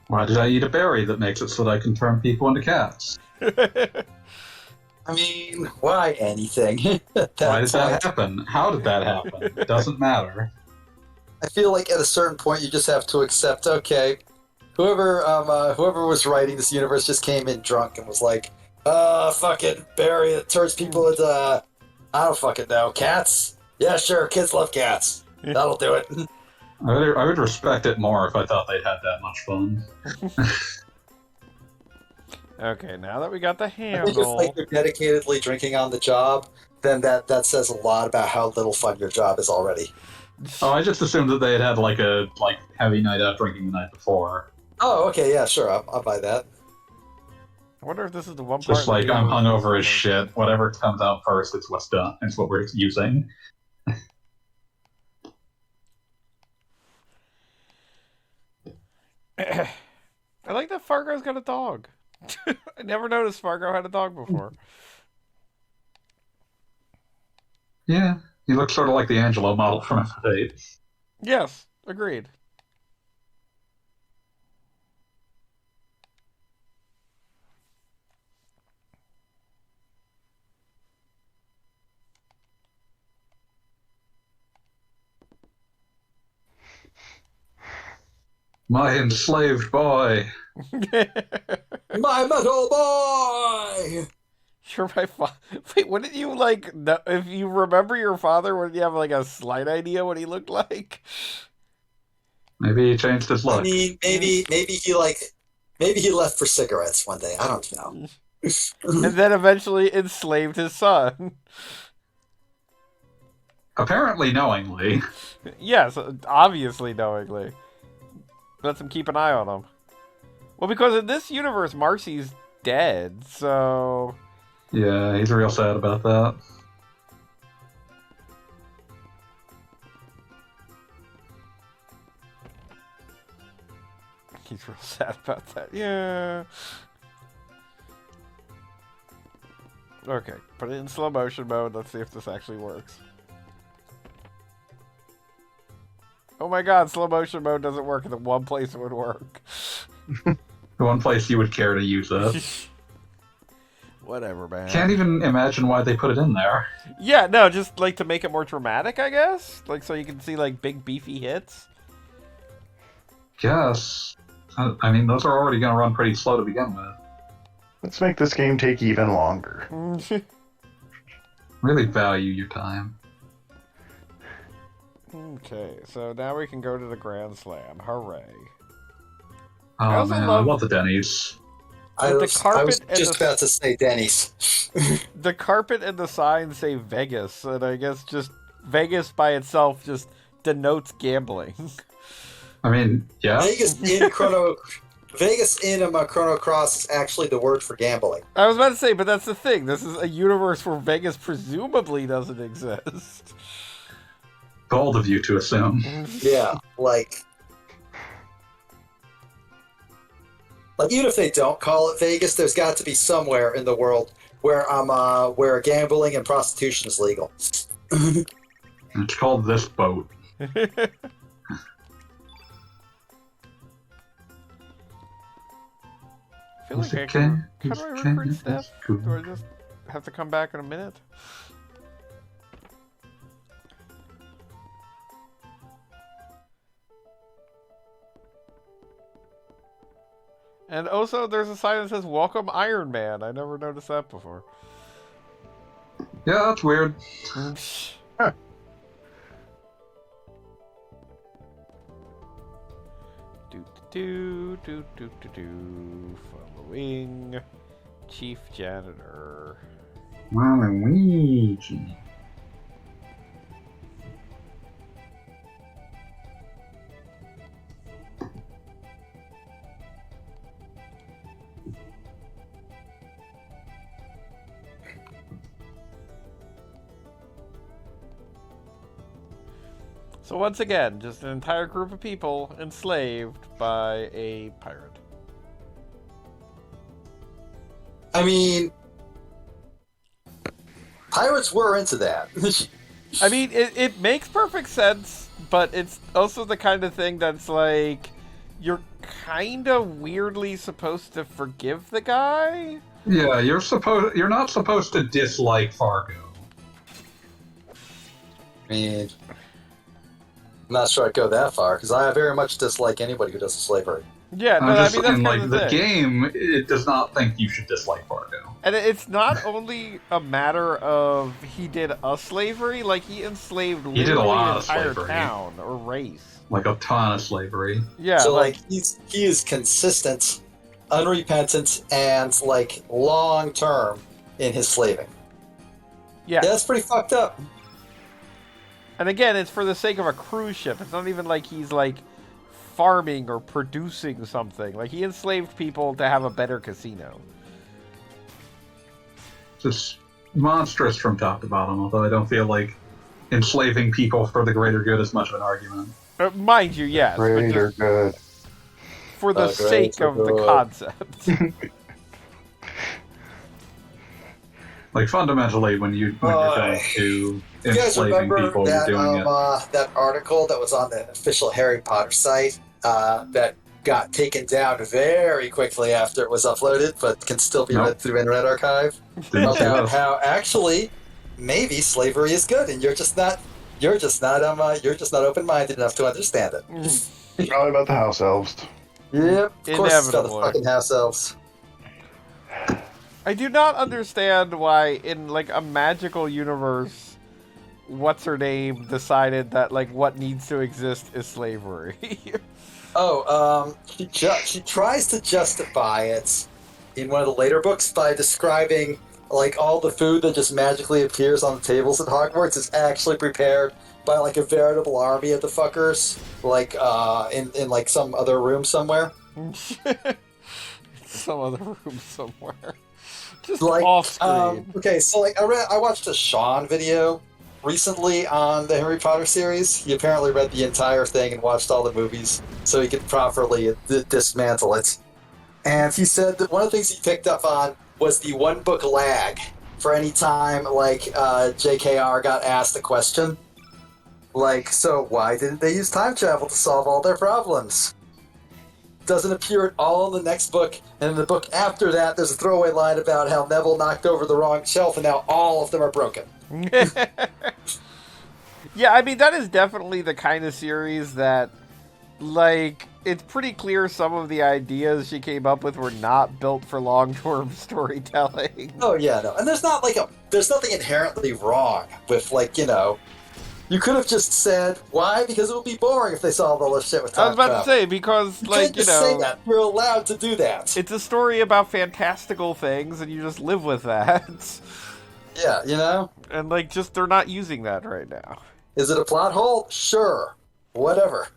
Why did I eat a berry that makes it so that I can turn people into cats? I mean, why anything? At that Why did that point, happen? How did that happen? It doesn't matter. I feel like at a certain point you just have to accept, okay, whoever was writing this universe just came in drunk and was like, fucking berry that turns people into, I don't fucking know, cats? Yeah, sure, kids love cats. That'll do it. I would respect it more if I thought they'd had that much fun. Okay, now that we got the I think if handle... like you're dedicatedly drinking on the job, then that says a lot about how little fun your job is already. Oh, I just assumed that they had had like a heavy night out drinking the night before. Oh, okay, yeah, sure, I'll buy that. I wonder if this is the one part... Just like, I'm in the video hungover as where- shit. Whatever comes out first, it's what's done. It's what we're using. I like that Fargo's got a dog. I never noticed Fargo had a dog before. Yeah, he looks sort of like the Angelo model from F8. Yes, agreed. My enslaved boy. My metal boy! You're my father. Wait, wouldn't you like? If you remember your father, wouldn't you have like a slight idea what he looked like? Maybe he changed his I look. mean, maybe he Maybe he left for cigarettes one day. I don't know. And then eventually enslaved his son. Apparently knowingly. Yes, obviously knowingly. Lets him keep an eye on him. Well, because in this universe, Marcy's dead, so... Yeah, he's real sad about that. He's real sad about that. Yeah. Okay, put it in slow motion mode. Let's see if this actually works. Oh my god, slow motion mode doesn't work in the one place it would work. The one place you would care to use it. Whatever, man. Can't even imagine why they put it in there. Yeah, no, just like to make it more dramatic, I guess? Like so you can see like big beefy hits. Yes. I mean, those are already going to run pretty slow to begin with. Let's make this game take even longer. Really value your time. Okay, so now we can go to the Grand Slam. Hooray. Oh also man, I love- love the Denny's. I The was carpet and just the- about to say Denny's. The carpet and the sign say Vegas, and I guess just Vegas by itself just denotes gambling. I mean, yeah. Vegas in Chrono Cross is actually the word for gambling. I was about to say, but that's the thing. This is a universe where Vegas presumably doesn't exist. Bold of you to assume. Yeah, like even if they don't call it Vegas, there's got to be somewhere in the world where where gambling and prostitution is legal. It's called This Boat. I feel like I can... How do I recruit staff? Do I just have to come back in a minute? And also, there's a sign that says "Welcome, Iron Man." I never noticed that before. Yeah, that's weird. Following Chief Janitor. Waluigi. So once again, just an entire group of people enslaved by a pirate. I mean, pirates were into that. I mean, it makes perfect sense, but it's also the kind of thing that's like, you're kind of weirdly supposed to forgive the guy? Yeah, you're not supposed to dislike Fargo. I mean, I'm not sure I'd go that far, because I very much dislike anybody who does slavery. Yeah, no, I'm I just mean, that's saying, kind like, of the the thing. game, it does not think you should dislike Fargo. And it's not only a matter of he did a slavery, like he enslaved He did a literally lot an of entire slavery. town or race. Like a ton of slavery. Yeah, So, like, he is consistent, unrepentant, and, like, long-term in his slaving. yeah. Yeah, that's pretty fucked up. And again, it's for the sake of a cruise ship. It's not even like he's like farming or producing something. Like he enslaved people to have a better casino. It's just monstrous from top to bottom, although I don't feel like enslaving people for the greater good is much of an argument. Mind you, yes, but Greater just good. for the sake greater of the good. concept. Like, fundamentally, when you're going to You guys enslaving remember people, you're that doing it. that article that was on the official Harry Potter site that got taken down very quickly after it was uploaded, but can still be Nope. read through Internet Archive? Didn't see About this. how actually maybe slavery is good, and you're just not open-minded enough to understand it. Probably about the house elves. Yep, of course it's about the Inevitably. fucking house elves. I do not understand why in like a magical universe, what's her name decided that like what needs to exist is slavery. She tries to justify it in one of the later books by describing like all the food that just magically appears on the tables at Hogwarts is actually prepared by like a veritable army of the fuckers, like in like some other room somewhere. Some other room somewhere. Just Like, off screen. okay, so like I watched a Sean video recently on the Harry Potter series. He apparently read the entire thing and watched all the movies so he could properly dismantle it. And he said that one of the things he picked up on was the one book lag for any time like JKR got asked a question. Like, so why didn't they use time travel to solve all their problems? Doesn't appear at all in the next book, and in the book after that, there's a throwaway line about how Neville knocked over the wrong shelf, and now all of them are broken. Yeah, I mean, that is definitely the kind of series that, like, it's pretty clear some of the ideas she came up with were not built for long-term storytelling. Oh yeah, no, and there's nothing inherently wrong with like you could have just said why, because it would be boring if they solved all this shit with time I was about travel. to say, because, like, you say that. You're allowed to do that. it's a story about fantastical things, and you just live with that. Yeah, And, like, just they're not using that right now. Is it a plot hole? Sure. Whatever.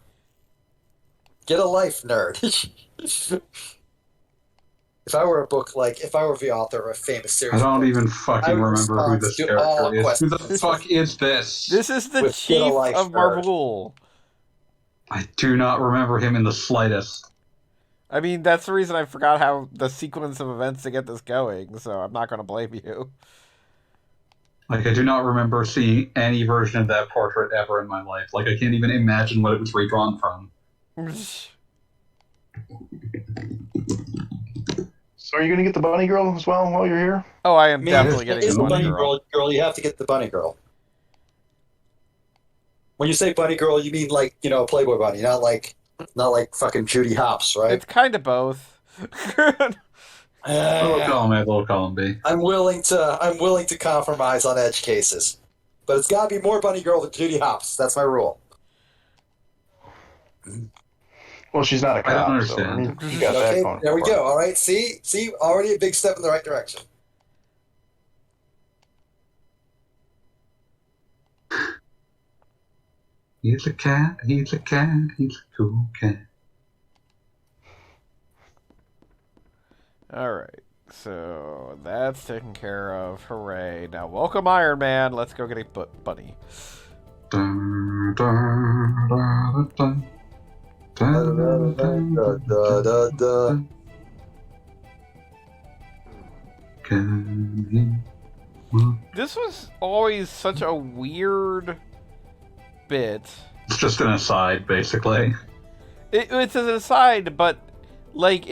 Get a life, nerd. If I were the author of a famous series, I don't of even books, I fucking would remember who respond this to all character is. Who the questions. fuck is this? This is the With chief Get a Life, of nerd. Marvel. I do not remember him in the slightest. I mean, that's the reason I forgot how the sequence of events to get this going, so I'm not going to blame you. Like, I do not remember seeing any version of that portrait ever in my life. Like, I can't even imagine what it was redrawn from. So are you going to get the bunny girl as well while you're here? Oh, I am Man, definitely if getting it's the bunny girl. girl, you have to get the bunny girl. When you say bunny girl, you mean like a Playboy bunny, not like fucking Judy Hopps, right? It's kind of both. Little column A, little column B. I'm willing to compromise on edge cases, but it's got to be more bunny girl than Judy Hopps. That's my rule. Well, she's not a I don't cop, understand. so I mean, you got that Okay, going there we for her. go. All right, see, already a big step in the right direction. He's a cat, he's a cat, he's a cool cat. Alright, so that's taken care of. Hooray. Now, welcome Iron Man. Let's go get a bunny. Dun, dun, dun, dun, dun, dun, dun, dun, dun. Can he walk? This was always such a weird bit. It's just an aside, basically. It's an aside, but like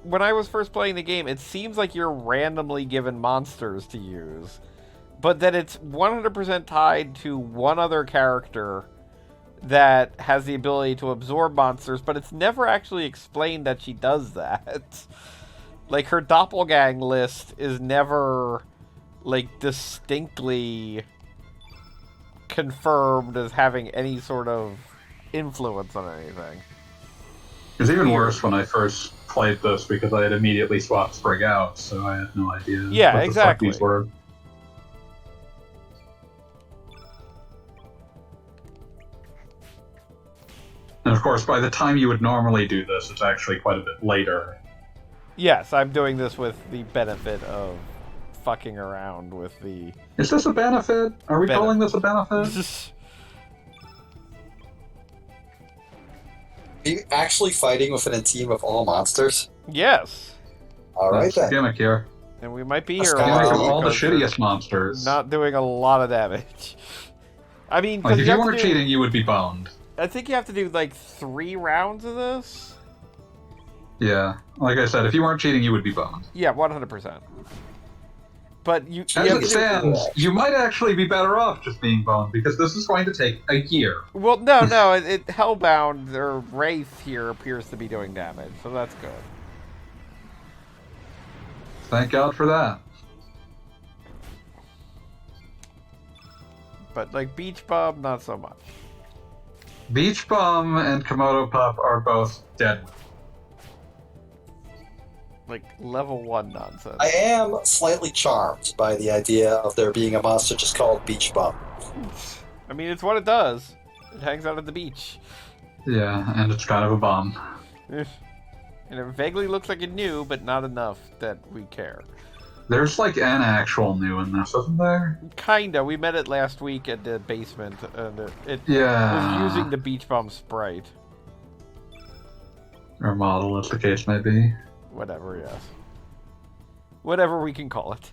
when I was first playing the game, it seems like you're randomly given monsters to use, but that it's 100% tied to one other character that has the ability to absorb monsters, but it's never actually explained that she does that. Like, her doppelgang list is never, like, distinctly confirmed as having any sort of influence on anything. It was even worse when I first played this because I had immediately swapped Sprig out, so I had no idea Yeah, what exactly. the fuck these were. And of course, by the time you would normally do this, it's actually quite a bit later. Yes, I'm doing this with the benefit of fucking around with the... Is this a benefit? Are we calling this a benefit? Are you actually fighting within a team of all monsters? Yes. All right That's the then. gimmick here. And we might be That's here a kinda Gimmick while of all the because we're shittiest monsters. not doing a lot of damage. I mean, Like, if you have weren't to do, cheating, you would be boned. I think you have to do like 3 rounds of this. Yeah. Like I said, if you weren't cheating, you would be boned. Yeah, 100%. But you As have it to do, stands, you might actually be better off just being boned, because this is going to take a year. well, no, it Hellbound or Wraith here appears to be doing damage, so that's good. Thank God for that. But like Beach Bum, not so much. Beach Bum and Komodo Pup are both dead. Like, level 1 nonsense. I am slightly charmed by the idea of there being a monster just called Beach Bum. I mean, it's what it does. It hangs out at the beach. Yeah, and it's kind of a bum. And it vaguely looks like it knew, but not enough that we care. There's like an actual new in this, isn't there? Kinda. We met it last week at the basement, and it Yeah. was using the Beach Bum sprite. Or model, as the case may be. Whatever, yes. Whatever we can call it.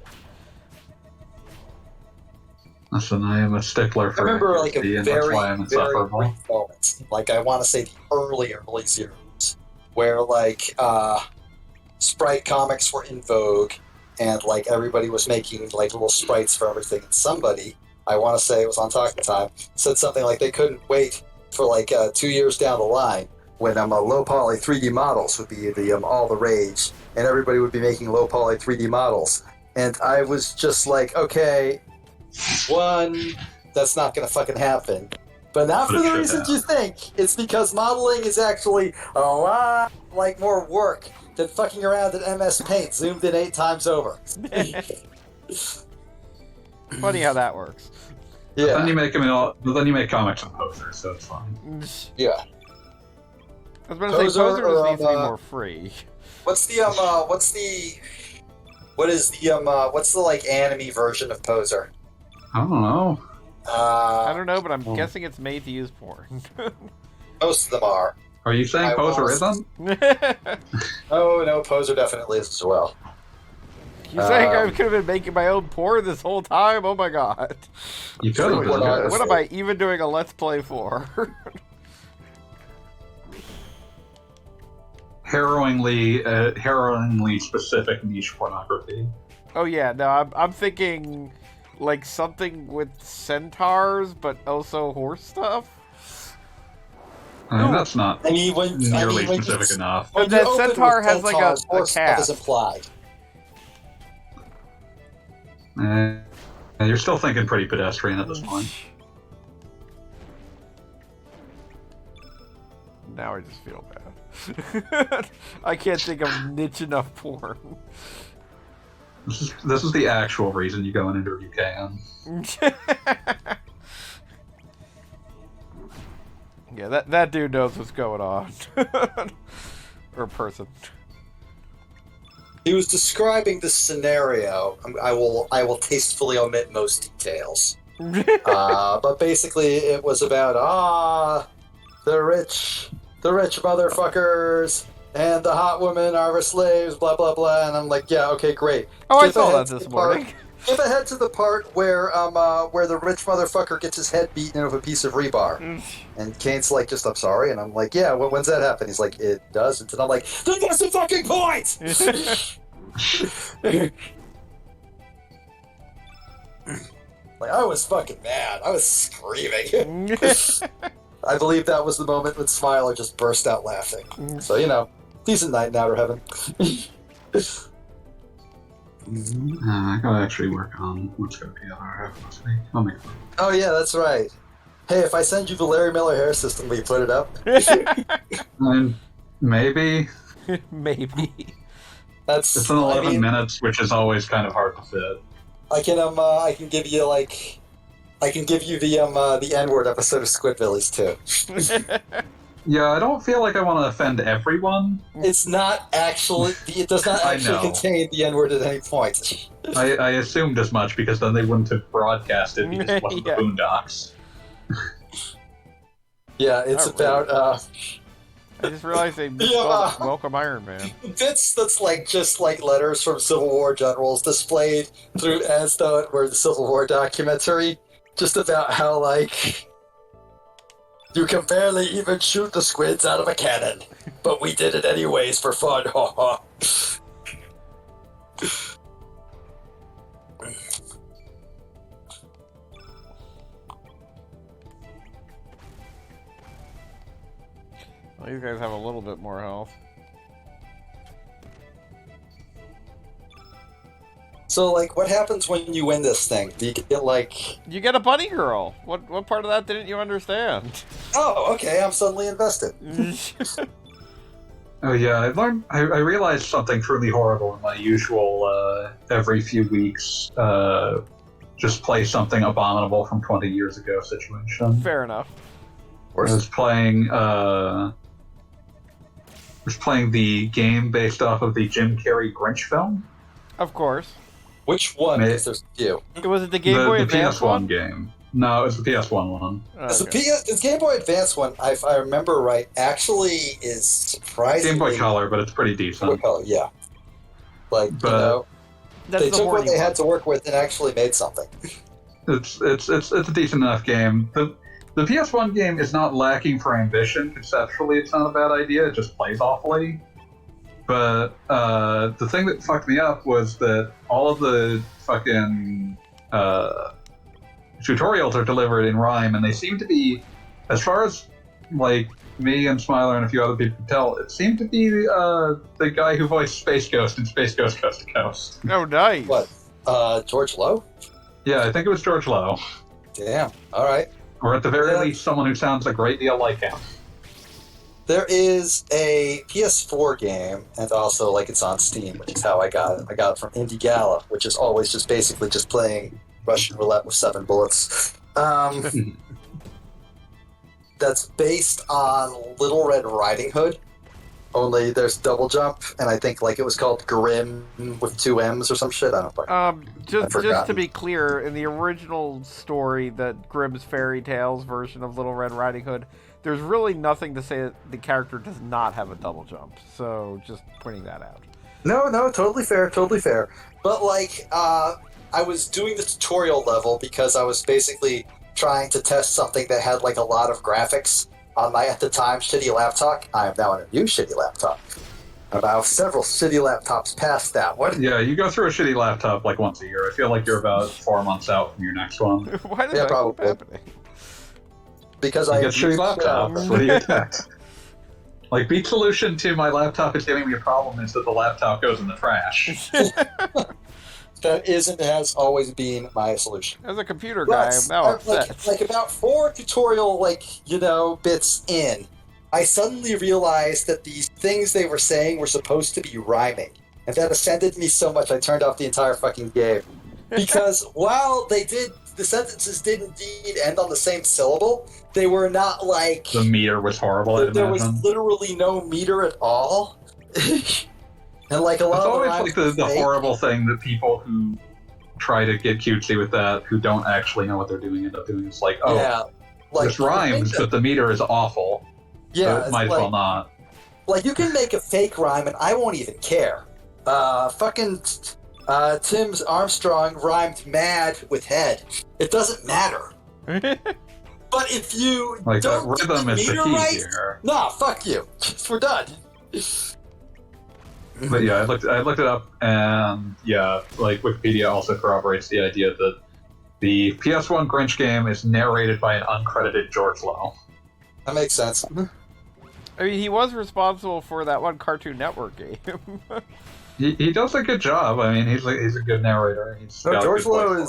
Listen, I am a stickler I for remember like a accuracy, and very, that's why I'm very insufferable. brief moment. Like I want to say the early zeros, where like sprite comics were in vogue, and like everybody was making like little sprites for everything. And somebody, I want to say it was on Talking Time, said something like they couldn't wait for like 2 years down the line when low poly 3D models would be the all the rage, and everybody would be making low poly 3D models. And I was just like, okay, one, that's not going to fucking happen. But not for the reasons you think. It's because modeling is actually a lot like more work than fucking around in MS Paint zoomed in 8 times over. Funny how that works. But then Yeah. you make them in all, but then you make comics and posters, so it's fine. Yeah. I was about to say, Poser Poser just or, needs to be more free. What's the like anime version of Poser? I don't know. I don't know, but I'm guessing it's made to use porn. Most of them are. Are you saying I Poser was- isn't? Oh no, Poser definitely is as well. You saying I could have been making my own porn this whole time? Oh my god. You could have What been. are- Yes. What am I even doing a Let's Play for? Harrowingly specific niche pornography. Oh yeah, no, I'm thinking like something with centaurs, but also horse stuff. I mean, that's not I mean, when nearly when specific you, enough. when That you open centaur with has, like, centaurs, a horse stuff is calf. implied. You're still thinking pretty pedestrian at this point. Now I just feel bad. I can't think of niche enough porn. This is the actual reason you go and interview KM. Yeah, that dude knows what's going on. Or person. He was describing the scenario. I will tastefully omit most details. But basically, it was about the rich motherfuckers and the hot women are our slaves, blah blah blah. And I'm like, yeah, okay, great. Oh, I Skip saw ahead that to this the part- morning. Skip ahead to the part where the rich motherfucker gets his head beaten in with a piece of rebar. And Kane's like, just, I'm sorry. And I'm like, yeah, when's that happen? He's like, it doesn't. And I'm like, then what's the fucking point? Like, I was fucking mad. I was screaming. I believe that was the moment when Smiler just burst out laughing. So, decent night in Outer Heaven. I gotta actually work on what's gonna be on our this week. I'll make fun. Oh, yeah, that's right. Hey, if I send you the Larry Miller hair system, will you put it up? I mean, maybe. Maybe. That's. It's in 11 minutes, which is always kind of hard to fit. I can give you the N-word episode of Squidbillies too. Yeah, I don't feel like I want to offend everyone. It does not I actually know. contain the N-word at any point. I assumed as much because then they wouldn't have broadcast it because it wasn't Yeah. the Boondocks. Yeah, it's Not really. about I just realized they Yeah. misspelled Welcome Iron Man. bits that's like just like letters from Civil War generals displayed through as though it were the Civil War documentary, just about how like you can barely even shoot the squids out of a cannon, but we did it anyways for fun. Ha ha. Well, these guys have a little bit more health. So, like, what happens when you win this thing? Do you get, like... You get a bunny girl. What part of that didn't you understand? Oh, okay, I'm suddenly invested. Oh yeah, I realized something truly horrible in my usual every few weeks just play something abominable from 20 years ago situation. Fair enough. I was playing the game based off of the Jim Carrey Grinch film. Of course. Which one? Because there's a few. Was it the Game Boy Advance PS1 one? game. No, it's the PS1 one. The Game Boy Advance one, if I remember right, actually is surprisingly... Game Boy Color, but it's pretty decent. Game Boy Color, yeah. Like, But they took what they had to work with and actually made something. It's a decent enough game. The PS1 game is not lacking for ambition. Conceptually, it's not a bad idea. It just plays awfully. But the thing that fucked me up was that all of the fucking tutorials are delivered in rhyme, and they seem to be, as far as like me and Smiler and a few other people can tell, it seemed to be the guy who voiced Space Ghost in Space Ghost Coast to Coast. Oh, nice. What? George Lowe? Yeah, I think it was George Lowe. Damn. All right. Or at the very least, someone who sounds a great deal like him. There is a PS4 game, and also, like, it's on Steam, which is how I got it. I got it from Indie Gala, which is always just basically just playing Russian roulette with 7 bullets. That's based on Little Red Riding Hood, only there's double jump, and I think, like, it was called Grim with 2 M's or some shit. I don't know. Just to be clear, in the original story, that Grimm's Fairy Tales version of Little Red Riding Hood, there's really nothing to say that the character does not have a double jump. So, just pointing that out. No, totally fair. But, like, I was doing the tutorial level because I was basically trying to test something that had, like, a lot of graphics on my, at the time, shitty laptop. I am now on a new shitty laptop. About several shitty laptops past that one. Yeah, you go through a shitty laptop like once a year. I feel like you're about 4 months out from your next one. Why does that keep happening? Because I get shitty laptops. What do you expect? Like, Beat solution to my laptop is giving me a problem is that the laptop goes in the trash. That isn't has always been my solution. As a computer guy, I'm now upset. Like about 4 tutorial, bits in, I suddenly realized that these things they were saying were supposed to be rhyming. And that offended me so much I turned off the entire fucking game. Because while the sentences did indeed end on the same syllable, they were not like... The meter was horrible, There was literally no meter at all. And like a lot it's of always like the horrible thing that people who try to get cutesy with that, who don't actually know what they're doing, end up doing. It's like, this rhymes, but the meter is awful. Yeah, so it might as well not. Like, you can make a fake rhyme, and I won't even care. Tim's Armstrong rhymed mad with head. It doesn't matter. But if you don't rhythm get the is the meter key right, here. nah, fuck you. We're done. But yeah, I looked it up, and yeah, like Wikipedia also corroborates the idea that the PS1 Grinch game is narrated by an uncredited George Lowe. That makes sense. I mean, he was responsible for that one Cartoon Network game. He does a good job. I mean, he's a good narrator. George Lowe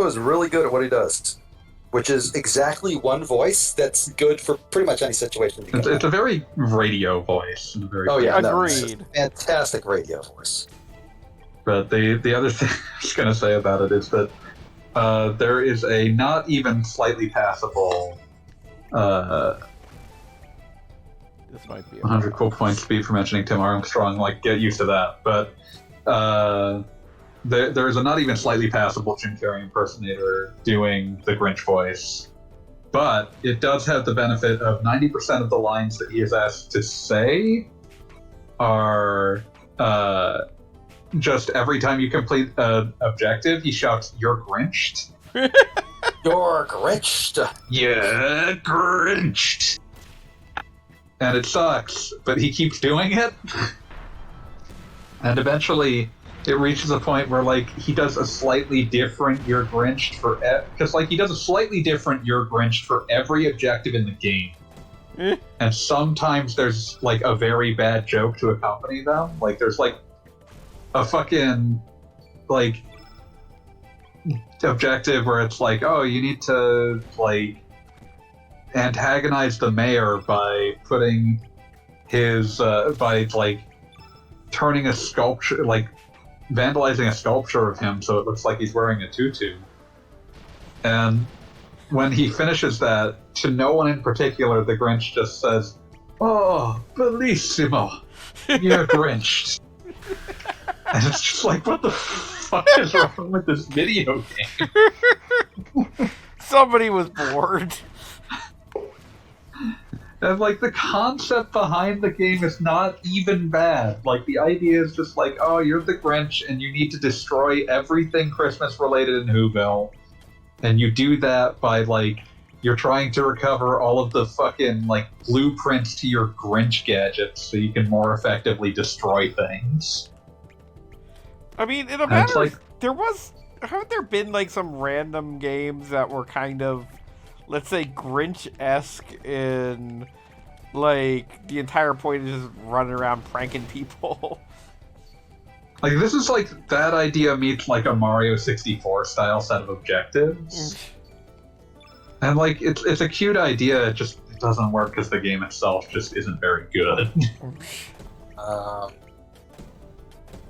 is really good at what he does, which is exactly one voice that's good for pretty much any situation. It's a very radio voice. Agreed. Fantastic radio voice. But the other thing I was going to say about it is that there is a not even slightly passable. This might be 100 cool points speed for mentioning Tim Armstrong. Like, get used to that. But there is a not even slightly passable Jim Carrey impersonator doing the Grinch voice. But it does have the benefit of 90% of the lines that he is asked to say are just every time you complete an objective, he shouts, "You're Grinched." You're Grinched. You're Grinched. And it sucks, but he keeps doing it. And eventually, it reaches a point where, like, he does a slightly different "You're Grinched" for... Because, like, he does a slightly different "You're Grinched" for every objective in the game. And sometimes there's, like, a very bad joke to accompany them. Like, there's, like, a fucking... like objective where it's like, oh, you need to like antagonize the mayor by putting his by like turning a sculpture, like vandalizing a sculpture of him so it looks like he's wearing a tutu. And when he finishes that, to no one in particular, the Grinch just says, "Oh, bellissimo, you're Grinched." And it's just like, what the fuck is wrong with this video game? Somebody was bored. And like the concept behind the game is not even bad. Like the idea is just like, oh, you're the Grinch and you need to destroy everything Christmas related in Whoville. And you do that by like you're trying to recover all of the fucking like blueprints to your Grinch gadgets so you can more effectively destroy things. I mean, in a And it's matter, like, haven't there been like some random games that were kind of, let's say, Grinch-esque in, like, the entire point is just running around pranking people? like this is like that idea meets like a Mario 64 style set of objectives. And like it's a cute idea, it doesn't work because the game itself just isn't very good.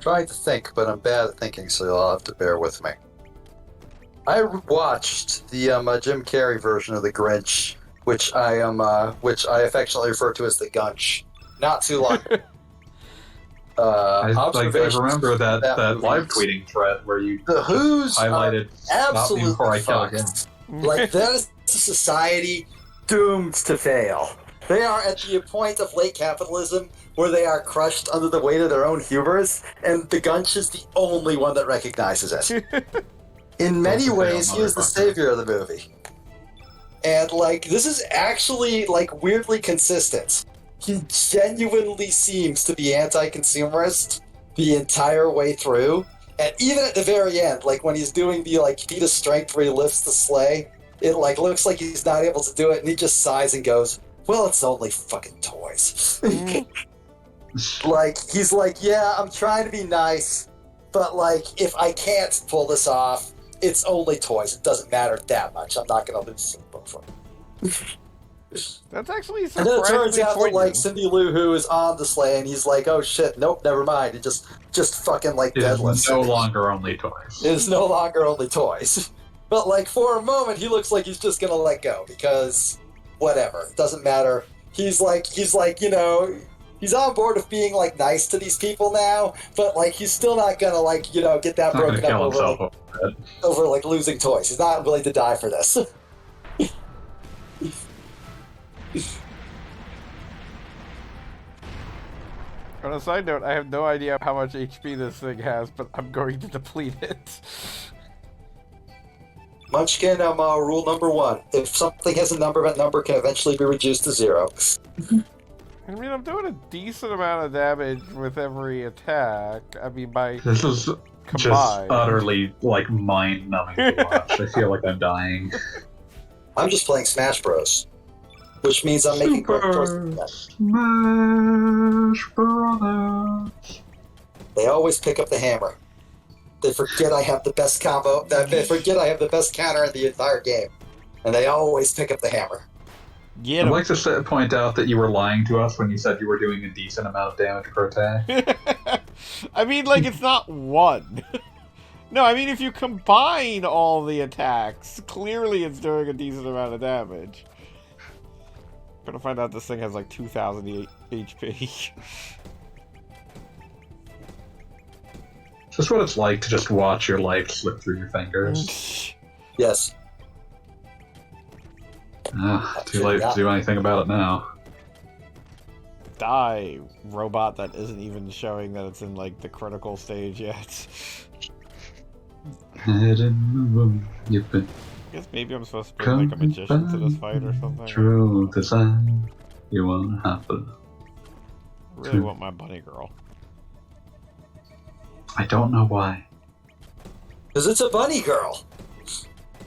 Trying to think, but I'm bad at thinking, so you'll have to bear with me. I watched the Jim Carrey version of the Grinch, which I affectionately refer to as the Gunch, not too long. I remember that movie. live tweeting thread where you The Who's highlighted "Stop me before I absolutely kill again." fucked. Like, that is a society doomed to fail. They are at the point of late capitalism where they are crushed under the weight of their own hubris, and the Gunch is the only one that recognizes it. In many ways, he is the savior of the movie. And, like, this is actually, like, weirdly consistent. He genuinely seems to be anti-consumerist the entire way through. And even at the very end, like, when he's doing the, like, feat of strength where he lifts the sleigh, it, like, looks like he's not able to do it, and he just sighs and goes, well, it's only fucking toys. Like, he's like, yeah, I'm trying to be nice, but, like, if I can't pull this off, it's only toys. It doesn't matter that much. I'm not going to lose sleep over it. That's actually And then it turns surprisingly out that, like, poignant. Cindy Lou Who is on the sleigh, and he's like, oh shit, nope, never mind. It just fucking, like, It deadlifts. is no longer only toys. It is no longer only toys. But, like, for a moment, he looks like he's just gonna let go, because whatever, it doesn't matter. He's like, you know, he's on board with being, like, nice to these people now, but, like, he's still not gonna, like, you know, get that Not broken gonna up kill over, himself like, over it. over, like, losing toys. He's not willing to die for this. On a side note, I have no idea how much HP this thing has, but I'm going to deplete it. Munchkin, rule number 1. If something has a number, that number can eventually be reduced to 0. I mean, I'm doing a decent amount of damage with every attack. I mean, by This is just combined. utterly, like, mind-numbing to watch. I feel like I'm dying. I'm just playing Smash Bros. Which means I'm making quick choices. Smash Brothers. They always pick up the hammer. They forget I have the best combo. They forget I have the best counter in the entire game. And they always pick up the hammer. Get I'd him. like to point out that you were lying to us when you said you were doing a decent amount of damage per attack. I mean, like, it's not one. No, I mean, if you combine all the attacks, clearly it's doing a decent amount of damage. Gonna find out this thing has like 2,000 HP. Just what it's like to just watch your life slip through your fingers. Yes. Too late to do anything about it now. Die, robot that isn't even showing that it's in like the critical stage yet. Head in the room, you've been I guess maybe I'm supposed to be like a magician to this fight or something. true design. You won't have to. I really want my bunny girl. I don't know why. Because it's a bunny girl.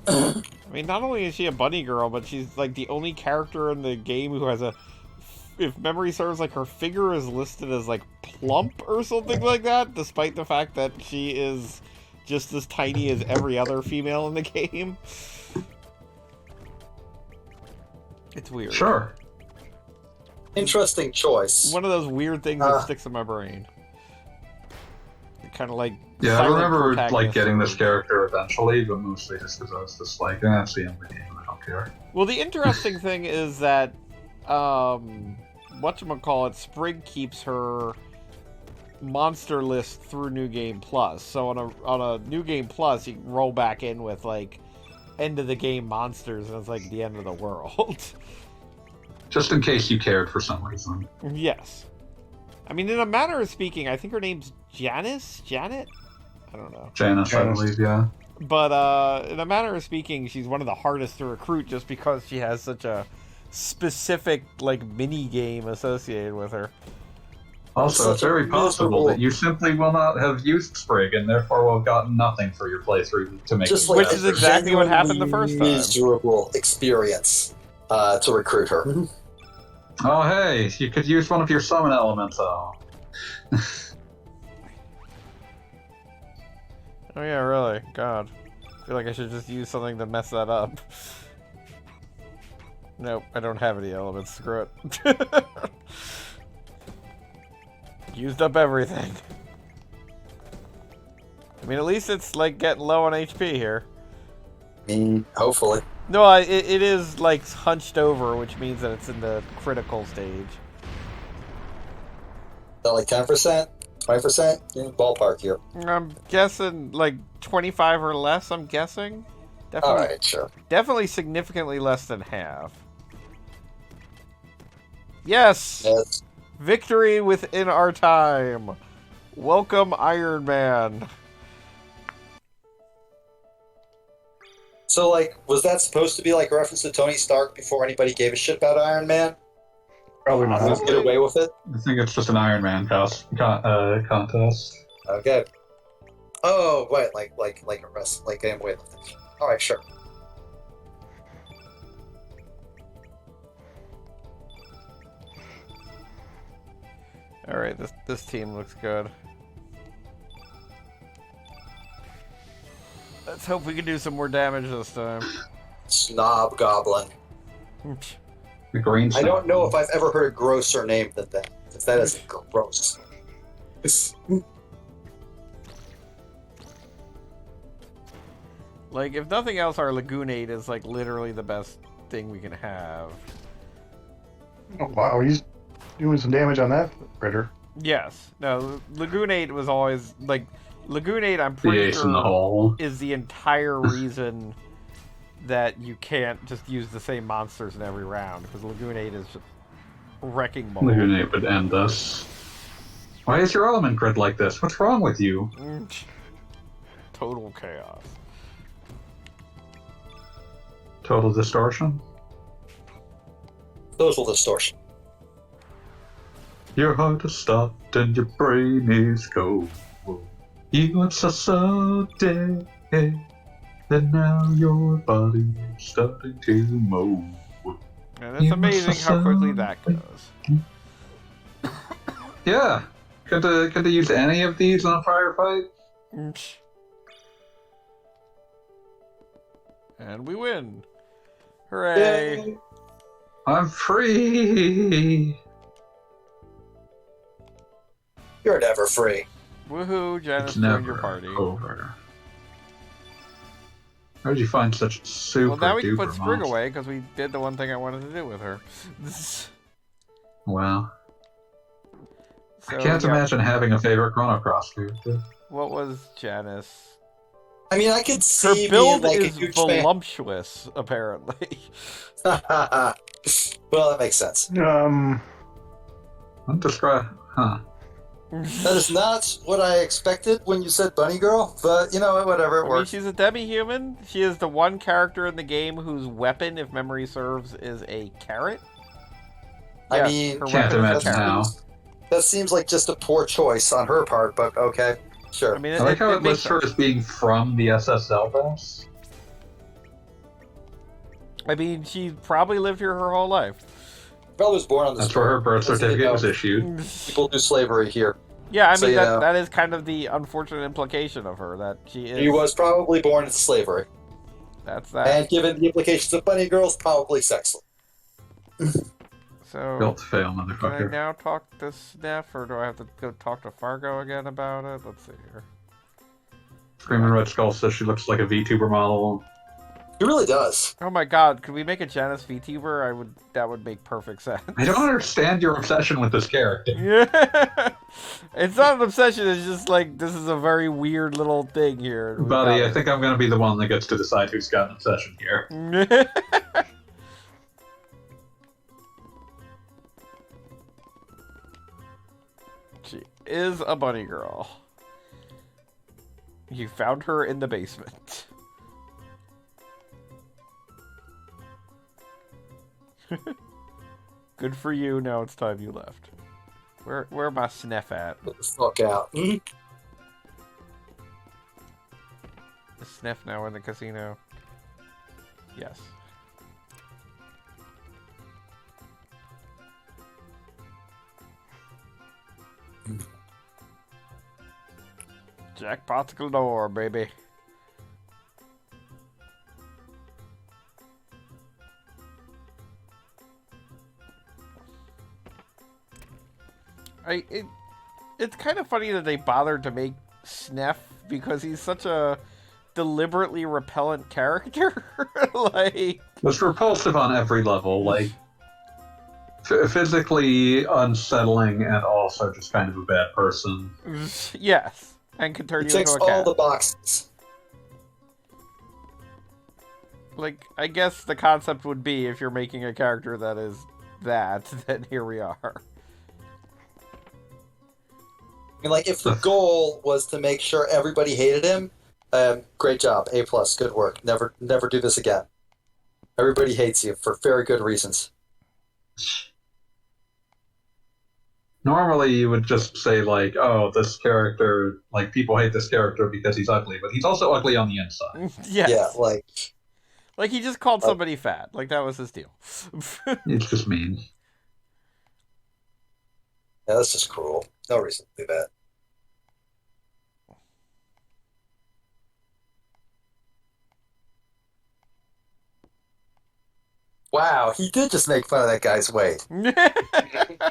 I mean, not only is she a bunny girl, but she's like the only character in the game who has a, if memory serves, like her figure is listed as like plump or something like that, despite the fact that she is just as tiny as every other female in the game. It's weird. Sure. Interesting choice. One of those weird things that sticks in my brain. Kind of like Yeah, I remember like protagonist getting or- this character eventually, but mostly just because I was just like, that's the end of the game. I don't care. Well, the interesting thing is that, whatchamacallit, Sprig keeps her monster list through New Game Plus. So on a New Game Plus, you can roll back in with like end of the game monsters, and it's like the end of the world. Just in case you cared for some reason. Yes. I mean, in a manner of speaking, I think her name's Janice? Janet? I don't know. Janice, I believe, yeah. But in a manner of speaking, she's one of the hardest to recruit just because she has such a specific, like, mini game associated with her. Also, it's Such a very possible miserable- that you simply will not have used Sprig and therefore will have gotten nothing for your playthrough to make Just it like Which better. is exactly what happened the first time. Miserable experience to recruit her. Oh, hey, you could use one of your summon elements, though. Oh yeah, really? God. I feel like I should just use something to mess that up. Nope, I don't have any elements. Screw it. Used up everything. I mean, at least it's, like, getting low on HP here. Hopefully. No, it is, like, hunched over, which means that it's in the critical stage. Is that like 10%? 20%? Yeah, ballpark here. I'm guessing, like, 25 or less, I'm guessing? Definitely, Alright, sure. definitely significantly less than half. Yes! Yes. Victory within our time! Welcome, Iron Man! So, like, was that supposed to be like a reference to Tony Stark before anybody gave a shit about Iron Man? Probably not. Let's get away with it? I think it's just an Iron Man contest. Okay. Oh, right, like a rest, like game weightlifting. Alright, sure. Alright, this team looks good. Let's hope we can do some more damage this time. Snob Goblin. The green I don't know if I've ever heard a grosser name than that. Because that is gross. Like, if nothing else, our Lagoonate is, like, literally the best thing we can have. Oh, wow, he's doing some damage on that critter. Yes. No, Lagoonate was always, like, Lagoonate, I'm the pretty ace in the sure, hole. is the entire reason that you can't just use the same monsters in every round, because Lagoonate is just wrecking ball. Lagoonate would end us. Why is your element grid like this? What's wrong with you? Total chaos. Total distortion? Total distortion. Your heart is stopped and your brain is cold. You were so dead, and now your body is starting to mold. And it's amazing how quickly that goes. Yeah. Could they use any of these on a firefight? And we win. Hooray! Yay. I'm free! You're never free. Woohoo, Janice It's joined never your party. over. How did you find such super Well, now we can duper put Sprig monster? away, because we did the one thing I wanted to do with her. Wow. So, I can't yeah, imagine having a favorite Chrono Cross character. What was Janice? I mean, I could Her see build being like is a huge fan. voluptuous, apparently. Well, that makes sense. Undescribed. Huh. That is not what I expected when you said bunny girl, but you know what, whatever, it I mean, works. she's a demi-human. She is the one character in the game whose weapon, if memory serves, is a carrot. I Yes, mean, her Can't weapon is a imagine carrot. how. that seems like just a poor choice on her part, but okay, sure. I mean, I like how it makes lists her sense. as being from the SSL bus. I mean, she probably lived here her whole life. Probably was born on this. That's where her birth Doesn't certificate know. was issued. People do slavery here. Yeah, I mean, So, you know. that is kind of the unfortunate implication of her, that she is... He was probably born into slavery. That's that. And given the implications of bunny girls, probably sexless. So, Built to fail, can I motherfucker. now talk to Sniff, or do I have to go talk to Fargo again about it? Let's see here. Screaming Red Skull says she looks like a VTuber model. He really does. Oh my god, could we make a Janice VTuber? That would make perfect sense. I don't understand your obsession with this character. Yeah. It's not an obsession, it's just like, this is a very weird little thing here. and we Buddy, got I think I'm going to be the one that gets to decide who's got an obsession here. it. She is a bunny girl. You found her in the basement. Good for you, now it's time you left. Where my Sniff at? Get the fuck out. Is Sniff now in the casino? Yes. Jackpot's galore, baby. It's kind of funny that they bothered to make Sniff because he's such a deliberately repellent character. Like, It's repulsive on every level, like physically unsettling and also just kind of a bad person. yes, and can turn He you ticks into a cat. all the boxes. Like, I guess the concept would be if you're making a character that is that, then here we are. I mean, like, if the goal was to make sure everybody hated him, great job, A+, good work. Never do this again. Everybody hates you for very good reasons. Normally, you would just say, like, oh, this character, like, people hate this character because he's ugly, but he's also ugly on the inside. Yes. Yeah, like, Like, he just called somebody fat. Like, that was his deal. It's just mean. yeah, that's just cruel. No reason to do that. Wow, he did just make fun of that guy's weight.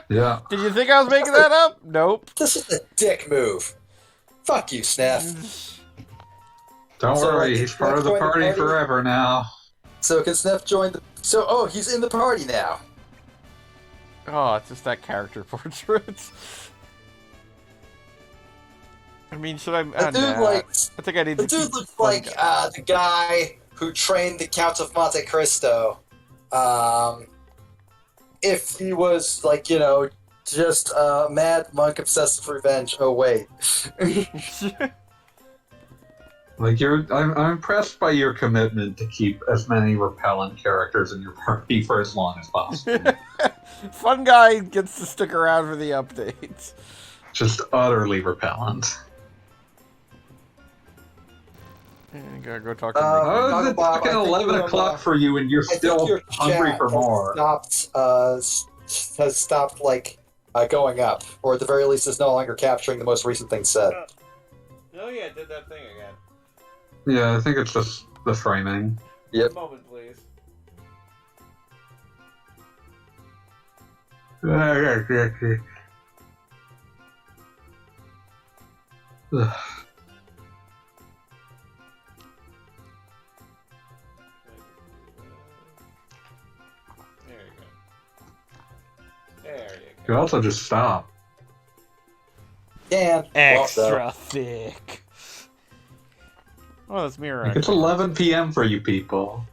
Yeah. Did you think I was making that up? Nope. This is a dick move. Fuck you, Sniff. Don't So, worry, like, he's part of the join the party party? forever now. So can Sniff join the... So, oh, he's in the party now. Oh, it's just that character portrait. I mean, should I... The dude, nah. like... I think I need The to keep dude looks fun like guy. the guy who trained the Count of Monte Cristo. If he was, like, you know, just a mad monk obsessed with revenge. Oh, wait. Like, I'm impressed by your commitment to keep as many repellent characters in your party for as long as possible. Fun guy gets to stick around for the updates. Just utterly repellent. Gotta go talk to Mickey. Oh, Uncle it's Bob, fucking I think 11 your, o'clock for you and you're I think still your hungry chat for more. has stopped, like, going up. Or at the very least is no longer capturing the most recent thing said. Oh yeah, did that thing again. Yeah, I think it's just the framing. Yep. A moment, please. Ugh. There you go. There you You go. also just stop. Dan. Extra thick. Oh, that's mirror. Like, it's 11 p.m. for you people.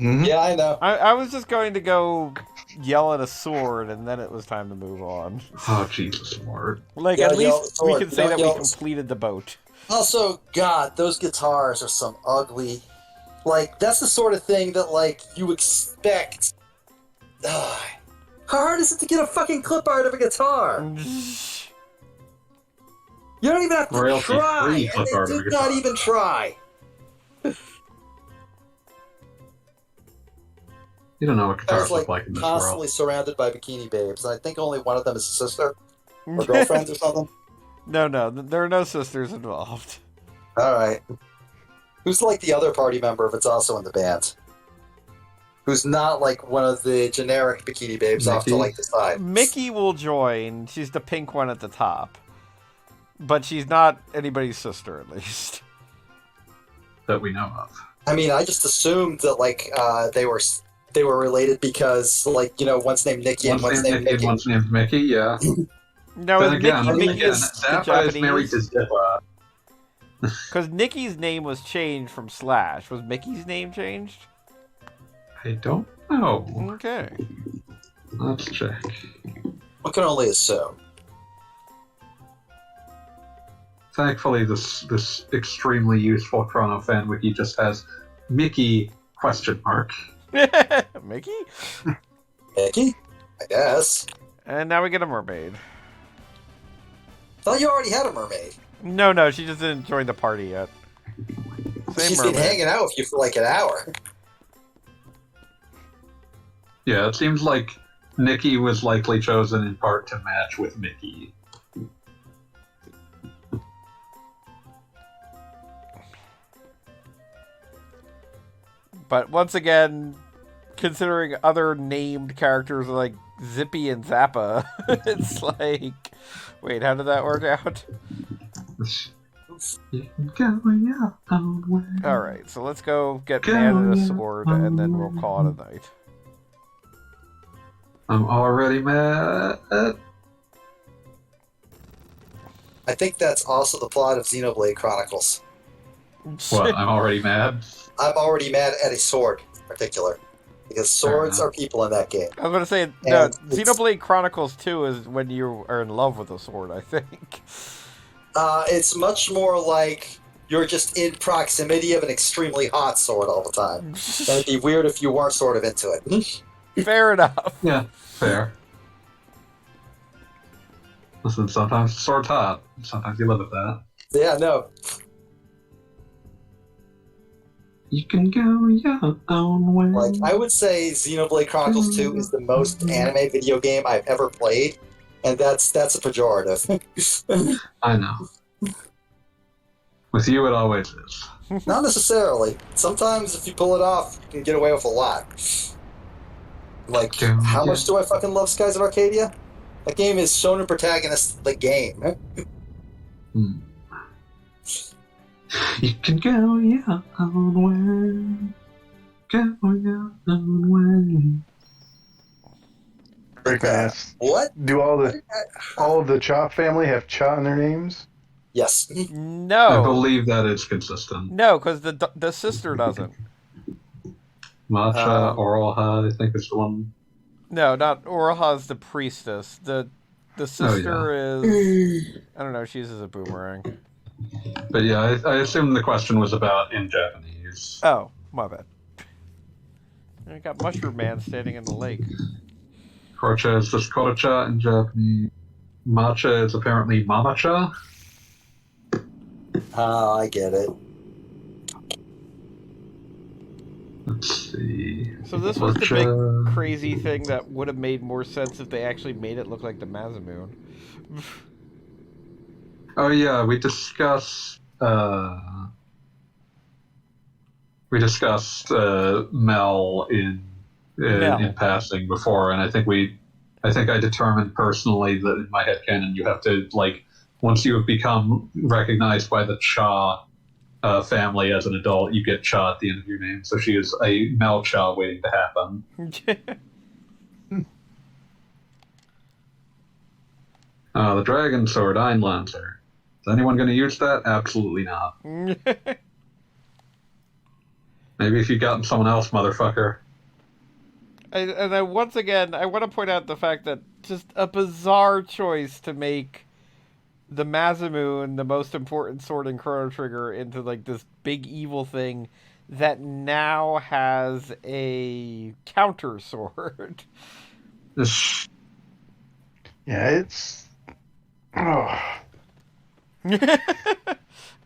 Mhm. Yeah, I know. I was just going to go yell at a sword, and then it was time to move on. Oh, Jesus Lord. Like, Yeah, at yell least at we sword, can say don't that we yell- completed the boat. Also, God, those guitars are some ugly... Like, that's the sort of thing that, like, you expect... Ugh. How hard is it to get a fucking clip art of a guitar? You don't even have to Royalty-free try, and clip they art of a did guitar. not even try. You don't know what I guitars was, look like, like in this constantly world. surrounded by bikini babes, and I think only one of them is a sister, or girlfriend or something. No, there are no sisters involved. All right. Who's like the other party member if it's also in the band? Who's not like one of the generic bikini babes off to Mickey? like the side? Mickey will join. She's the pink one at the top. But she's not anybody's sister, at least. That we know of. I mean, I just assumed that like they were related because like one's named Nikki and one's named Nicky and Mickey. one's named Mickey, yeah. No, Then it's again, Mickey is the Zappa is married Japanese. to Zippa. Because Nikki's name was changed from Slash. Was Mickey's name changed? I don't know. Okay. Let's check. One can only assume. Thankfully, this extremely useful Chrono fan wiki just has Mickey ? Mickey? Mickey? I guess. And now we get a mermaid. Thought you already had a mermaid. No, she just didn't join the party yet. Same She's mermaid. been hanging out with you for like an hour. Yeah, it seems like Nikki was likely chosen in part to match with Mickey. But once again, considering other named characters like Zippy and Zappa, it's like, wait, how did that work out? Alright, so let's go get Man and a sword, and then we'll call it a night. I'm already mad. I think that's also the plot of Xenoblade Chronicles. What? I'm already mad? I'm already mad at a sword in particular. Because swords are people in that game. I was going to say, no, And Xenoblade Chronicles 2 is when you are in love with a sword, I think. It's much more like you're just in proximity of an extremely hot sword all the time. And it'd be weird if you weren't sort of into it. Fair enough. Yeah, fair. Listen, sometimes the sword's hot. Sometimes you live with that. Yeah, no. You can go your own way. Like, I would say Xenoblade Chronicles 2 is the most anime video game I've ever played, and that's a pejorative. I know. With you, it always is. Not necessarily. Sometimes if you pull it off, you can get away with a lot. Like, how much do I fucking love Skies of Arcadia? That game is shonen protagonist the game. Hmm. You can go your own way. Go your own way. Very fast. What? Do all of the Chop family have Cha in their names? Yes. I No. believe that is consistent. No, because the sister doesn't. Matcha, Oroha, I think is the one. No, not Oroha's the priestess. The sister is... I don't know, she uses a boomerang. But yeah, I assume the question was about in Japanese. Oh, my bad. I got Mushroom Man standing in the lake. Korcha is just Koracha in Japanese. Matcha is apparently Mamacha. Oh, I get it. Let's see. So this was the Korcha. big crazy thing that would have made more sense if they actually made it look like the Masamune. Oh yeah, we discussed Mel in passing before, and I think I determined personally that in my headcanon you have to, like, once you have become recognized by the Cha family as an adult, you get Cha at the end of your name. So she is a Mel Cha waiting to happen. The Dragon Sword, Einlancer. Is anyone going to use that? Absolutely not. Maybe if you'd gotten someone else, motherfucker. Once again, I want to point out the fact that just a bizarre choice to make the Masamune the most important sword in Chrono Trigger into like this big evil thing that now has a counter sword. Yeah, it's... Oh.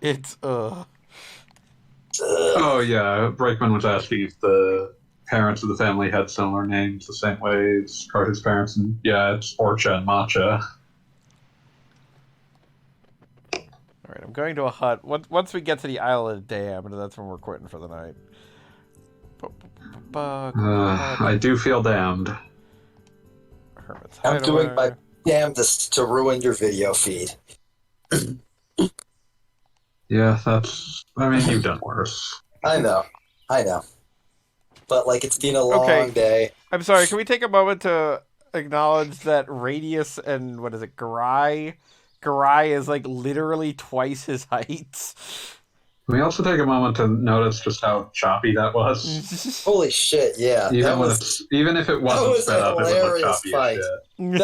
It's Oh yeah, Brakeman was asking if the parents of the family had similar names the same way as Carter's parents, and yeah, it's Orcha and Matcha. Alright, I'm going to a hut. Once we get to the Isle of Damned, that's when we're quitting for the night. I do feel damned. Hermit's I'm doing Hideaway. my damnedest to ruin your video feed. Yeah, I mean, you've done worse. I know. But, like, it's been a Okay. long day. I'm sorry, can we take a moment to acknowledge that Radius and, what is it, Garai is, like, literally twice his height? Can we also take a moment to notice just how choppy that was? Holy shit, yeah. Even if it wasn't was sped a up, it would look hilarious choppy fight. as shit.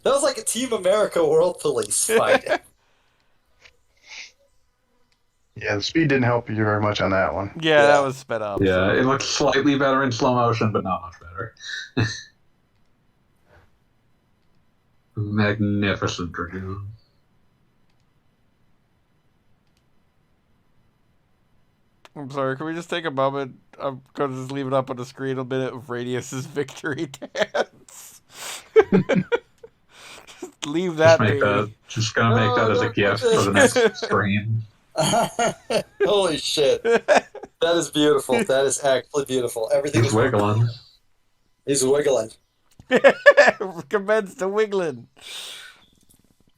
That was like a Team America World Police fight. Yeah, the speed didn't help you very much on that one. Yeah, that was sped up. Yeah, so. it looked slightly better in slow motion, but not much better. Magnificent Dragoon. I'm sorry, can we just take a moment? I'm going to just leave it up on the screen a minute of Radius's victory dance. Just leave that be. Just gonna make that as a gift for the next stream. Holy shit. That is beautiful. That is actually beautiful. Everything He's is working. wiggling. He's wiggling. Commence the wiggling.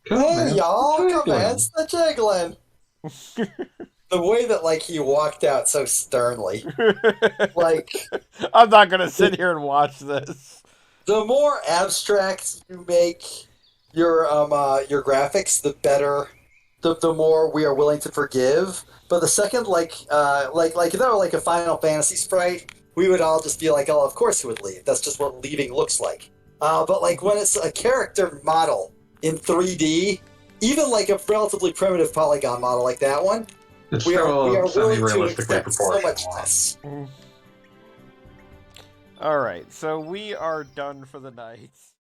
Hey, y'all, commence the jiggling. The way that, like, he walked out so sternly. Like, I'm not going to sit here and watch this. the more abstract you make your graphics, the better, the more we are willing to forgive. But the second, like if that were like a Final Fantasy sprite, we would all just be like, oh, of course he would leave. That's just what leaving looks like. But like when it's a character model in 3D, even like a relatively primitive polygon model like that one, It's we are still willing to semi-realistically accept so proportional. much less. Alright, so we are done for the night.